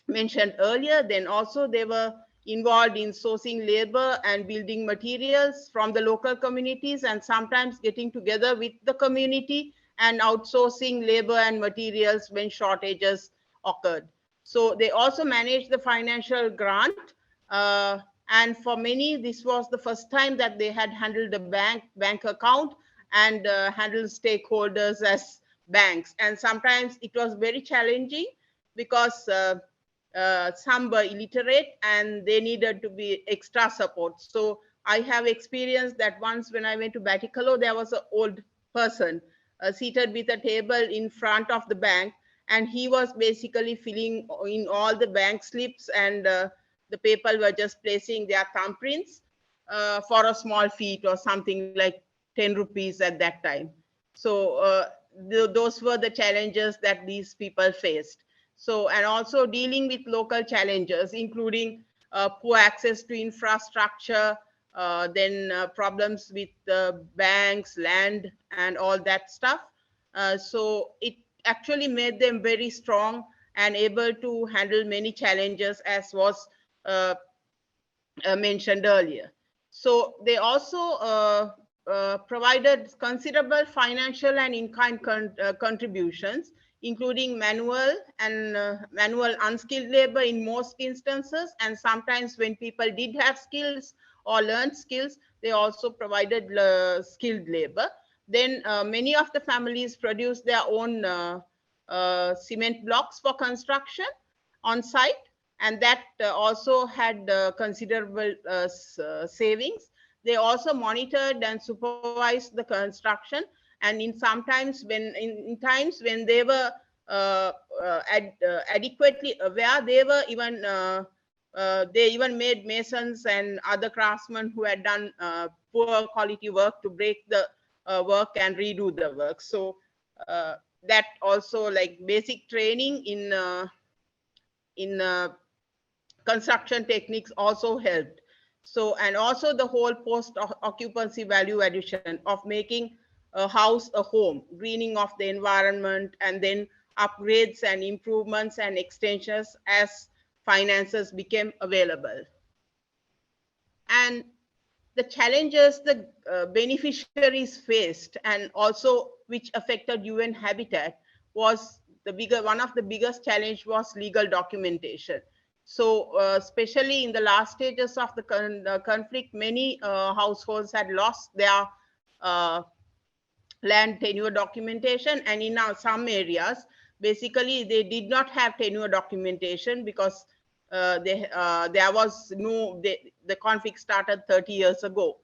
mentioned earlier. Then also they were involved in sourcing labor and building materials from the local communities, and sometimes getting together with the community and outsourcing labor and materials when shortages occurred. So they also managed the financial grant. And for many, this was the first time that they had handled a bank account and handled stakeholders as banks. And sometimes it was very challenging because some were illiterate and they needed to be extra support. So I have experienced that once when I went to Batikalo, there was an old person seated with a table in front of the bank, and he was basically filling in all the bank slips, and the people were just placing their thumbprints for a small fee or something like 10 rupees at that time. So those were the challenges that these people faced. So, and also dealing with local challenges, including poor access to infrastructure, then problems with banks, land, and all that stuff. So it actually made them very strong and able to handle many challenges, as was mentioned earlier. So they also provided considerable financial and in-kind contributions, including manual unskilled labor in most instances. And sometimes when people did have skills or learned skills, they also provided skilled labor. Then many of the families produced their own cement blocks for construction on site, and that also had considerable savings. They also monitored and supervised the construction, and in times when they were adequately aware, they were even they even made masons and other craftsmen who had done poor quality work to break the work and redo the work. So that also, like, basic training in construction techniques also helped. So, and also the whole post-occupancy value addition of making a house a home, greening of the environment, and then upgrades and improvements and extensions as finances became available. And the challenges the beneficiaries faced and also which affected UN Habitat was one of the biggest challenge was legal documentation. So especially in the last stages of the conflict, many households had lost their land tenure documentation, and in some areas, basically they did not have tenure documentation because there was the conflict started 30 years ago.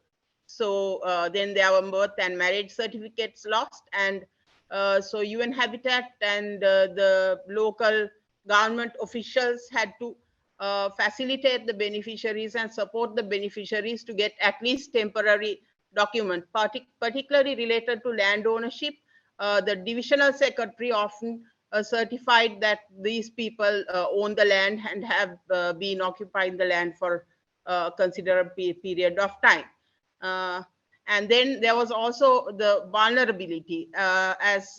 So then there were birth and marriage certificates lost, and so UN Habitat and the local government officials had to facilitate the beneficiaries and support the beneficiaries to get at least temporary document, particularly related to land ownership. The divisional secretary often certified that these people own the land and have been occupying the land for a considerable period of time. And then there was also the vulnerability, as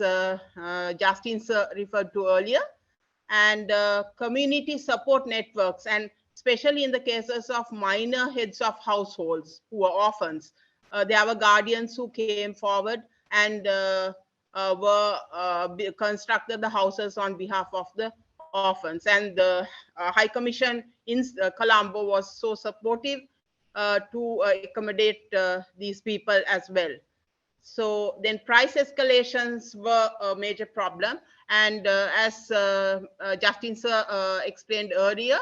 Justin sir referred to earlier, and community support networks, and especially in the cases of minor heads of households who were orphans. There were guardians who came forward and constructed the houses on behalf of the orphans. And the High Commission in Colombo was so supportive to accommodate these people as well. So then price escalations were a major problem. And as Justin sir explained earlier,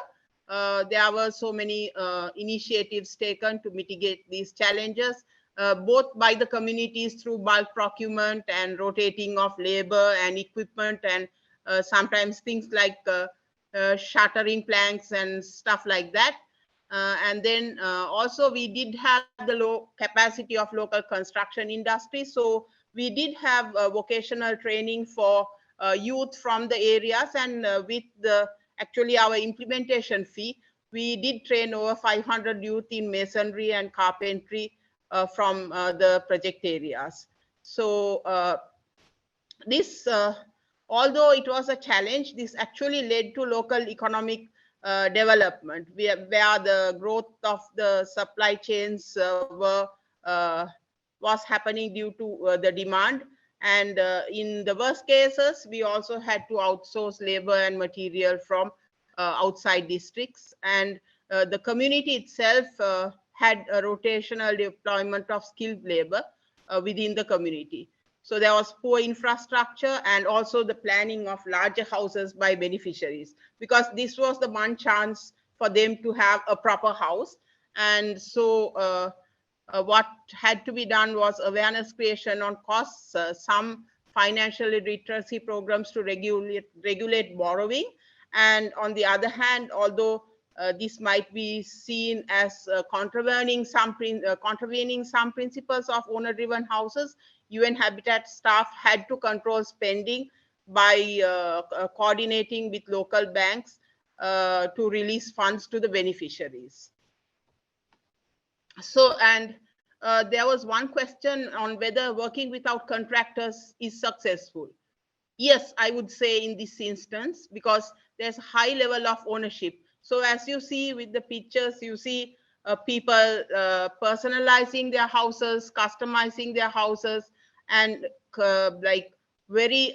there were so many initiatives taken to mitigate these challenges, both by the communities through bulk procurement and rotating of labor and equipment, and sometimes things like shuttering planks and stuff like that. And then also we did have the low capacity of local construction industry. So we did have vocational training for youth from the areas, and with the actually our implementation fee, we did train over 500 youth in masonry and carpentry from the project areas. So this, although it was a challenge, this actually led to local economic development, where the growth of the supply chains was happening due to the demand. And in the worst cases, we also had to outsource labor and material from outside districts. And the community itself had a rotational deployment of skilled labor within the community. So there was poor infrastructure and also the planning of larger houses by beneficiaries, because this was the one chance for them to have a proper house. And so what had to be done was awareness creation on costs, some financial literacy programs to regulate borrowing. And on the other hand, although this might be seen as contravening some principles of owner-driven houses, UN Habitat staff had to control spending by coordinating with local banks to release funds to the beneficiaries. So, and there was one question on whether working without contractors is successful. Yes, I would say in this instance, because there's a high level of ownership. So as you see with the pictures, you see people personalizing their houses, customizing their houses, and like very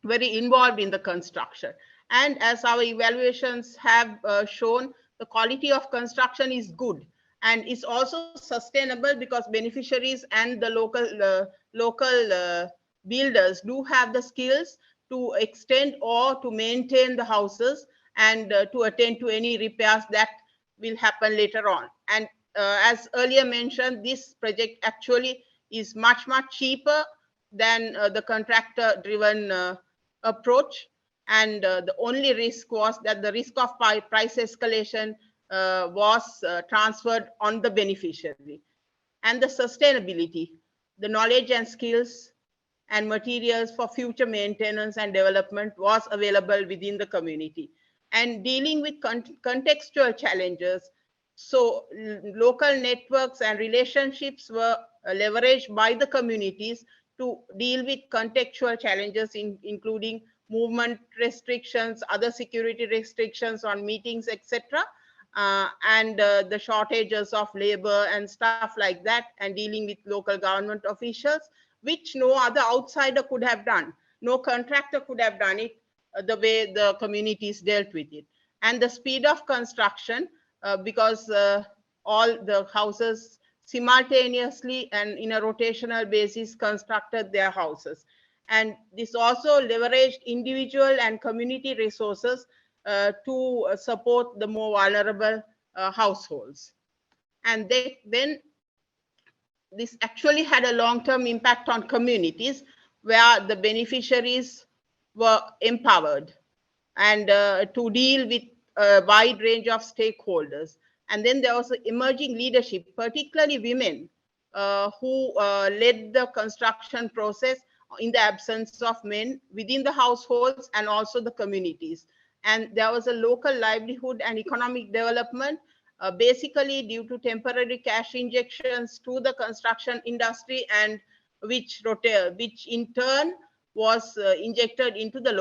involved in the construction. And as our evaluations have shown, the quality of construction is good, and it's also sustainable because beneficiaries and the local builders do have the skills to extend or to maintain the houses and to attend to any repairs that will happen later on. And as earlier mentioned, this project actually is much cheaper than the contractor-driven approach. And the only risk was that the risk of price escalation was transferred on the beneficiary. And the sustainability, the knowledge and skills and materials for future maintenance and development was available within the community. And dealing with contextual challenges, so local networks and relationships were leveraged by the communities to deal with contextual challenges including movement restrictions, other security restrictions on meetings, etc. And the shortages of labor and stuff like that, and dealing with local government officials, which no other outsider could have done. No contractor could have done it the way the communities dealt with it. And the speed of construction, because all the houses simultaneously and in a rotational basis constructed their houses. And this also leveraged individual and community resources to support the more vulnerable households. And then this actually had a long-term impact on communities where the beneficiaries were empowered and to deal with a wide range of stakeholders. And then there was emerging leadership, particularly women, who led the construction process in the absence of men within the households and also the communities. And there was a local livelihood and economic development, basically due to temporary cash injections to the construction industry, and which in turn was injected into the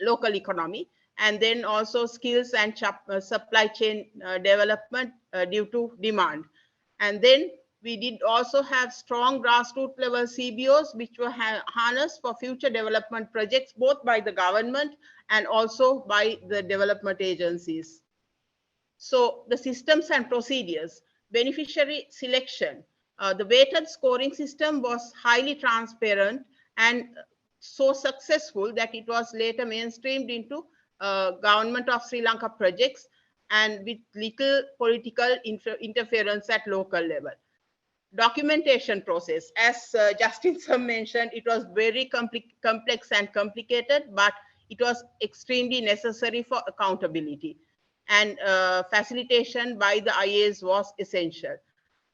local economy. And then also skills and supply chain development due to demand. And then we did also have strong grassroots level CBOs, which were harnessed for future development projects, both by the government and also by the development agencies. So the systems and procedures, beneficiary selection, the weighted scoring system was highly transparent and so successful that it was later mainstreamed into government of Sri Lanka projects, and with little political interference at local level. Documentation process, as Justin Sir mentioned, it was very complex and complicated, but it was extremely necessary for accountability. And facilitation by the IAs was essential.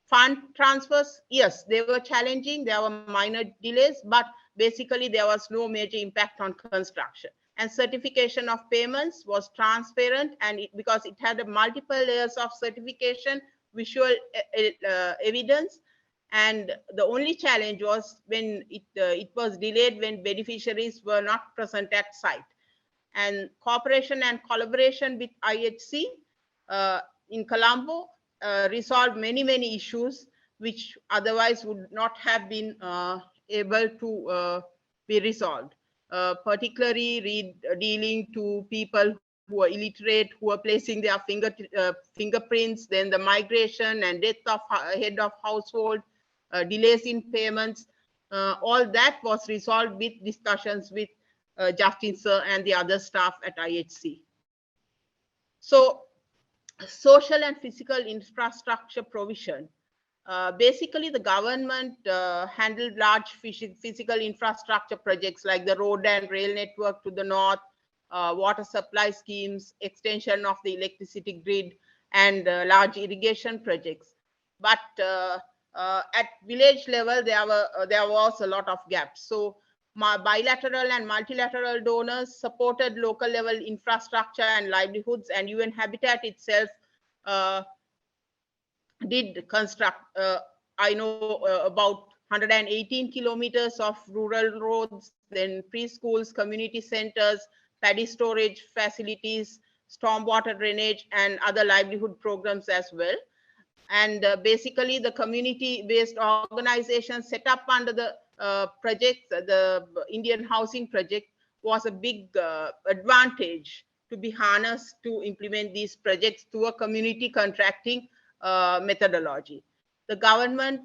Fund transfers, yes, they were challenging, there were minor delays, but basically there was no major impact on construction. And certification of payments was transparent, and because it had multiple layers of certification, visual evidence. And the only challenge was when it was delayed when beneficiaries were not present at site. And cooperation and collaboration with IHC in Colombo resolved many issues which otherwise would not have been able to be resolved. Particularly dealing to people who are illiterate, who are placing their fingerprints, then the migration and death of head of household, delays in payments, all that was resolved with discussions with Justin Sir and the other staff at IHC. So social and physical infrastructure provision. Basically, the government handled large physical infrastructure projects like the road and rail network to the north, water supply schemes, extension of the electricity grid, and large irrigation projects. But at village level, there was a lot of gaps. So bilateral and multilateral donors supported local level infrastructure and livelihoods, and UN Habitat itself did construct, I know about 118 kilometers of rural roads, then preschools, community centers, paddy storage facilities, stormwater drainage, and other livelihood programs as well. And basically the community-based organization set up under the project, the Indian Housing Project, was a big advantage to be harnessed to implement these projects through a community contracting methodology. The government,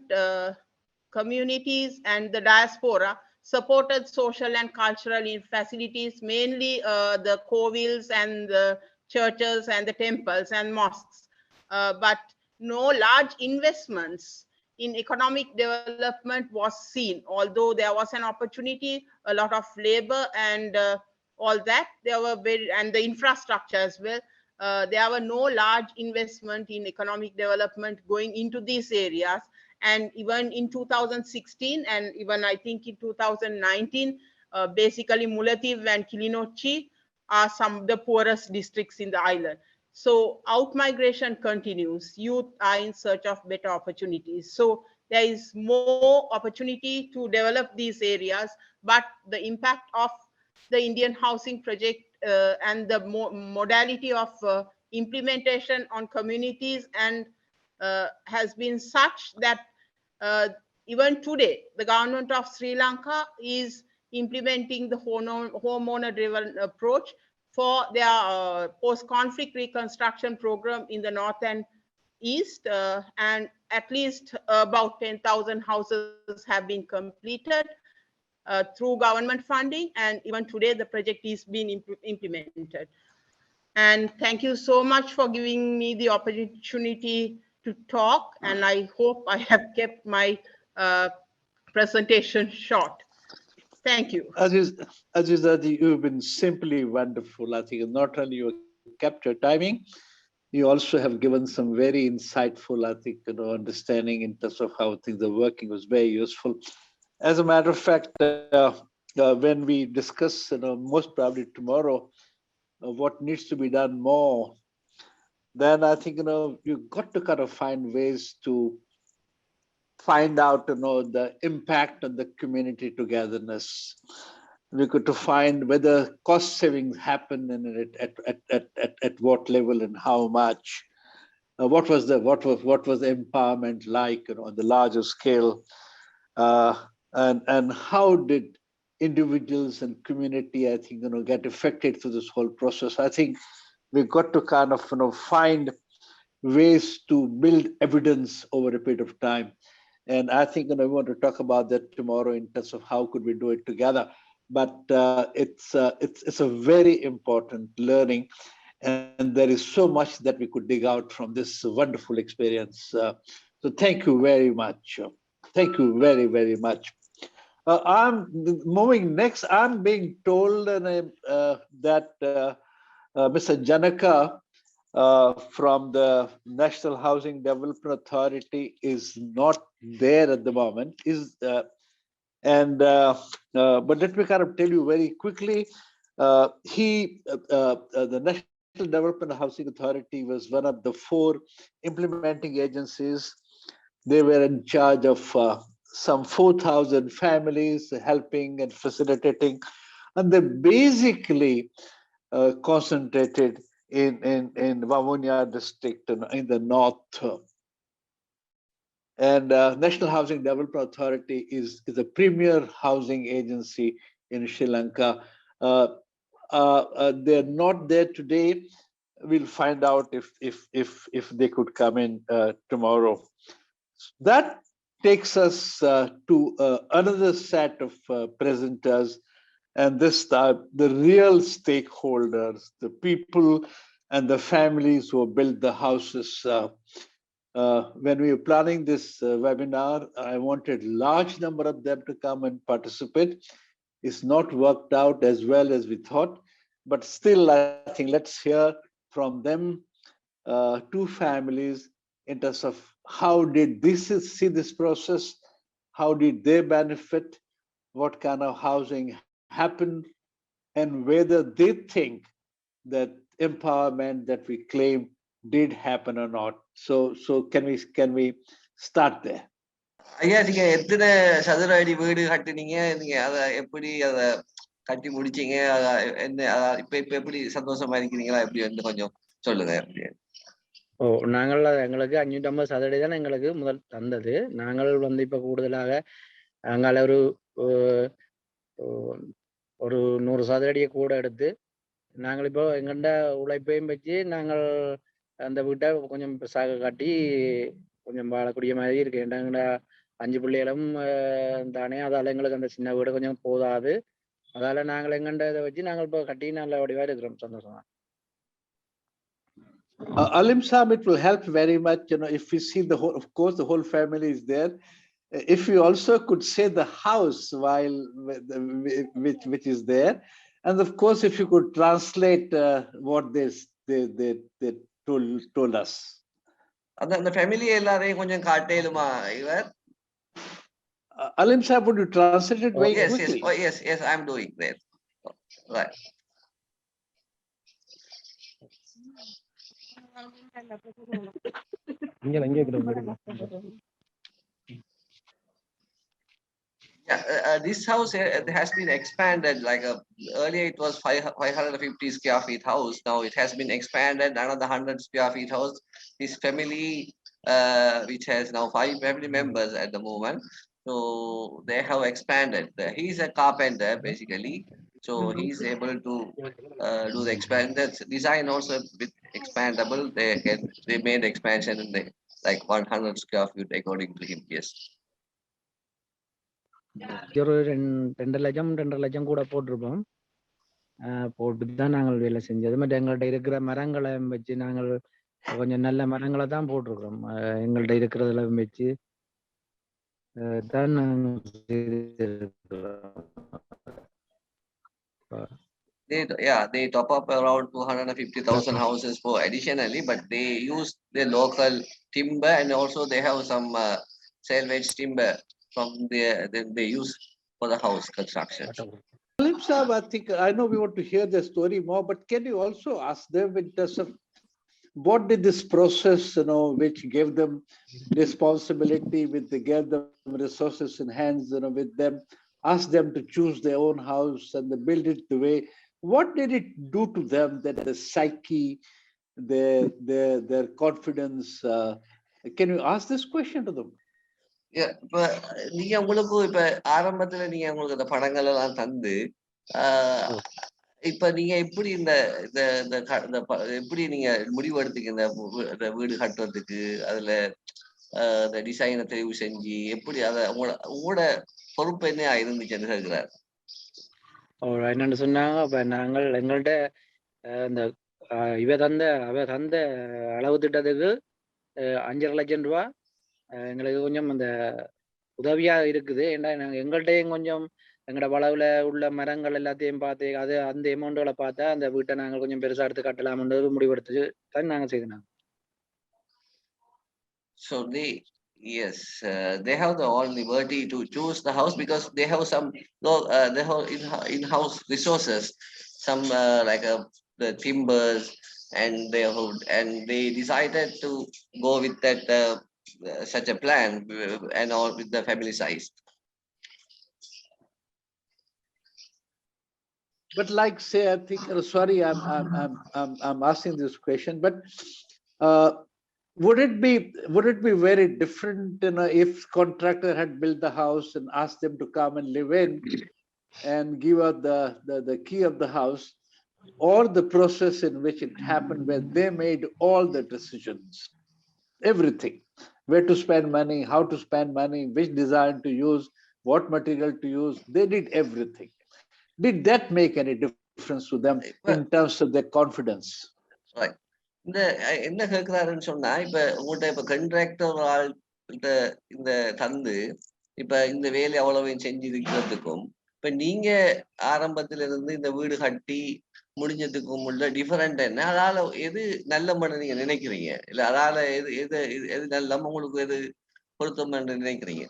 communities, and the diaspora supported social and cultural facilities, mainly the kovils and the churches and the temples and mosques. But no large investments in economic development was seen, although there was an opportunity, a lot of labor and all that. There were and the infrastructure as well. There were no large investment in economic development going into these areas. And even in 2016 and even I think in 2019, basically Mullaitivu and Kilinochci are some of the poorest districts in the island. So out-migration continues. Youth are in search of better opportunities. So there is more opportunity to develop these areas, but the impact of the Indian housing project and the modality of implementation on communities and has been such that even today, the government of Sri Lanka is implementing the homeowner-driven approach for their post-conflict reconstruction program in the north and east, and at least about 10,000 houses have been completed through government funding, and even today the project is being implemented. And thank you so much for giving me the opportunity to talk, and I hope I have kept my presentation short. Thank you. Aziza, you've been simply wonderful. I think not only you kept your timing, you also have given some very insightful, I think, understanding in terms of how things are working was very useful. As a matter of fact, when we discuss, most probably tomorrow, what needs to be done more, then I think, you've got to kind of find ways to find out, the impact on the community togetherness. We got to find whether cost savings happen and at what level and how much. What was the empowerment like, on the larger scale, and how did individuals and community, I think, get affected through this whole process. I think we've got to kind of, find ways to build evidence over a period of time. And I think, we want to talk about that tomorrow in terms of how could we do it together. But it's a very important learning, and there is so much that we could dig out from this wonderful experience. So thank you very much. Thank you very, very much. I'm moving next. I'm being told that Mr. Janaka from the National Housing Development Authority is not there at the moment. But let me kind of tell you very quickly. The National Development Housing Authority was one of the 4 implementing agencies. They were in charge of some 4,000 families, helping and facilitating, and they basically concentrated in Vavonia district in the north. And National Housing Development Authority is a premier housing agency in Sri Lanka. They're not there today. We'll find out if they could come in tomorrow. That takes us to another set of presenters, and this time the real stakeholders, the people and the families who built the houses. When we were planning this webinar, I wanted a large number of them to come and participate. It's not worked out as well as we thought, but still, I think let's hear from them, 2 families, in terms of how did this see this process, how did they benefit, what kind of housing happened, and whether they think that empowerment that we claim did happen or not. So can we start there? ஐயா, நீங்க எத்தனை சதுர அடி வீடு கட்டுனீங்க, நீங்க அதை எப்படி அதை கட்டி முடிச்சீங்க, என்ன இப்ப எப்படி சந்தோஷமா இருக்கிறீங்களா, எப்படி வந்து கொஞ்சம் சொல்லுங்க. நாங்கள் எங்களுக்கு 550 சதுரடி தான் எங்களுக்கு முதல் தந்தது. நாங்கள் வந்து இப்ப கூடுதலாக நாங்கள் ஒரு 100 சதுரடியை கூட எடுத்து நாங்கள் இப்போ எங்கள்ட உழைப்பையும் வச்சு நாங்கள் அந்த வீட்டை கொஞ்சம் பெருசாக காட்டி கொஞ்சம் வாழக்கூடிய மாதிரி இருக்கு. எங்கள்ட 5 பிள்ளைகளும் தானே, அதால எங்களுக்கு அந்த சின்ன வீடு கொஞ்சம் போதாது. அதால நாங்கள் எங்கள்ட இதை வச்சு நாங்கள் இப்போ கட்டி நல்ல வடிவா இருக்கிறோம். சந்தோஷமா. Alim Saab, it will help very much, if we see the whole, of course, the whole family is there. If you also could say the house while which is there, and of course, if you could translate what they told us. அந்த family எல்லாரையும் கொஞ்சம் காட்டேலுமா இவர்? Alim Saab, would you translate it very quickly? Yes, I'm doing that. Right. Yeah, this house has been expanded. Like earlier, it was 550 square feet house. Now it has been expanded another 100 square feet house. This family, which has now 5 family members at the moment, so they have expanded. He's a carpenter basically, so he's able to do the expanded design also with expandable. They made expansion in the like 100 square feet according to him. Yes. ஒரு 2.5 லட்சம் கூட போட்டிருப்போம். போட்டு தான் நாங்கள் வேலை செஞ்சது. மற்ற எங்கள்கிட்ட இருக்கிற மரங்களை வச்சு நாங்கள் கொஞ்சம் நல்ல மரங்களை தான் போட்டிருக்கிறோம். எங்கள்கிட்ட இருக்கிறதுல வச்சு தான் நாங்கள் they top up around 250,000 houses for additionally, but they use the local timber and also they have some salvage timber from they use for the house construction. I think I know we want to hear the story more, but can you also ask them in terms of what did this process, which gave them responsibility, gave them resources in hands, with them, ask them to choose their own house and they build it the way. What did it do to them, that the psyche, their confidence? Can you ask this question to them? இப்ப நீங்க உங்களுக்கு இப்ப ஆரம்பத்துல நீங்க உங்களுக்கு அந்த படங்கள் எல்லாம் தந்து இப்ப நீங்க எப்படி எப்படி நீங்க முடிவு எடுத்தீங்க இந்த வீடு கட்டுறதுக்கு, அதுல இந்த டிசைனை தெரிவு செஞ்சு எப்படி அத உங்களோட பொறுப்பு என்ன இருந்துச்சுன்னு கேட்கிறார். என்னன்னு சொன்னாங்க, இப்ப நாங்கள் எங்கள்கிட்ட இந்த அவ தந்த அளவு திட்டத்துக்கு 5.5 லட்சம் ரூபா எங்களுக்கு கொஞ்சம் அந்த உதவியா இருக்குது. ஏன்னா நாங்கள் எங்கள்கிட்டையும் கொஞ்சம் எங்களோட வளவுல உள்ள மரங்கள் எல்லாத்தையும் பார்த்து அந்த அமௌண்ட்டுகளை பார்த்தா அந்த வீட்டை நாங்கள் கொஞ்சம் பெருசா எடுத்து கட்டலாம்ன்றது முடிவெடுத்து தான் நாங்கள் செய்தோம். So they have the all liberty to choose the house because they have some they have in-house resources, some like the timbers, and they decided to go with that such a plan and all with the family size. But like say, I think sorry, I'm asking this question, but would it be very different, if contractor had built the house and asked them to come and live in and give out the key of the house, or the process in which it happened where they made all the decisions, everything, where to spend money, how to spend money, which design to use, what material to use, they did everything. Did that make any difference to them in terms of their confidence? Right. என்ன கேட்கிறாருன்னு சொன்னா, இப்ப உங்கள்கிட்ட இப்ப contractor ஆள்கிட்ட இந்த தந்து இப்ப இந்த வேலை அவ்வளவையும் செஞ்சிருக்கிறதுக்கும் இப்ப நீங்க ஆரம்பத்துல இருந்து இந்த வீடு கட்டி முடிஞ்சதுக்கும் உள்ள டிஃபரெண்ட் என்ன, அதால எது நல்ல மண்ணு நீங்க நினைக்கிறீங்க, இல்ல அதால எது நல்ல உங்களுக்கு எது பொருத்தம் நினைக்கிறீங்க?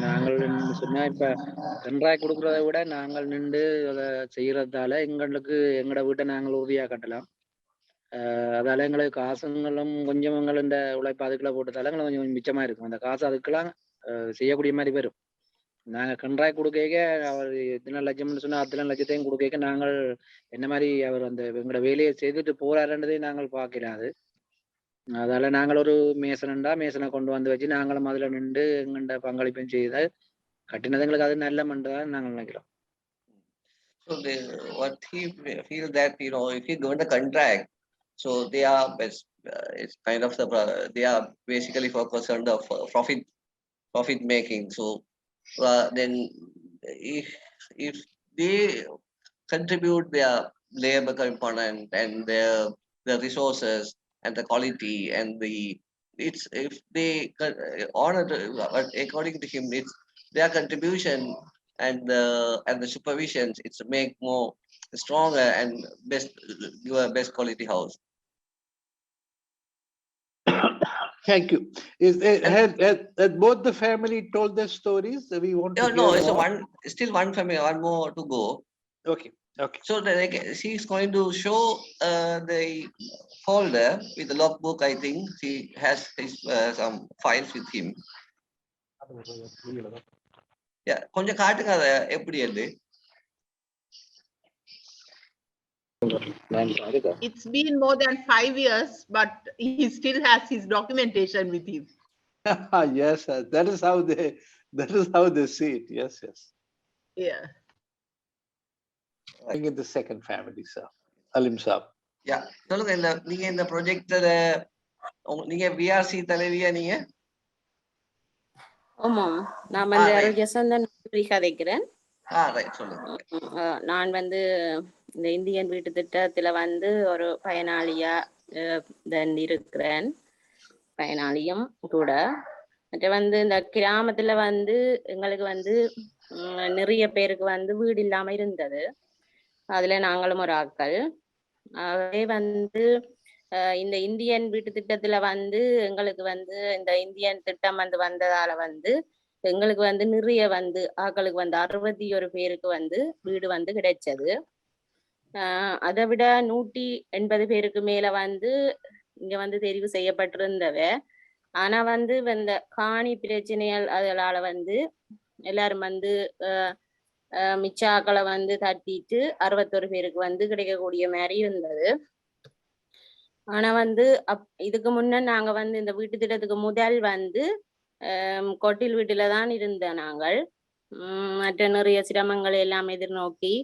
நாங்கள் சொன்னா இப்ப கன்றாய் கொடுக்கறத விட நாங்கள் நின்று அதை செய்யறதால எங்களுக்கு எங்களோட வீட்டை நாங்கள் உறுதியா கட்டலாம். அதால எங்களுக்கு காசுங்களும் கொஞ்சம் எங்கள் இந்த உழைப்பு அதுக்குள்ள போட்டதால எங்களுக்கு கொஞ்சம் மிச்சமா இருக்கும். அந்த காசு அதுக்கெல்லாம் செய்யக்கூடிய மாதிரி வரும். நாங்கள் கன்றாய் கொடுக்க அவர் இத்தனை லட்சம்னு சொன்னா அத்தனை லட்சத்தையும் கொடுக்க நாங்கள் என்ன மாதிரி அவர் அந்த எங்களோட வேலையை செய்துட்டு போறாருன்றதையும் நாங்கள் பார்க்கிறாது. அதால நாங்கள் ஒரு மேசனை கொண்டு வந்து வச்சு நாங்களும் அதுல நின்று எங்கள்ட பங்களிப்பையும் செய்து கட்டினது எங்களுக்கு அது நல்ல மன்றதான் நாங்கள் நினைக்கிறோம். So what he feel that if he go into contract, so they are best, it's kind of they are basically focused on the profit making. So then if they contribute their labor component and the resources and the quality and if they honor according to him, it's their contribution and the supervisions, it's make more stronger and give a best quality house. Thank you. Had both the family told their stories? We want to No, hear it's still one family, one more to go. Okay. So she's going to show the folder with the logbook. I think she has some files with him. கொஞ்சம் காட்டுங்க அதை எப்படி அது. It's been more than 5 years, but he still has his documentation with him. Yes, that is how they see it. Yes. Yeah. I get the second family, sir. Alim Saab. சொல்லுங்க, நீங்க இந்த ப்ராஜெக்ட்ல நீங்க விஆர்சி தலைவியா நீங்க? ஆமா, நான் வந்து அருள்யசந்தன் கதைக்கிறேன். சொல்லுங்க. நான் வந்து இந்த இந்தியன் வீட்டு திட்டத்துல வந்து ஒரு பயனாளியா இருக்கிறேன், பயனாளியும் கூட. மற்ற வந்து இந்த கிராமத்துல வந்து எங்களுக்கு வந்து நிறைய பேருக்கு வந்து வீடு இல்லாம இருந்தது. அதுல நாங்களும் ஒரு ஆட்கள். அதே வந்து இந்த இந்தியன் வீட்டு திட்டத்துல வந்து எங்களுக்கு வந்து இந்த இந்தியன் திட்டம் வந்து வந்ததால வந்து எங்களுக்கு வந்து நிறைய வந்து ஆக்களுக்கு வந்து 61 பேருக்கு வந்து வீடு வந்து கிடைச்சது. அதை விட 180 பேருக்கு மேல வந்து இங்க வந்து தெரிவு செய்யப்பட்டிருந்தவ. ஆனா வந்து இந்த காணி பிரச்சனைகள் அதனால வந்து எல்லாரும் வந்து மிச்ச ஆக்களை வந்து தட்டிட்டு 61 பேருக்கு வந்து கிடைக்கக்கூடிய மாதிரி இருந்தது. ஆனா வந்து இதுக்கு முன்ன நாங்க வந்து இந்த வீட்டு திட்டத்துக்கு முதல் வந்து கொட்டில் வீட்டுல தான் இருந்த நாங்கள். மற்ற நிறைய சிரமங்களை எல்லாம் எதிர்நோக்கி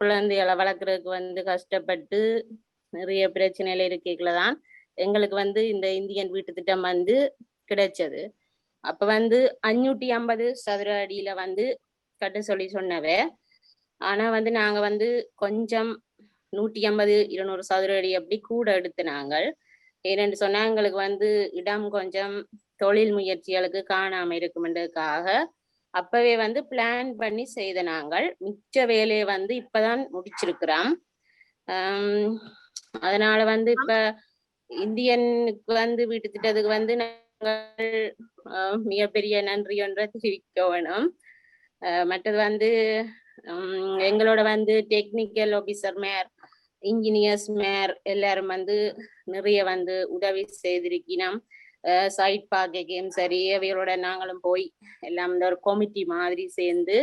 குழந்தைகளை வளர்க்கறதுக்கு வந்து கஷ்டப்பட்டு நிறைய பிரச்சனைகள் இருக்கைகளை தான் எங்களுக்கு வந்து இந்த இந்தியன் வீட்டு திட்டம் வந்து கிடைச்சது. அப்ப வந்து 550 சதுர அடியில வந்து கட்ட சொல்லி சொன்னவ. ஆனா வந்து நாங்க வந்து கொஞ்சம் 150-200 சதுர அடி அப்படி கூட எடுத்து நாங்கள். ஏனென்று சொன்னா எங்களுக்கு வந்து இடம் கொஞ்சம் தொழில் முயற்சிகளுக்கு காணாம இருக்குமென்றதுக்காக அப்பவே வந்து பிளான் பண்ணி செய்த நாங்கள். மிச்ச வேலையை வந்து இப்பதான் முடிச்சிருக்கிறோம். அதனால வந்து இப்ப இந்தியனுக்கு வந்து வீட்டு திட்டத்துக்கு வந்து நாங்கள் மிகப்பெரிய நன்றி ஒன்றை தெரிவிக்க வேணும். மற்றது வந்து எங்களோட வந்து டெக்னிக்கல் ஆபீசர் மேர், இன்ஜினியர்ஸ் மேர் எல்லாரும் வந்து நிறைய வந்து உதவி செய்திருக்கணும். சைட் பார்க்கையும் சரி, அவைகளோட நாங்களும் போய் எல்லாம் இந்த ஒரு கமிட்டி மாதிரி சேர்ந்து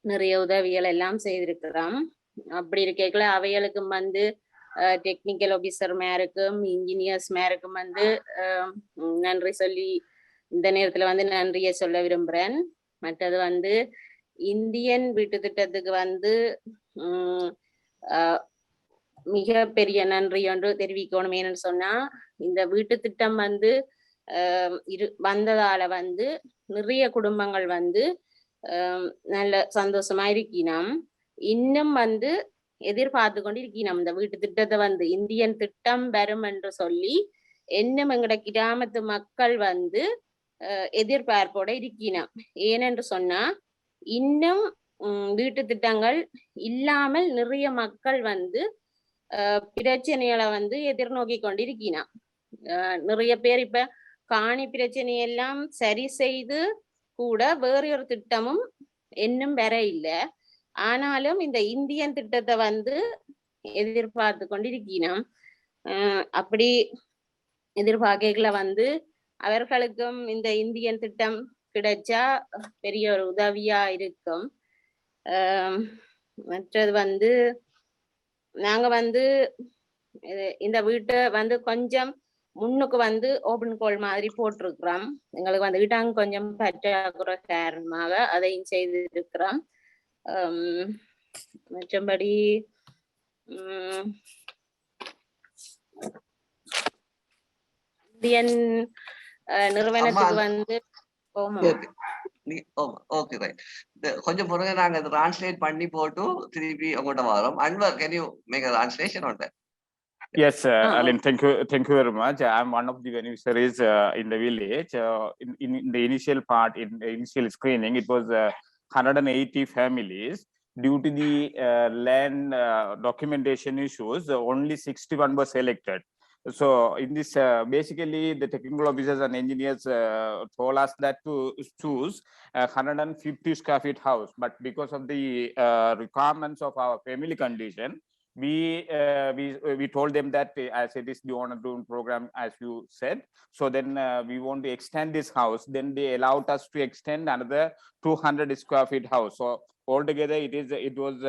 நிறைய உதவிகள் எல்லாம் செய்திருக்கிறோம். அப்படி இருக்கைக்குள்ள அவைகளுக்கும் வந்து டெக்னிக்கல் ஆபீசர் மேருக்கும் இன்ஜினியர்ஸ் மேருக்கும் வந்து நன்றி சொல்லி இந்த நேரத்துல வந்து நன்றியை சொல்ல விரும்புறேன். மற்றது வந்து இந்தியன் வீட்டு திட்டத்துக்கு வந்து மிக பெரிய நன்றி ஒன்று தெரிவிக்கணும். ஏன்னு சொன்னா இந்த வீட்டு திட்டம் வந்து வந்ததால வந்து நிறைய குடும்பங்கள் வந்து நல்ல சந்தோஷமா இருக்கணும். இன்னும் வந்து எதிர்பார்த்து கொண்டு இருக்கணும் இந்த வீட்டு திட்டத்தை வந்து இந்தியன் திட்டம் வரும் என்று சொல்லி இன்னும் எங்கட கிராமத்து மக்கள் வந்து எதிர்பார்ப்போட இருக்கணும். ஏனென்று சொன்னா இன்னும் வீட்டு திட்டங்கள் இல்லாமல் நிறைய மக்கள் வந்து பிரச்சனைகளை வந்து எதிர்நோக்கி கொண்டிருக்கணும். நிறைய பேர் இப்ப காணி பிரச்சனையெல்லாம் சரி செய்து கூட வேற ஒரு திட்டமும் இன்னும் வர இல்லை. ஆனாலும் இந்த இந்தியன் திட்டத்தை வந்து எதிர்பார்த்து கொண்டிருக்கணும். அப்படி எதிர்பார்க்கல வந்து அவர்களுக்கும் இந்த இந்தியன் திட்டம் கிடைச்சா பெரிய ஒரு உதவியா இருக்கும். மற்றது வந்து நாங்க வந்து இந்த வீட்டை வந்து கொஞ்சம் முன்னுக்கு வந்து ஓபன் கோல் மாதிரி போட்டிருக்கிறோம். எங்களுக்கு வந்து வீட்டாங்க கொஞ்சம் பற்றாக்குறை காரணமாக அதையும் செய்திருக்கிறோம். மற்றபடி இந்தியன் நிறுவனத்துக்கு வந்து ஓகே ரைட். கொஞ்சம் பொறுங்க, நாங்க டிரான்ஸ்லேட் பண்ணி போட்டு திருப்பி உங்கள்கிட்ட வரோம். Anwar, can you make a translation on that? Yes, Alim, thank you very much. I'm one of the beneficiaries in the village. In the initial part, in the initial screening, it was 180 families. Due to the land documentation issues, only 61 were selected. So in this, basically the technical officers and engineers told us that to choose a 150 square feet house, but because of the requirements of our family condition, we told them that as it is the honor-driven program, as you said, so then we want to extend this house. Then they allowed us to extend another 200 square feet house. So altogether, it was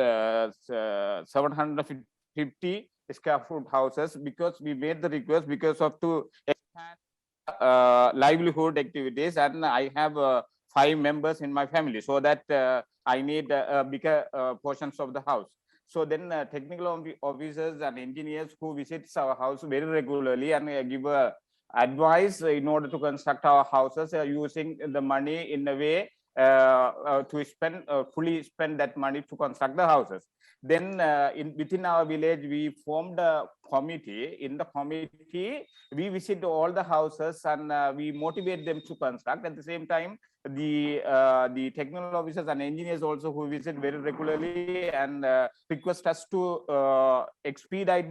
750 square foot houses, because we made the request because of to expand livelihood activities, and I have 5 members in my family, so that I need bigger portions of the house. So then technical officers and engineers who visits our house very regularly and give advice in order to construct our houses using the money in a way to spend fully spend that money to construct the houses. Then within our village, we formed a committee. In the committee, we visit all the houses and we motivate them to construct. At the same time, the technical officers and engineers also who visit very regularly and request us to expedite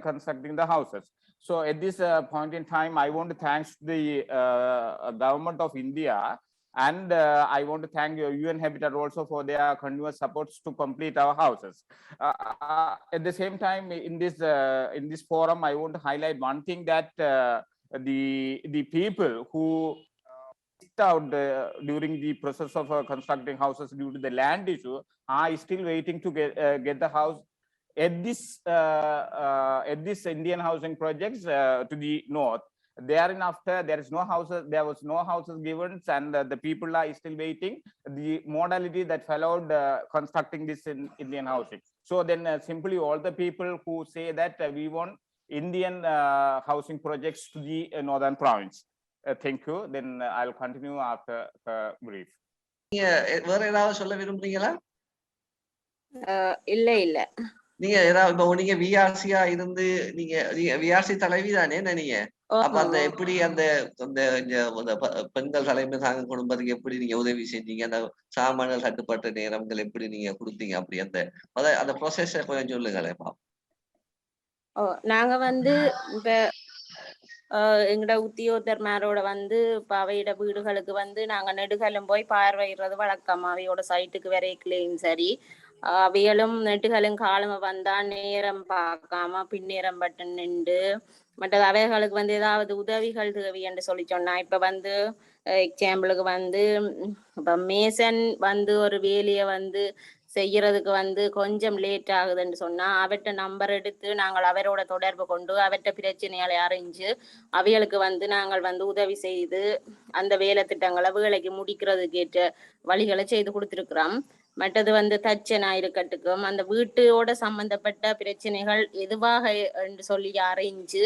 constructing the houses. So at this point in time, I want to thank the government of India, and I want to thank UN Habitat also for their continuous supports to complete our houses. At the same time, in this forum, I want to highlight one thing, that the people who missed out during the process of constructing houses due to the land issue are still waiting to get the house at this Indian housing projects to the north. Thereafter, there was no houses given, and the people are still waiting the modality that followed constructing this in Indian housing. So then simply all the people who say that we want Indian housing projects to the northern province. Thank you. Then I'll continue after brief. வேற ஏதாவது சொல்ல விரும்புறீங்களா? இல்ல இல்ல. நீங்க ஏதாவது இப்போ நீங்க விஆர்சியா இருந்து நீங்க விஆர்சி தலைவி தானே நீங்க? அப்ப அந்த எப்படி அந்த பெண்கள் தலைமை தாங்க குடும்பத்துக்கு எப்படி நீங்க உதவி செஞ்சீங்க? அந்த சாமான்கள் தட்டுப்பட்ட நேரங்கள் எப்படி நீங்க கொடுத்தீங்க? அப்படி அந்த ப்ராசஸ் கொஞ்சம் சொல்லுங்களேன். நாங்க வந்து இப்ப எங்கட உத்தியோகத்தர்மாரோட வந்து இப்ப அவையோட வீடுகளுக்கு வந்து நாங்க நெடுகலும் போய் பார்வையிடுறது வழக்கம். அவையோட சைட்டுக்கு வரைக்கலையும் சரி, அவைகளும் நெடுகலும் காலமா வந்தா நேரம் பார்க்காம பின்னேரம் பட்டு நின்று மற்றது அவைகளுக்கு வந்து ஏதாவது உதவிகள் தேவை என்று சொல்லி சொன்னா, இப்ப வந்து எக்ஸாம்பிளுக்கு வந்து இப்ப மேசன் வந்து ஒரு வேலையை வந்து செய்யறதுக்கு வந்து கொஞ்சம் லேட் ஆகுதுன்னு சொன்னா, அவற்றை நம்பர் எடுத்து நாங்கள் அவரோட தொடர்பு கொண்டு அவற்றை பிரச்சனைகளை அறிஞ்சு அவைகளுக்கு வந்து நாங்கள் வந்து உதவி செய்து அந்த வேலை திட்டங்களை வேலைக்கு முடிக்கிறதுக்கு ஏற்ற வழிகளை செய்து கொடுத்துருக்கிறோம். மற்றது வந்து தச்சனா இருக்கட்டுக்கும் அந்த வீட்டோட சம்பந்தப்பட்ட பிரச்சனைகள் எதுவாக என்று சொல்லி அறிஞ்சு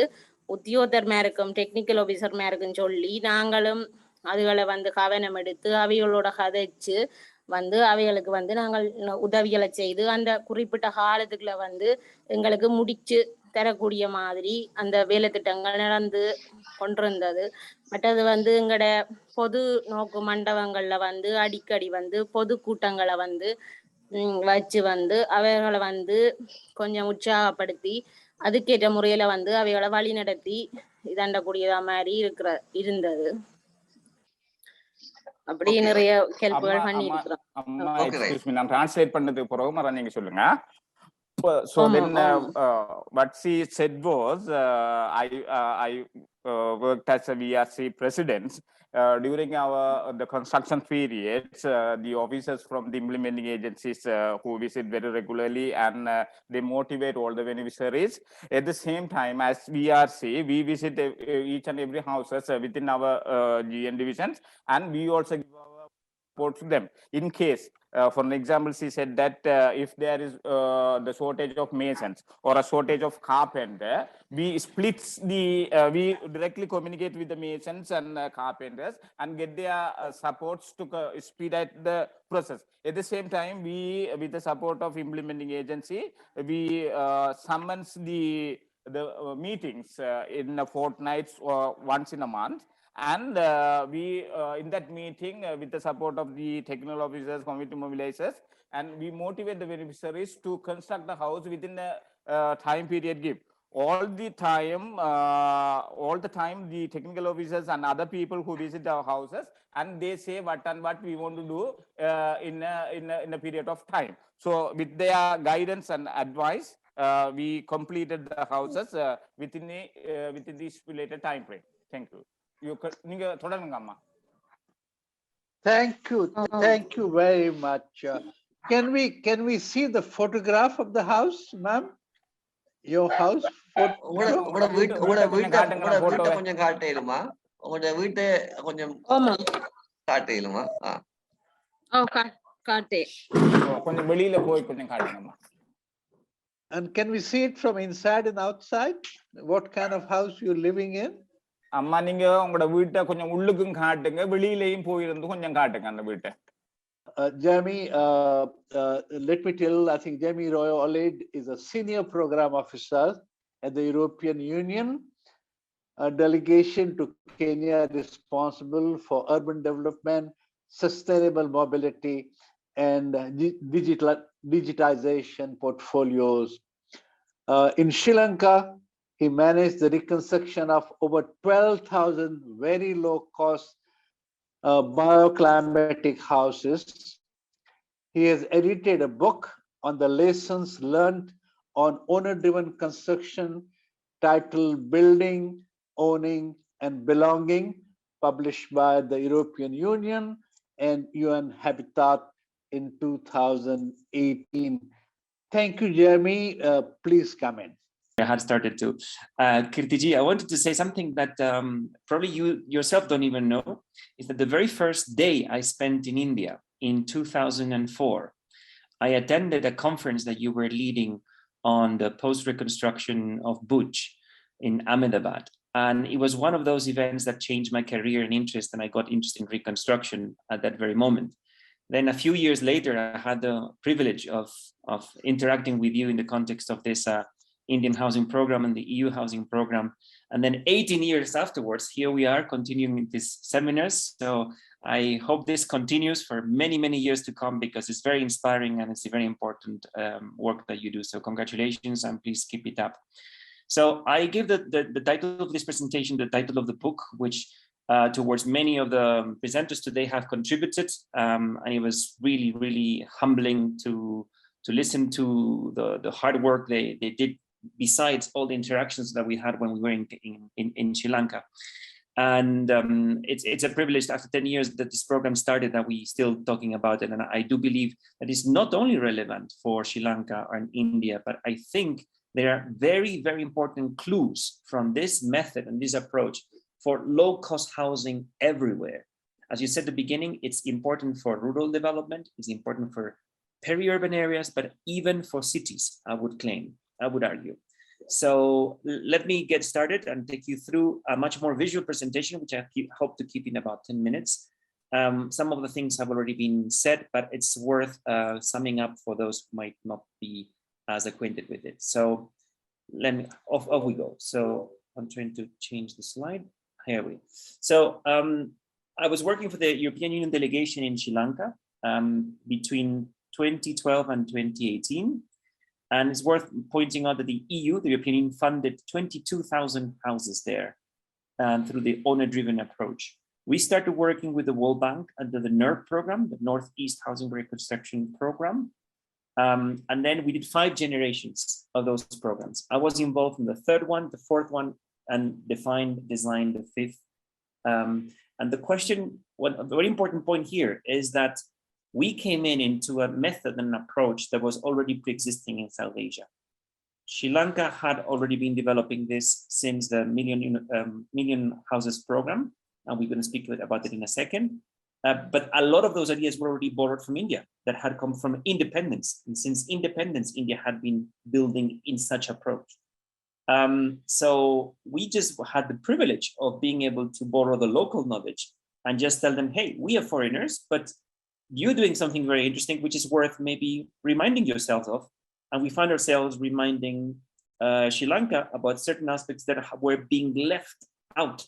உத்தியோகத்தர்மாருக்கும் டெக்னிக்கல் ஆபீசர்மாருக்கும் சொல்லி நாங்களும் அதுகளை வந்து கவனம் எடுத்து அவைகளோட கதைச்சு வந்து அவைகளுக்கு வந்து நாங்கள் உதவிகளை செய்து அந்த குறிப்பிட்ட காலத்துக்குள்ள வந்து எங்களுக்கு முடிச்சு தரக்கூடிய மாதிரி அந்த வேலை திட்டங்கள் நடந்து கொண்டிருந்தது. மற்றது வந்து எங்களோட பொது நோக்கு மண்டபங்கள்ல வந்து அடிக்கடி வந்து பொது கூட்டங்களை வந்து வச்சு வந்து அவைகளை வந்து கொஞ்சம் உற்சாகப்படுத்தி அதுக்கேற்ற முறையில வந்து அவைகளை வழி நடத்தி இதண்டக்கூடியதா மாதிரி இருந்தது. அப்படி நிறைய ஹெல்ப்கள் பண்ணி இருக்கிறோம். நான் டிரான்ஸ்லேட் பண்ணதுக்கு பிறகு நீங்க சொல்லுங்க. So then what she said was I worked as a VRC president during the construction periods. The officers from the implementing agencies who visit very regularly and they motivate all the beneficiaries. At the same time as VRC, we visit each and every houses within our GN divisions, and we also give our support to them in case. For an example, she said that if there is the shortage of masons or a shortage of carpenter, we directly communicate with the masons and carpenters and get their supports to expedite the process. At the same time, we, with the support of implementing agency, we summons the meetings in a fortnight or once in a month. And we in that meeting with the support of the technical officers, community mobilizers, and we motivate the beneficiaries to construct the house within the time period given. all the time, the technical officers and other people who visit our houses, and they say what and what we want to do in a period of time. So with their guidance and advice, we completed the houses within the stipulated time frame. Thank you. Thank you very much. Can we see the photograph of the house, ma'am? Your house photo? உங்களோட வீட்டை கொஞ்சம் காட்டேலுமா? உங்களோட வீட்டை கொஞ்சம் காட்டேலுமா? காட்டே. கொஞ்சம் வெளியில போய் கொஞ்சம் காட்டுங்கம்மா. And can we see it from inside and outside? What kind of house you're living in? அம்மா நீங்க உங்களோட வீட்டை கொஞ்சம் உள்ளுக்கும் காட்டுங்க, வெளியிலையும் போயிருந்து கொஞ்சம் காட்டுங்க அந்த வீட்டை. Jaime, let me tell, I think Jaime Royo-Olid is a senior program officer at the European Union, a delegation to Kenya responsible for urban development, sustainable mobility, and digitization portfolios. In Sri Lanka, he managed the reconstruction of over 12,000 very low-cost bioclimatic houses. He has edited a book on the lessons learned on owner-driven construction titled Building, Owning and Belonging, published by the European Union and UN Habitat in 2018. Thank you, Jaime. Please come in. I had started to. Kirtiji, I wanted to say something that probably you yourself don't even know, is that the very first day I spent in India in 2004, I attended a conference that you were leading on the post-reconstruction of Bhuj in Ahmedabad. And it was one of those events that changed my career and interest, and I got interested in reconstruction at that very moment. Then a few years later, I had the privilege of interacting with you in the context of this Indian housing program and the EU housing program. And then 18 years afterwards, here we are continuing these seminars. So I hope this continues for many, many years to come, because it's very inspiring and it's a very important work that you do. So congratulations, and please keep it up. So I give the title of this presentation, the title of the book, which towards many of the presenters today have contributed. And it was really, really humbling to listen to the hard work they did, besides all the interactions that we had when we were in Sri Lanka. And it's a privilege after 10 years that this program started, that we still talking about it. And I do believe that it's not only relevant for Sri Lanka and India, but I think there are very, very important clues from this method and this approach for low-cost housing everywhere. As you said at the beginning, it's important for rural development, it's important for peri-urban areas, but even for cities, I would argue. So let me get started and take you through a much more visual presentation, which I hope to keep in about 10 minutes. Some of the things have already been said, but it's worth summing up for those who might not be as acquainted with it. So off we go. So I'm trying to change the slide. Here we go. So I was working for the European Union delegation in Sri Lanka between 2012 and 2018. And it's worth pointing out that the EU, the European Union, funded 22,000 houses there through the owner-driven approach. We started working with the World Bank under the NERP program, the Northeast Housing Reconstruction Program. And then we did 5 generations of those programs. I was involved in the 3rd one, the 4th one, and designed the 5th. And the question, a very important point here is that we came into a method and approach that was already pre-existing in South Asia. Sri Lanka had already been developing this since the Million Houses program, and we're going to speak about it in a second. But a lot of those ideas were already borrowed from India, that had come from independence. And since independence, India had been building in such approach. So we just had the privilege of being able to borrow the local knowledge and just tell them, hey, we are foreigners, but you're doing something very interesting, which is worth maybe reminding yourselves of. And we found ourselves reminding Sri Lanka about certain aspects that were being left out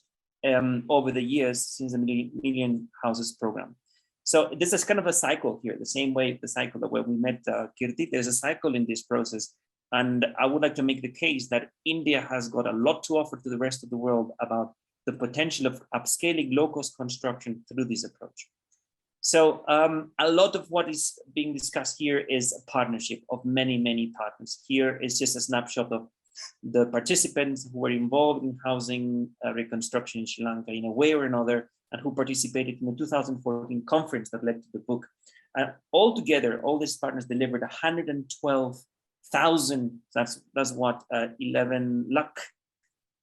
over the years since the Million Houses program. So this is kind of a cycle here, the same way the cycle that where we met Kirti, there's a cycle in this process. And I would like to make the case that India has got a lot to offer to the rest of the world about the potential of upscaling low-cost construction through this approach. So a lot of what is being discussed here is a partnership of many, many partners. Here is just a snapshot of the participants who were involved in housing reconstruction in Sri Lanka in a way or another, and who participated in the 2014 conference that led to the book. And altogether, all these partners delivered 112,000, that's what, 11 lakh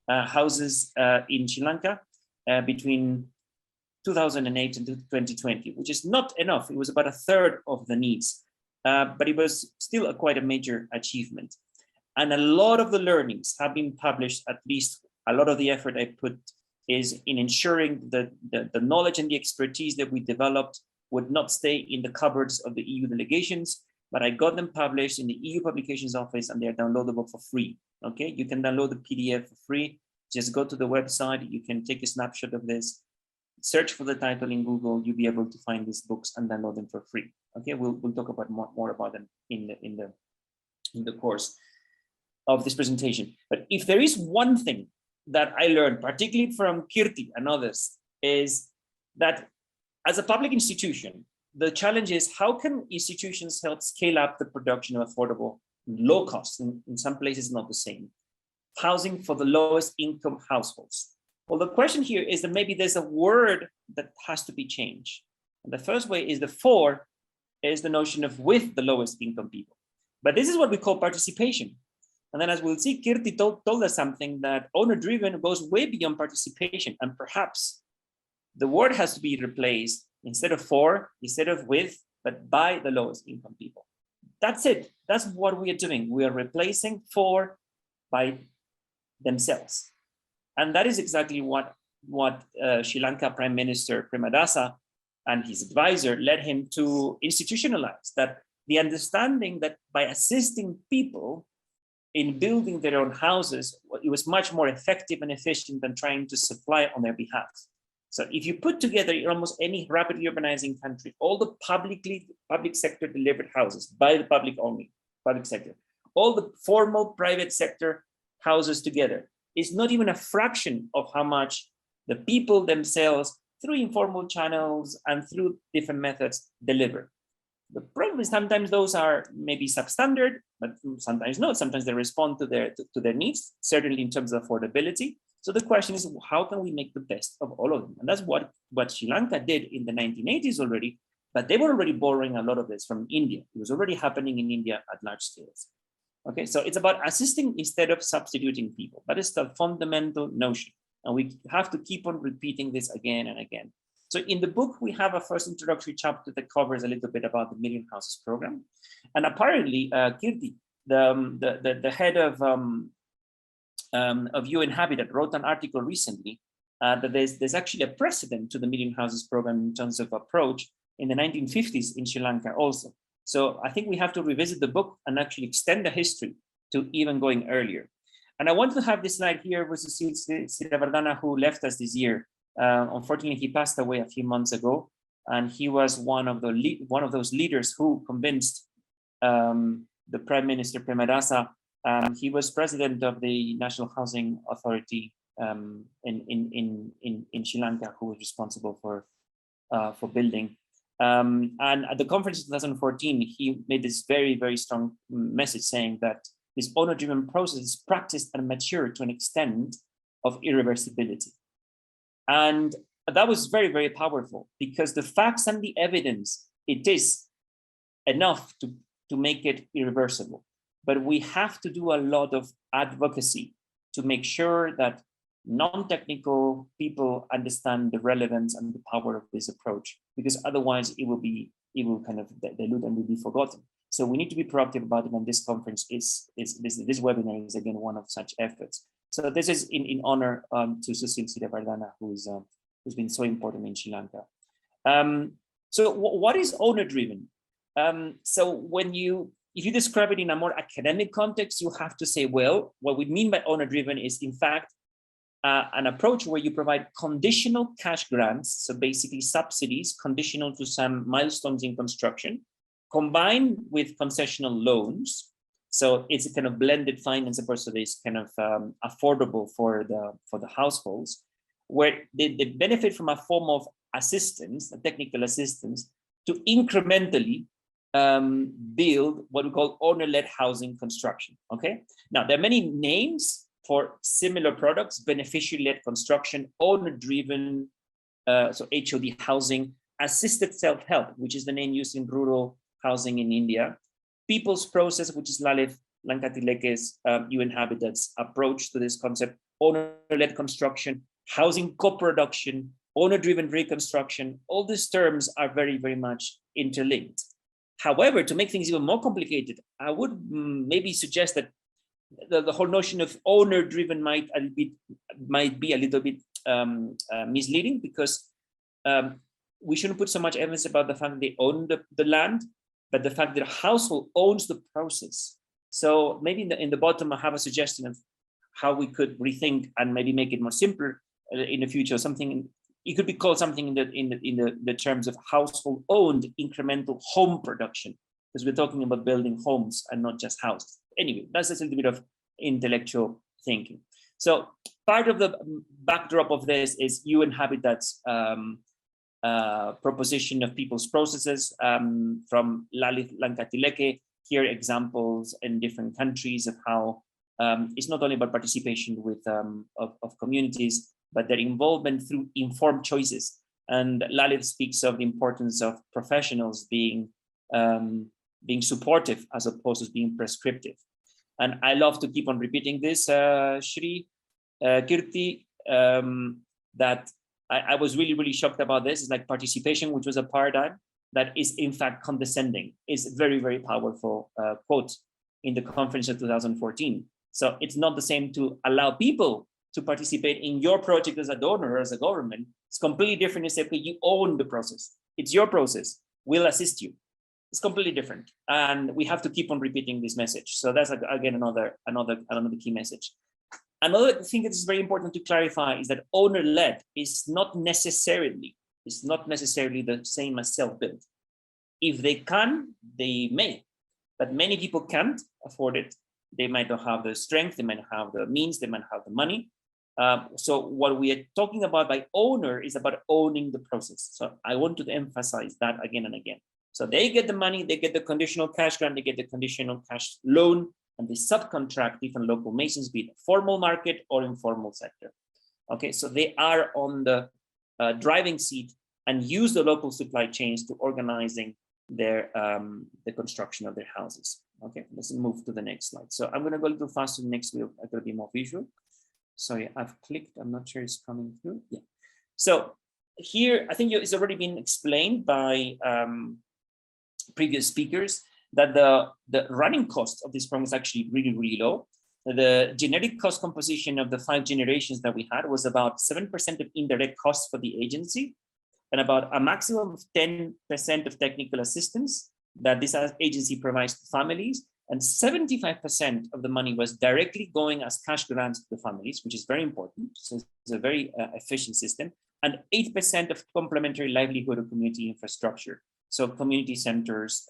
houses in Sri Lanka between 2008 and 2020, which is not enough. It was about a third of the needs, but it was still quite a major achievement. And a lot of the learnings have been published. At least a lot of the effort I put is in ensuring that the knowledge and the expertise that we developed would not stay in the cupboards of the EU delegations, but I got them published in the EU Publications Office, and they're downloadable for free. Okay, you can download the PDF for free. Just go to the website. You can take a snapshot of this, search for the title in Google. You'll be able to find these books and download them for free. Okay, we'll talk about more about them in the course of this presentation. But if there is one thing that I learned, particularly from Kirti and others, is that as a public institution, the challenge is how can institutions help scale up the production of affordable, low cost, in some places not the same, housing for the lowest income households. Well, the question here is that maybe there's a word that has to be changed. And the first way is the for is the notion of with the lowest income people. But this is what we call participation. And then as we'll see, Kirti told us something that owner-driven goes way beyond participation. And perhaps the word has to be replaced instead of for, instead of with, but by the lowest income people. That's it. That's what we are doing. We are replacing for by themselves. And that is exactly what Sri Lanka Prime Minister Premadasa and his advisor led him to institutionalize, that the understanding that by assisting people in building their own houses, it was much more effective and efficient than trying to supply on their behalf. So if you put together in almost any rapidly urbanizing country, all the public sector delivered houses by the public sector, all the formal private sector houses together, is not even a fraction of how much the people themselves, through informal channels and through different methods, deliver. The problem is sometimes those are maybe substandard, but sometimes not. Sometimes they respond to their needs, certainly in terms of affordability. So the question is, how can we make the best of all of them? And that's what Sri Lanka did in the 1980s already, but they were already borrowing a lot of this from India. It was already happening in India at large scales. Okay, so it's about assisting instead of substituting people. That is the fundamental notion. And we have to keep on repeating this again and again. So in the book, we have a first introductory chapter that covers a little bit about the Million Houses program. And apparently, Kirti, the head of UN Habitat, wrote an article recently that there's actually a precedent to the Million Houses program in terms of approach in the 1950s in Sri Lanka also. So I think we have to revisit the book and actually extend the history to even going earlier. And I want to have this slide here with Srivastava, who left us this year. Unfortunately, he passed away a few months ago, and he was one of those leaders who convinced the Prime Minister Premadasa. He was president of the National Housing Authority in Sri Lanka, who was responsible for building. And at the conference in 2014, he made this very, very strong message saying that this owner-driven process is practiced and matured to an extent of irreversibility. And that was very, very powerful, because the facts and the evidence, it is enough to make it irreversible. But we have to do a lot of advocacy to make sure that non-technical people understand the relevance and the power of this approach, because otherwise it will kind of dilute and will be forgotten. So we need to be proactive about it, and this conference this webinar is again one of such efforts. So this is in honor to Susil Srivastava, who's been so important in Sri Lanka. So what is owner-driven? So if you describe it in a more academic context, you have to say, well, what we mean by owner-driven is in fact an approach where you provide conditional cash grants, so basically subsidies conditional to some milestones in construction, combined with concessional loans So it's a kind of blended finance approach, so it's kind of affordable for the households, where they benefit from a form of assistance, a technical assistance, to incrementally build what we call owner-led housing construction. Okay. Now there are many names for similar products: beneficiary-led construction, owner-driven, so HOD housing, assisted self-help, which is the name used in rural housing in India, people's process, which is Lanka Tileke's UN Habitat's approach to this concept, owner-led construction, housing co-production, owner-driven reconstruction. All these terms are very, very much interlinked. However, to make things even more complicated, I would maybe suggest that the whole notion of owner-driven might be a little bit misleading, because we shouldn't put so much emphasis about the fact that they own the land, but the fact that a household owns the process. So maybe in the bottom, I have a suggestion of how we could rethink and maybe make it more simpler in the future. Something it could be called something in the terms of household-owned incremental home production, because we're talking about building homes and not just houses. Anyway, that's just a little bit of intellectual thinking. So part of the backdrop of this is UN Habitat's proposition of people's processes from Lanka Tileke. Here examples in different countries of how it's not only about participation with of communities, but their involvement through informed choices. And Lalit speaks of the importance of professionals being supportive as opposed to being prescriptive. And I love to keep on repeating this, Shri, Kirti, that I was really, really shocked about this. It's like participation, which was a paradigm that is in fact condescending, is very, very powerful quote in the conference of 2014. So it's not the same to allow people to participate in your project as a donor or as a government. It's completely different to say, okay, you own the process. It's your process. We'll assist you. It's completely different. And we have to keep on repeating this message. So that's again another key message. Another thing that is very important to clarify is that owner-led is not necessarily the same as self-built. If they can, they may, but many people can't afford it. They might not have the strength, they might not have the means, they might not have the money. So what we are talking about by owner is about owning the process. So I want to emphasize that again and again. So they get the money, they get the conditional cash grant, they get the conditional cash loan, and they subcontract different local masons, be it formal market or informal sector. Okay, so they are on the driving seat and use the local supply chains to organizing their the construction of their houses. Okay, let's move to the next slide. So I'm going to go a little faster. Next week I'm going to be more visual. Sorry, I've clicked. I'm not sure it's coming through. Yeah. So here, I think it's already been explained by previous speakers that the running cost of this program is actually really, really low. The genetic cost composition of the 5 generations that we had was about 7% of indirect costs for the agency, and about a maximum of 10% of technical assistance that this agency provides to families, and 75% of the money was directly going as cash grants to the families, which is very important. So it's a very efficient system, and 8% of complementary livelihood or community infrastructure. So community centers,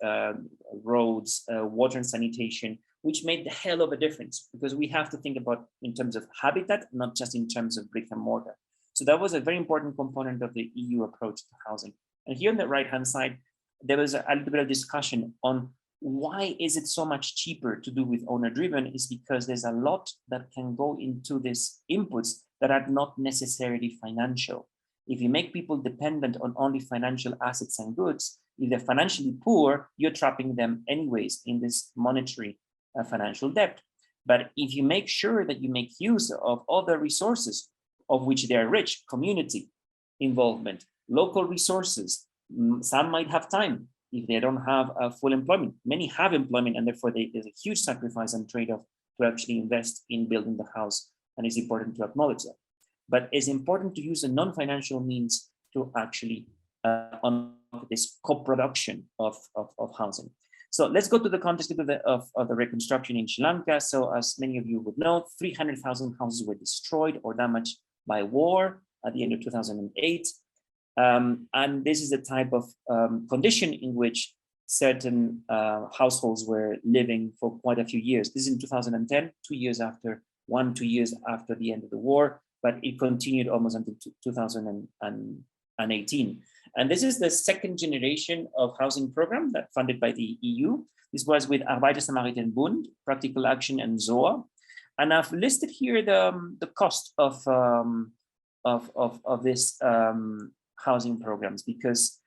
roads, water and sanitation, which made the hell of a difference, because we have to think about in terms of habitat, not just in terms of brick and mortar. So that was a very important component of the EU approach to housing. And here on the right-hand side, there was a little bit of discussion on why is it so much cheaper to do with owner-driven. Is because there's a lot that can go into these inputs that are not necessarily financial. If you make people dependent on only financial assets and goods, if they're financially poor, you're trapping them anyways in this monetary financial debt. But if you make sure that you make use of other resources of which they are rich, community involvement, local resources, some might have time if they don't have full employment. Many have employment, and therefore there's a huge sacrifice and trade-off to actually invest in building the house, and it's important to acknowledge that. But it's important to use the non-financial means to actually unlock this co-production of housing. So let's go to the context of the reconstruction in Sri Lanka. So as many of you would know, 300,000 houses were destroyed or damaged by war at the end of 2008. And this is the type of condition in which certain households were living for quite a few years. This is in 2010, 2 years after, 2 years after the end of the war, but it continued almost until 2018. And this is the second generation of housing program that funded by the EU. This was with Arbeiter-Samariter-Bund, Practical Action, and ZOA. And I've listed here the cost of this housing programs, because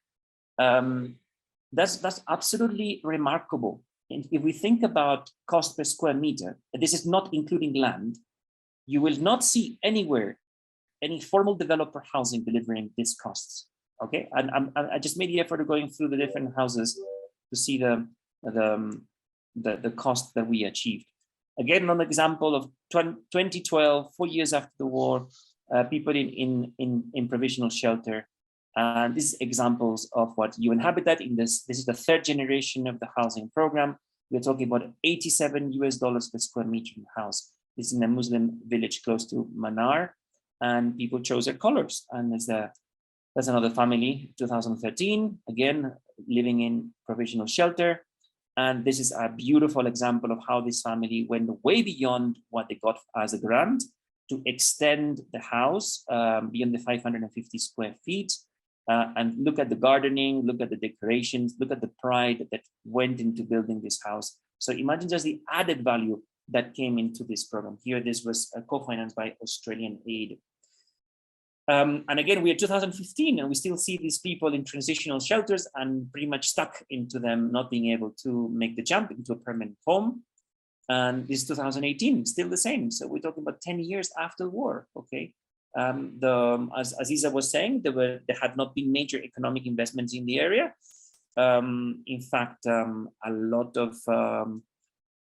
that's absolutely remarkable. And if we think about cost per square meter, this is not including land, you will not see anywhere any formal developer housing delivering these costs. Okay, and I just made the effort of going through the different houses to see the cost that we achieved. Again, an example of 2012, 4 years after the war, people in provisional shelter. And these examples of what UN Habitat in this is the third generation of the housing program. We're talking about $87 per square meter in the house. This is in a Muslim village close to Manar, and people chose their colors. And there's another family, 2013, again, living in provisional shelter. And this is a beautiful example of how this family went way beyond what they got as a grant to extend the house beyond the 550 square feet. And look at the gardening, look at the decorations, look at the pride that went into building this house. So imagine just the added value that came into this program. Here, this was co-financed by Australian aid. And again, we're 2015, and we still see these people in transitional shelters and pretty much stuck into them, not being able to make the jump into a permanent home. And this is 2018, still the same. So we're talking about 10 years after the war, okay? As Aziza was saying, there had not been major economic investments in the area. In fact, a lot of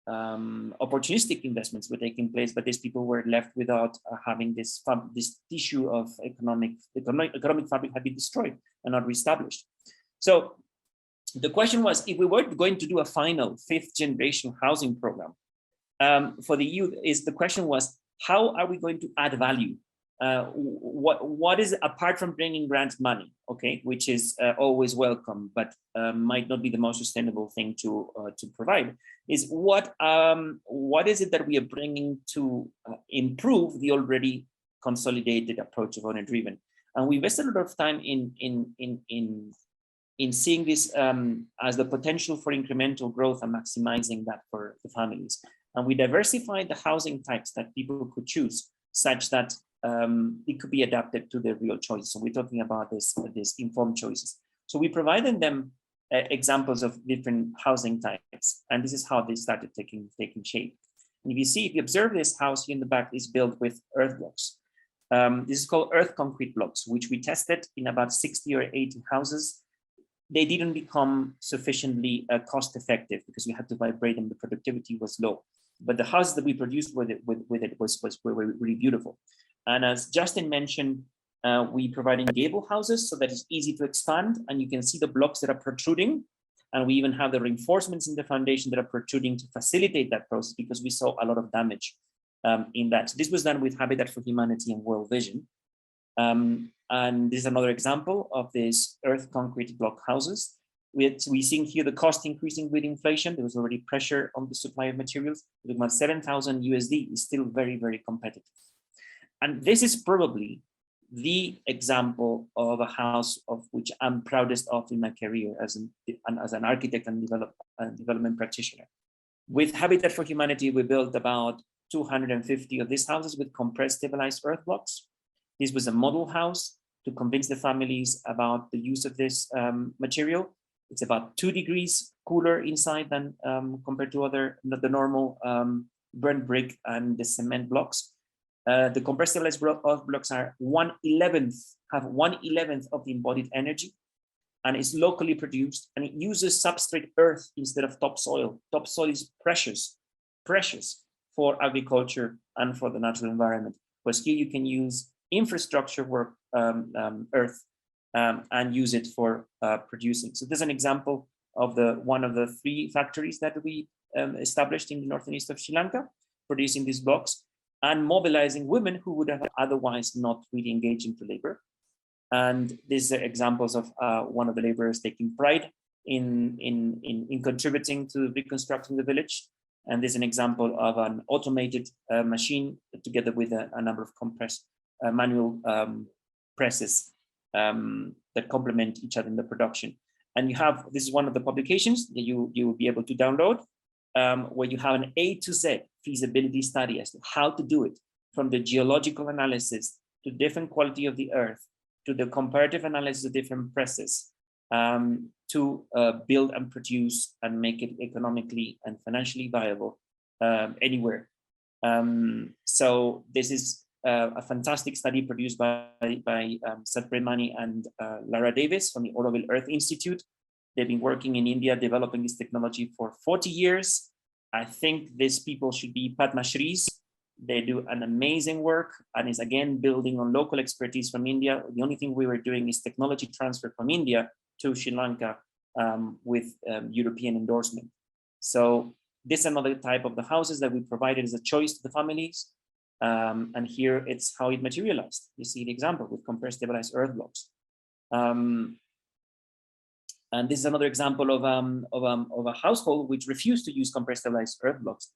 opportunistic investments were taking place, but these people were left without having this tissue of economic fabric had been destroyed and not reestablished. So the question was, if we were going to do a final 5th generation housing program for the youth, the question was, how are we going to add value? What is, apart from bringing grant money, okay, which is always welcome, but might not be the most sustainable thing to provide, is what is it that we are bringing to improve the already consolidated approach of owner-driven? And we invested a lot of time in seeing this as the potential for incremental growth and maximizing that for the families. And we diversified the housing types that people could choose, such that it could be adapted to their real choices. So we're talking about this informed choices. So we provided them examples of different housing types, and this is how they started taking shape. And if you observe this house here in the back is built with earth blocks. This is called earth concrete blocks, which we tested in about 60 or 80 houses. They didn't become sufficiently cost effective because we had to vibrate them. The productivity was low, but the houses that we produced were really beautiful. And as Justin mentioned, we providing gable houses so that it's easy to expand, and you can see the blocks that are protruding. And we even have the reinforcements in the foundation that are protruding to facilitate that process, because we saw a lot of damage in that. So this was done with Habitat for Humanity and World Vision. And this is another example of these earth concrete block houses. We're seeing here the cost increasing with inflation. There was already pressure on the supply of materials. About 7,000 USD is still very, very competitive. And this is probably the example of a house of which I'm proudest of in my career as an architect and development practitioner. With Habitat for Humanity, we built about 250 of these houses with compressed stabilized earth blocks. This was a model house to convince the families about the use of this material. It's about 2 degrees cooler inside than compared to the normal burnt brick and the cement blocks. The compressed stabilized blocks are 1/11th of the embodied energy, and it's locally produced, and it uses substrate earth instead of topsoil. Topsoil is precious for agriculture and for the natural environment. Whereas here you can use infrastructure work earth and use it for producing. So there's an example of one of the 3 factories that we established in the north and east of Sri Lanka, producing these blocks and mobilizing women who would have otherwise not really engaged into labor. And these are examples of one of the laborers taking pride in contributing to reconstructing the village. And this is an example of an automated machine together with a number of compressed manual presses that complement each other in the production. And you have, this is one of the publications that you will be able to download, where you have an A to Z feasibility study as to how to do it, from the geological analysis to different quality of the earth, to the comparative analysis of different presses, to build and produce and make it economically and financially viable anywhere. So this is a fantastic study produced by Seth Premani and Lara Davis from the Oroville Earth Institute. They've been working in India developing this technology for 40 years. I think these people should be Padma Shris. They do an amazing work, and is again building on local expertise from India. The only thing we were doing is technology transfer from India to Sri Lanka with European endorsement. So this is another type of the houses that we provided as a choice to the families. And here it's how it materialized. You see the example with compressed stabilized earth blocks. And this is another example of a household which refused to use compressed stabilized earth blocks.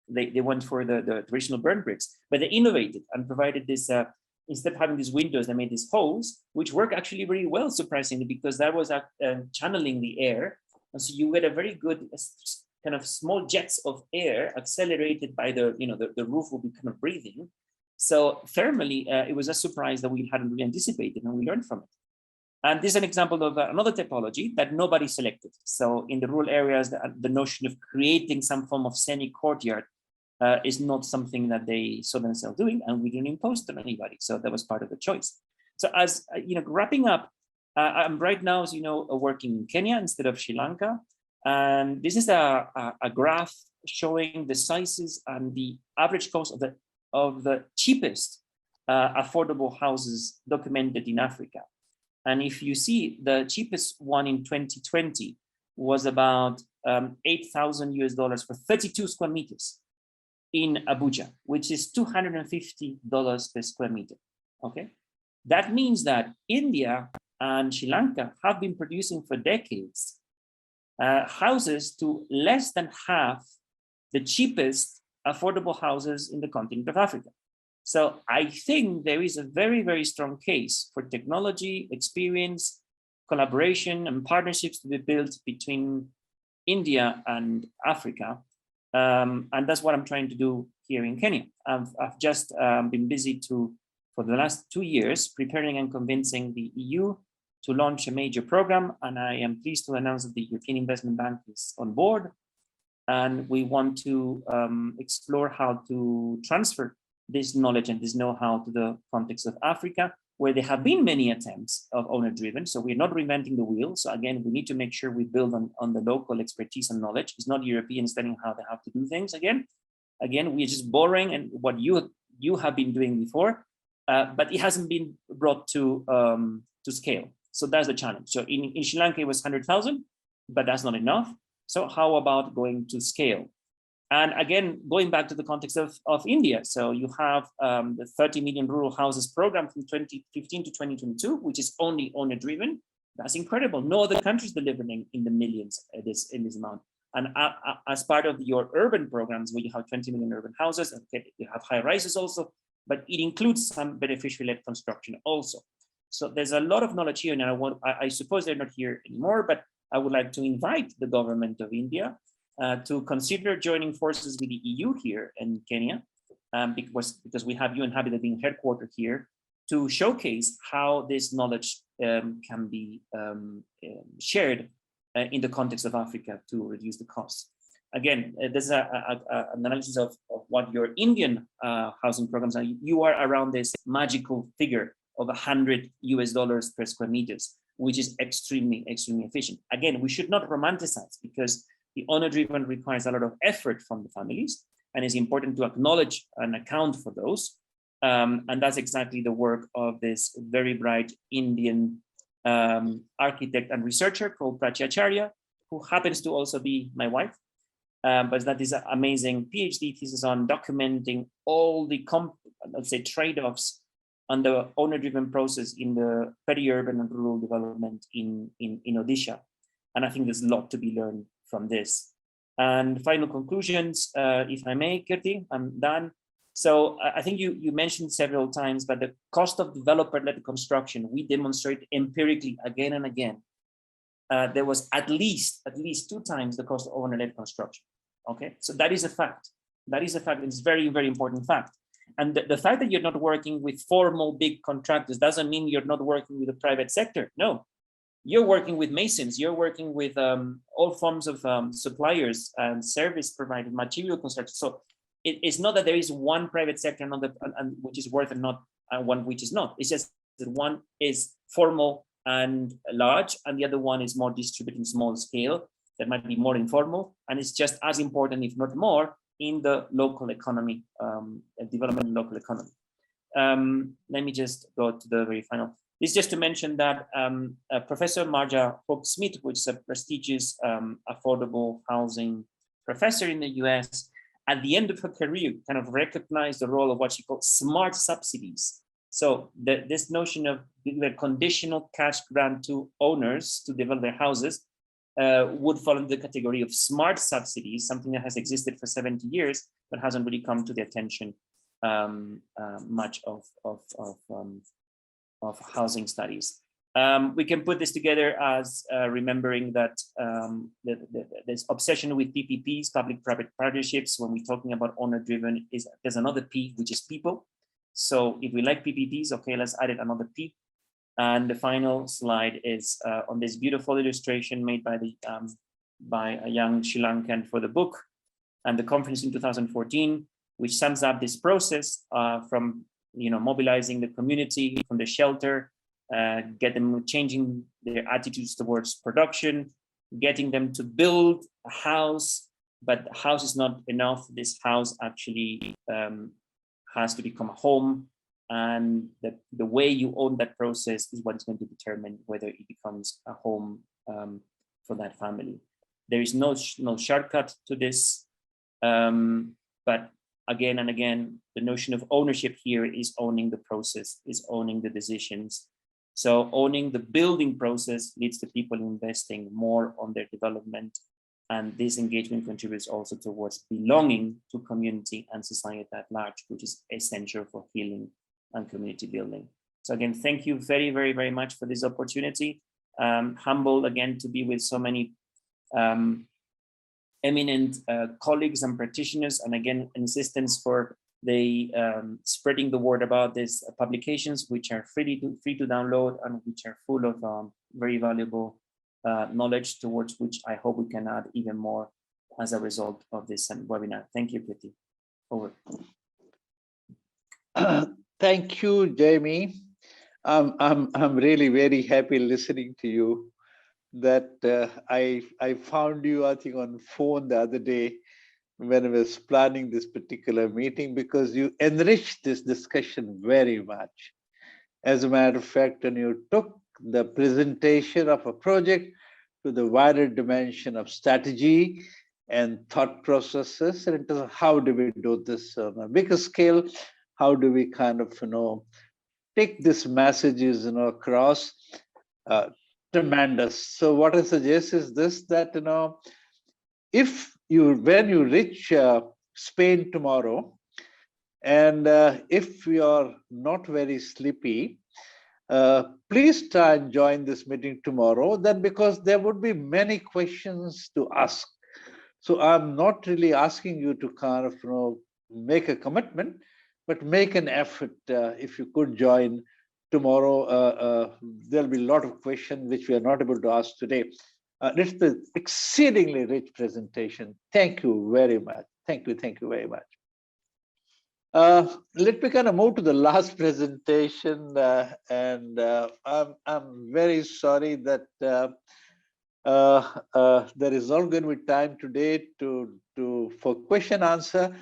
They went for the traditional burn bricks, but they innovated and provided this, instead of having these windows, they made these holes, which work actually very well, surprisingly, because that was channeling the air. And so you get a very good kind of small jets of air accelerated by the roof will be kind of breathing. So thermally, it was a surprise that we hadn't really anticipated, and we learned from it. And this is an example of another typology that nobody selected. So in the rural areas, the notion of creating some form of semi-courtyard is not something that they saw themselves doing, and we didn't impose it on anybody. So that was part of the choice. So as wrapping up, I'm right now, as you know, working in Kenya instead of Sri Lanka. And this is a graph showing the sizes and the average cost of the cheapest affordable houses documented in Africa. And if you see, the cheapest one in 2020 was about $8,000 for 32 square meters in Abuja, which is $250 per square meter. Okay, that means that India and Sri Lanka have been producing for decades houses to less than half the cheapest affordable houses in the continent of Africa. So I think there is a very, very strong case for technology, experience, collaboration, and partnerships to be built between India and Africa. And that's what I'm trying to do here in Kenya. I've just been busy for the last 2 years, preparing and convincing the EU to launch a major program. And I am pleased to announce that the European Investment Bank is on board. And we want to explore how to transfer this knowledge and this know-how to the context of Africa, where there have been many attempts of owner-driven. So we're not reinventing the wheel. So again, we need to make sure we build on the local expertise and knowledge. It's not Europeans telling how they have to do things again. Again, we're just borrowing and what you have been doing before, but it hasn't been brought to scale. So that's the challenge. So in Sri Lanka, it was 100,000, but that's not enough. So how about going to scale? And again, going back to the context of India. So you have the 30 million rural houses program from 2015 to 2022, which is only owner-driven. That's incredible. No other country is delivering in the millions in this amount. And as part of your urban programs, where you have 20 million urban houses, and you have high rises also, but it includes some beneficiary-led construction also. So there's a lot of knowledge here, and I suppose they're not here anymore, but I would like to invite the government of India to consider joining forces with the EU here in Kenya, because we have UNHAF being headquartered here, to showcase how this knowledge can be shared in the context of Africa to reduce the costs. Again, this is an analysis of what your Indian housing programs are. You are around this magical figure of $100 per square meters, which is extremely, extremely efficient. Again, we should not romanticize, because the owner-driven requires a lot of effort from the families, and it's important to acknowledge and account for those. And that's exactly the work of this very bright Indian architect and researcher called Pratyacharya, who happens to also be my wife. But that is an amazing PhD thesis on documenting all the, let's say, trade-offs on the owner-driven process in the peri-urban and rural development in Odisha. And I think there's a lot to be learned from this. And final conclusions, if I may, Kirti, I'm done. So I think you mentioned several times, but the cost of developer-led construction, we demonstrate empirically again and again. There was at least 2 times the cost of owner-led construction. Okay, so that is a fact. That is a fact. It's very, very important fact. And the fact that you're not working with formal big contractors doesn't mean you're not working with the private sector. No, you're working with masons. You're working with all forms of suppliers and service providers, material construction. So it's not that there is one private sector and which is worth and not one which is not. It's just that one is formal and large, and the other one is more distributed in small scale. That might be more informal, and it's just as important, if not more, in the local economy, development in local economy. Let me just go to the very final. This just to mention that Professor Marja Hope-Smith, which is a prestigious affordable housing professor in the US, at the end of her career, kind of recognized the role of what she called smart subsidies. So this notion of the conditional cash grant to owners to develop their houses would fall into the category of smart subsidies, something that has existed for 70 years, but hasn't really come to the attention much of housing studies. We can put this together as remembering that this obsession with PPPs, public-private partnerships, when we're talking about owner-driven, there's another P, which is people. So if we like PPPs, okay, let's add it another P. And the final slide is on this beautiful illustration made by a young Sri Lankan for the book and the conference in 2014, which sums up this process from mobilizing the community from the shelter, get them changing their attitudes towards production, getting them to build a house, but the house is not enough. This house actually has to become a home. And the way you own that process is what is going to determine whether it becomes a home for that family. There is no shortcut to this, but again and again, the notion of ownership here is owning the process, is owning the decisions. So owning the building process leads to people investing more on their development, and this engagement contributes also towards belonging to community and society at large, which is essential for healing and community building. So again, thank you very, very, very much for this opportunity. Humbled again to be with so many eminent colleagues and practitioners, and again, insistence for the spreading the word about these publications, which are free to download and which are full of very valuable knowledge, towards which I hope we can add even more as a result of this webinar. Thank you, Priti. Over. Thank you, Jaime. I'm really very happy listening to you. That I found you, I think, on phone the other day when I was planning this particular meeting, because you enriched this discussion very much. As a matter of fact, and you took the presentation of a project to the wider dimension of strategy and thought processes, and into how do we do this on a bigger scale? How do we kind of, take these messages, across? Tremendous. So what I suggest is this, that, when you reach Spain tomorrow, and if you are not very sleepy, please try and join this meeting tomorrow, then, because there would be many questions to ask. So I'm not really asking you to kind of, make a commitment, but make an effort. If you could join tomorrow, there'll be a lot of questions which we are not able to ask today. It's an exceedingly rich presentation. Thank you very much. Thank you very much. Let me kind of move to the last presentation, and I'm very sorry that there is not going to be time today for question answer.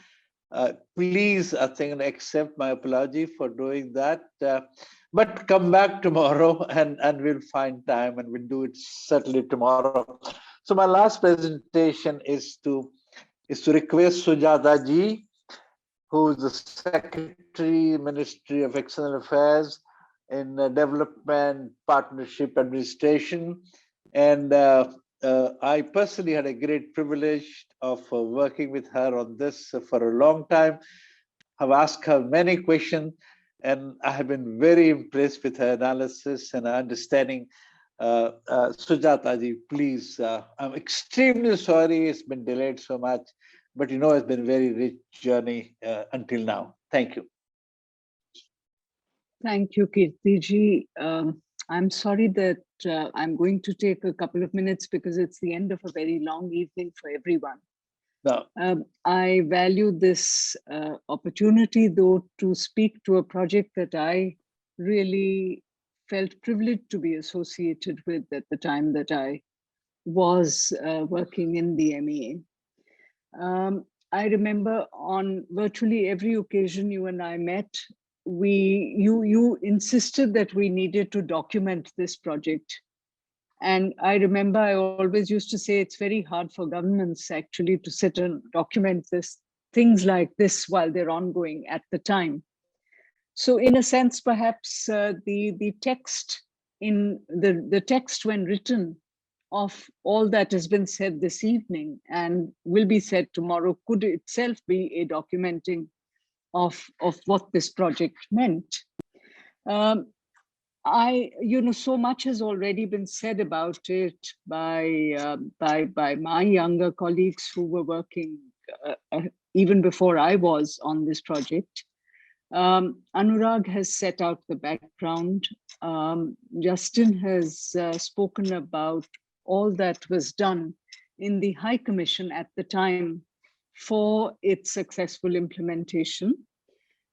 Please, I think, accept my apology for doing that. But come back tomorrow, and we'll find time, and we'll do it certainly tomorrow. So my last presentation is to request Sujata ji, who is the Secretary, Ministry of External Affairs in Development Partnership Administration, and I personally had a great privilege of working with her on this for a long time. I've asked her many questions, and I have been very impressed with her analysis and her understanding. Sujata ji, please, I'm extremely sorry it's been delayed so much, but it's been a very rich journey until now. Thank you. Thank you, Kirti ji. I'm sorry that I'm going to take a couple of minutes because it's the end of a very long evening for everyone. No. I value this opportunity, though, to speak to a project that I really felt privileged to be associated with at the time that I was working in the MEA. I remember on virtually every occasion you and I met, you insisted that we needed to document this project. And I remember I always used to say it's very hard for governments actually to sit and document things like this while they're ongoing at the time. So in a sense, perhaps the text the text when written of all that has been said this evening and will be said tomorrow could itself be a documenting of what this project meant. So much has already been said about it by my younger colleagues who were working even before I was on this project. Anurag has set out the background. Justin has spoken about all that was done in the High Commission at the time for its successful implementation.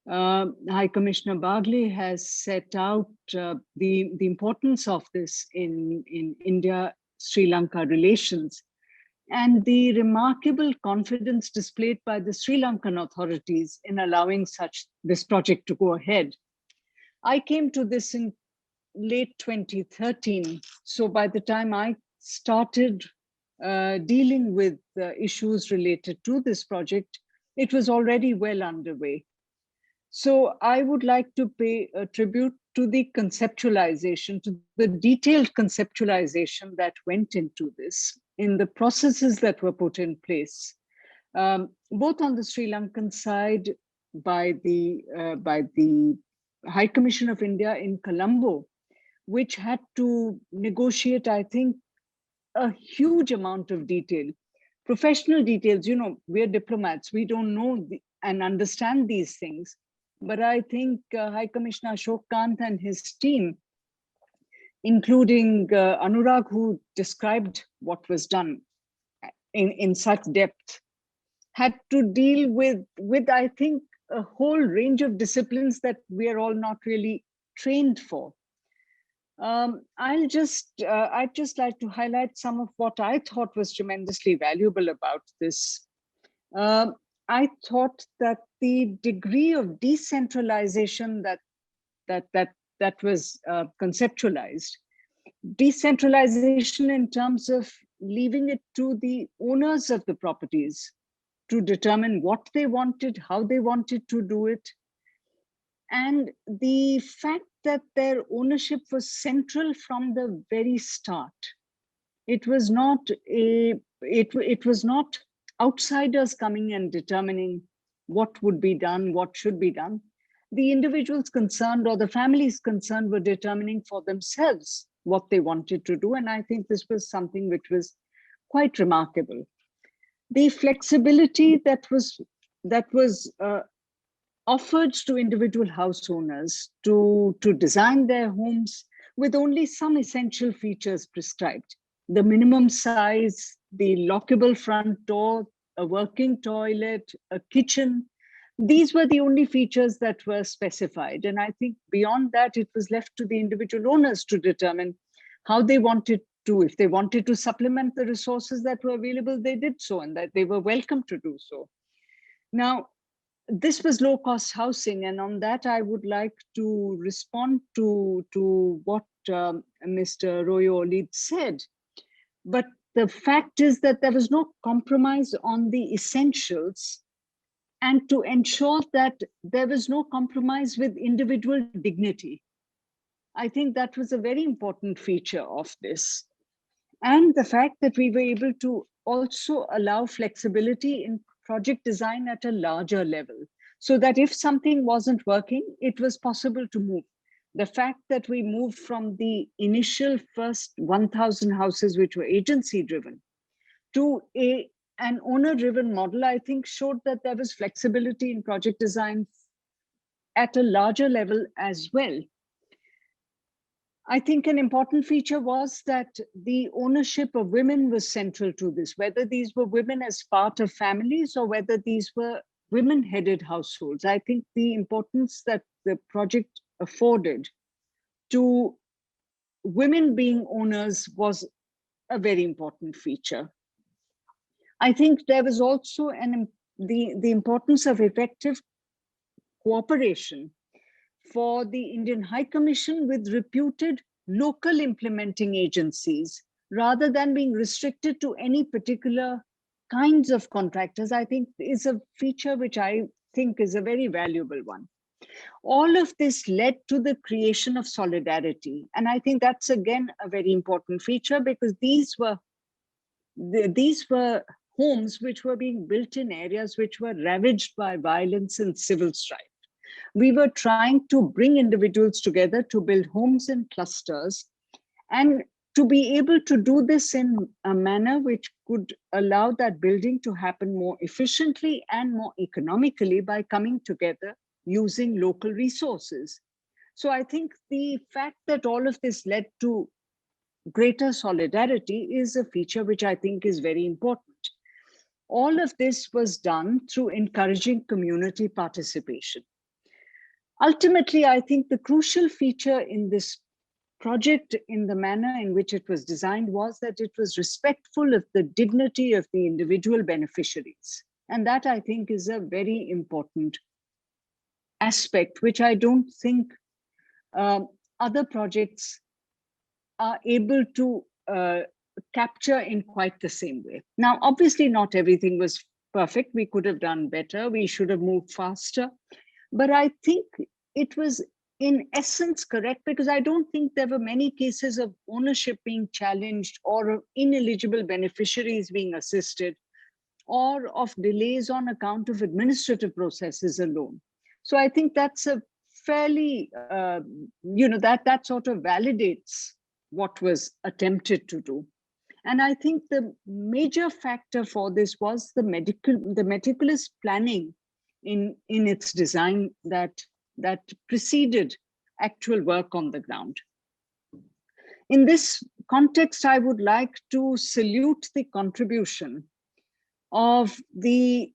High Commissioner Baglay has set out the importance of this in India-Sri Lanka relations and the remarkable confidence displayed by the Sri Lankan authorities in allowing this project to go ahead. I came to this in late 2013. So by the time I started dealing with issues related to this project, it was already well underway. So I would like to pay a tribute to the conceptualization, to the detailed conceptualization that went into this, in the processes that were put in place, both on the Sri Lankan side by the High Commission of India in Colombo, which had to negotiate, I think, a huge amount of detail, professional details. We're diplomats, we don't know and understand these things. But I think High Commissioner Ashok and his team, including Anurag, who described what was done in such depth, had to deal with I think, a whole range of disciplines that we are all not really trained for. I'd just like to highlight some of what I thought was tremendously valuable about this. I thought that the degree of decentralization that was conceptualized, decentralization in terms of leaving it to the owners of the properties to determine what they wanted, how they wanted to do it, and the fact that their ownership was central from the very start. It was not outsiders coming and determining what would be done, what should be done. The individuals concerned or the families concerned were determining for themselves what they wanted to do. And I think this was something which was quite remarkable. The flexibility that was offered to individual house owners to design their homes with only some essential features prescribed. The minimum size, the lockable front door, a working toilet, a kitchen. These were the only features that were specified. And I think beyond that, it was left to the individual owners to determine how they wanted to. If they wanted to supplement the resources that were available, they did so, and that they were welcome to do so. Now, this was low-cost housing, and on that, I would like to respond to what Mr. Royo-Olid said. But the fact is that there was no compromise on the essentials, and to ensure that there was no compromise with individual dignity. I think that was a very important feature of this. And the fact that we were able to also allow flexibility in project design at a larger level, so that if something wasn't working, it was possible to move. The fact that we moved from the initial first 1,000 houses, which were agency driven, to an owner driven model, I think showed that there was flexibility in project design at a larger level as well. I think an important feature was that the ownership of women was central to this, whether these were women as part of families or whether these were women-headed households. I think the importance that the project afforded to women being owners was a very important feature. I think there was also the importance of effective cooperation for the Indian High Commission with reputed local implementing agencies, rather than being restricted to any particular kinds of contractors, I think is a feature which I think is a very valuable one. All of this led to the creation of solidarity. And I think that's again a very important feature, because these were homes which were being built in areas which were ravaged by violence and civil strife. We were trying to bring individuals together to build homes in clusters, and to be able to do this in a manner which could allow that building to happen more efficiently and more economically by coming together using local resources. So I think the fact that all of this led to greater solidarity is a feature which I think is very important. All of this was done through encouraging community participation. Ultimately, I think the crucial feature in this project, in the manner in which it was designed, was that it was respectful of the dignity of the individual beneficiaries. And that, I think, is a very important aspect, which I don't think other projects are able to capture in quite the same way. Now, obviously, not everything was perfect. We could have done better. We should have moved faster. But I think it was in essence correct, because I don't think there were many cases of ownership being challenged, or of ineligible beneficiaries being assisted, or of delays on account of administrative processes alone. So I think that's a fairly, that sort of validates what was attempted to do. And I think the major factor for this was the meticulous planning in its design that preceded actual work on the ground. In this context, I would like to salute the contribution of the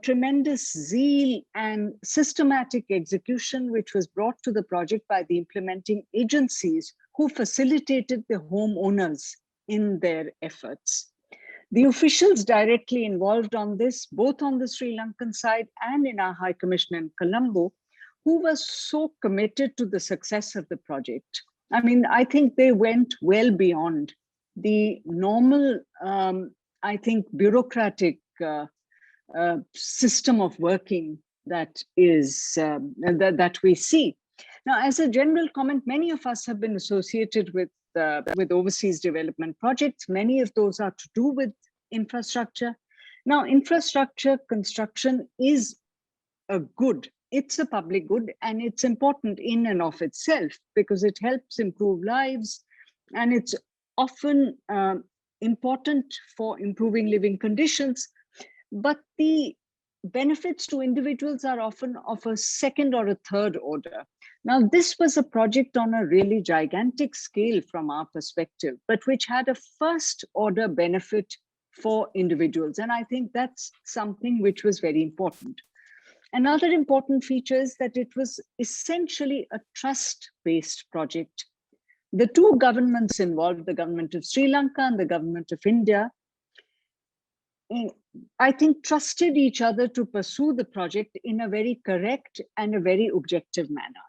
tremendous zeal and systematic execution which was brought to the project by the implementing agencies who facilitated the homeowners in their efforts. The officials directly involved on this, both on the Sri Lankan side and in our High Commission in Colombo, who was so committed to the success of the project. I mean, I think they went well beyond the normal, I think, bureaucratic system of working that is that we see. Now, as a general comment, many of us have been associated with overseas development projects. Many of those are to do with infrastructure. Now, infrastructure construction is a good. It's a public good, and it's important in and of itself because it helps improve lives, and it's often important for improving living conditions. But the benefits to individuals are often of a second or a third order. Now, this was a project on a really gigantic scale from our perspective, but which had a first order benefit for individuals. And I think that's something which was very important. Another important feature is that it was essentially a trust-based project. The two governments involved, the government of Sri Lanka and the government of India, I think trusted each other to pursue the project in a very correct and a very objective manner.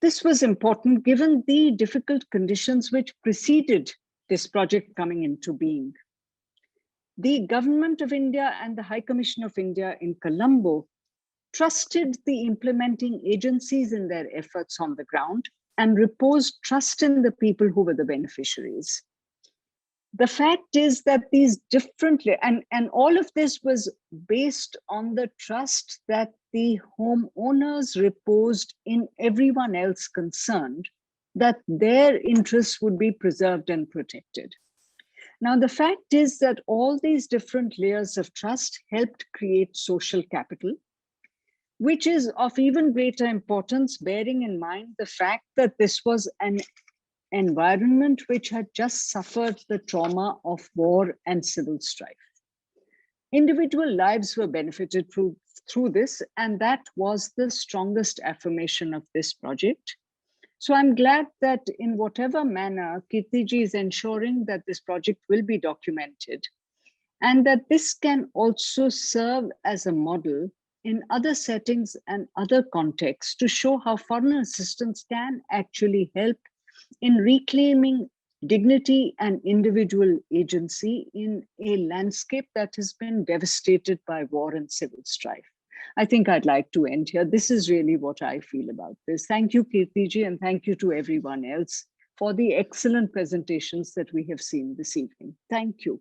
This was important given the difficult conditions which preceded this project coming into being. The government of India and the High Commission of India in Colombo trusted the implementing agencies in their efforts on the ground and reposed trust in the people who were the beneficiaries. the fact is that these differently, and all of this was based on the trust that the homeowners reposed in everyone else concerned, that their interests would be preserved and protected. Now, the fact is that all these different layers of trust helped create social capital, which is of even greater importance, bearing in mind the fact that this was an environment which had just suffered the trauma of war and civil strife. Individual lives were benefited through this, and that was the strongest affirmation of this project. So I'm glad that in whatever manner, Kirtiji is ensuring that this project will be documented, and that this can also serve as a model in other settings and other contexts to show how foreign assistance can actually help in reclaiming dignity and individual agency in a landscape that has been devastated by war and civil strife. I think I'd like to end here. This is really what I feel about this. Thank you, Kirtiji, and thank you to everyone else for the excellent presentations that we have seen this evening. Thank you.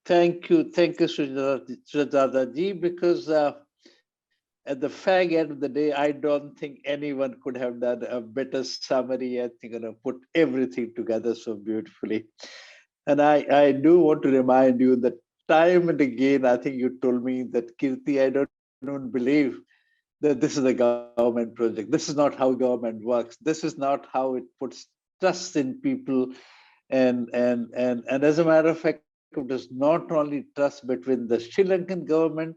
Thank you, Srivastava, because at the fag end of the day, I don't think anyone could have done a better summary. I think put everything together so beautifully. And I do want to remind you that time and again, I think you told me that, Kirti, I don't believe that this is a government project. This is not how government works. This is not how it puts trust in people. And as a matter of fact, it is not only trust between the Sri Lankan government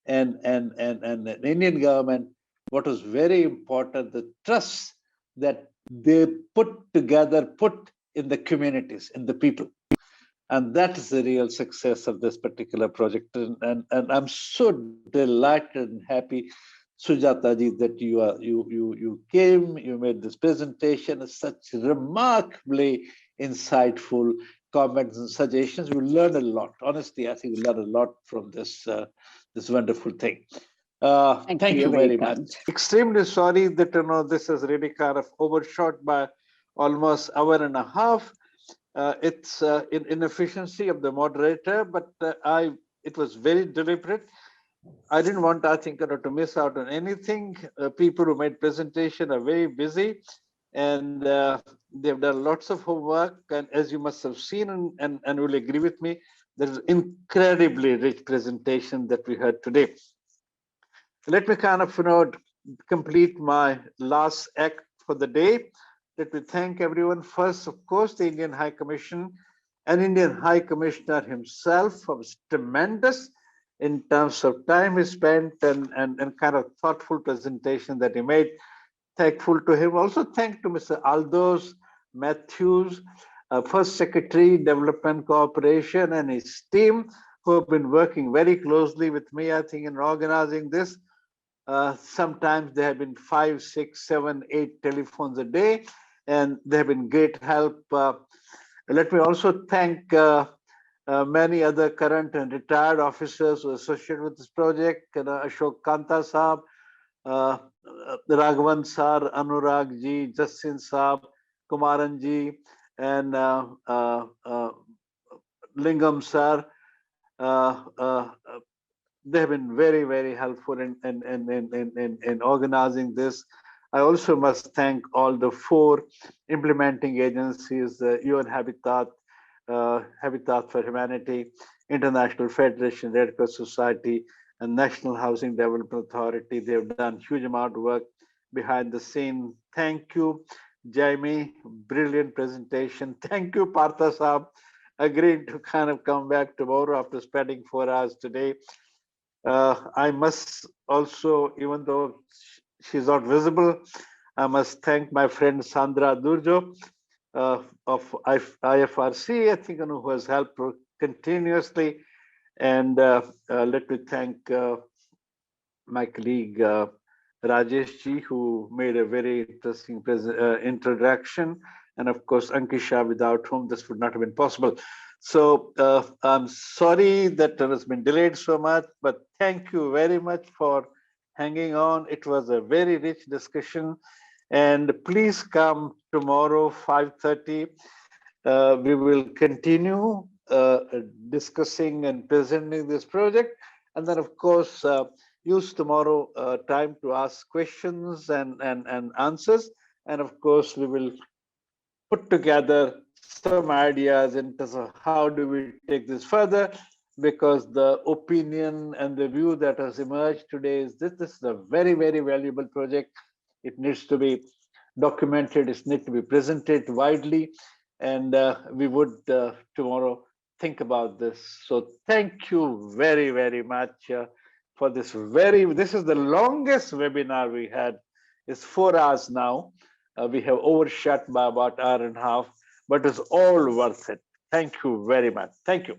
and the Indian government. What was very important, the trust that they put together, put in the communities, in the people. And that is the real success of this particular project. And I'm so delighted and happy, Sujataji, that you came, you made this presentation, such remarkably insightful comments and suggestions. We learned a lot. Honestly, I think we learned a lot from this this wonderful thing. Thank you very much. Extremely sorry that this is really kind of overshot by almost hour and a half. It's inefficiency of the moderator, but it was very deliberate. I didn't want, I think, to miss out on anything. People who made presentation are very busy, and they've done lots of homework. And as you must have seen and will agree with me, there's incredibly rich presentation that we heard today. Let me kind of complete my last act for the day. Let me thank everyone. First, of course, the Indian High Commission and Indian High Commissioner himself was tremendous in terms of time he spent and kind of thoughtful presentation that he made. Thankful to him. Also thank to Mr. Aldous Matthews, First Secretary, Development Cooperation, and his team, who have been working very closely with me, I think, in organizing this. Sometimes there have been 5, 6, 7, 8 telephones a day, and they have been great help. Let me also thank many other current and retired officers who are associated with this project, Ashok, Kantha Saab, Raghavan Sir, Anurag Ji, Justin Saab, Kumaran Ji, and Lingam Sir. They have been very, very helpful in organizing this. I also must thank all the 4 implementing agencies, UN Habitat, Habitat for Humanity, International Federation, Red Cross Society, and National Housing Development Authority. They have done huge amount of work behind the scene. Thank you, Jaime, brilliant presentation. Thank you, Partha Saab, agreed to kind of come back tomorrow after spending 4 hours today. I must also, even though she's not visible, I must thank my friend Sandra Durjo of IFRC, I think, who has helped continuously. And let me thank my colleague Rajesh Ji, who made a very interesting introduction. And of course, Ankisha, without whom this would not have been possible. So I'm sorry that it has been delayed so much, but thank you very much for hanging on. It was a very rich discussion. And please come tomorrow, 5:30. We will continue discussing and presenting this project, and then of course use tomorrow time to ask questions and answers, and of course we will put together some ideas in terms of how do we take this further, because the opinion and the view that has emerged today is this is a very, very valuable project. It needs to be documented, it needs to be presented widely, and we would tomorrow think about this. So thank you very, very much for this this is the longest webinar we had. It's 4 hours now. We have overshot by about 1.5 hours, but it's all worth it. Thank you very much. Thank you.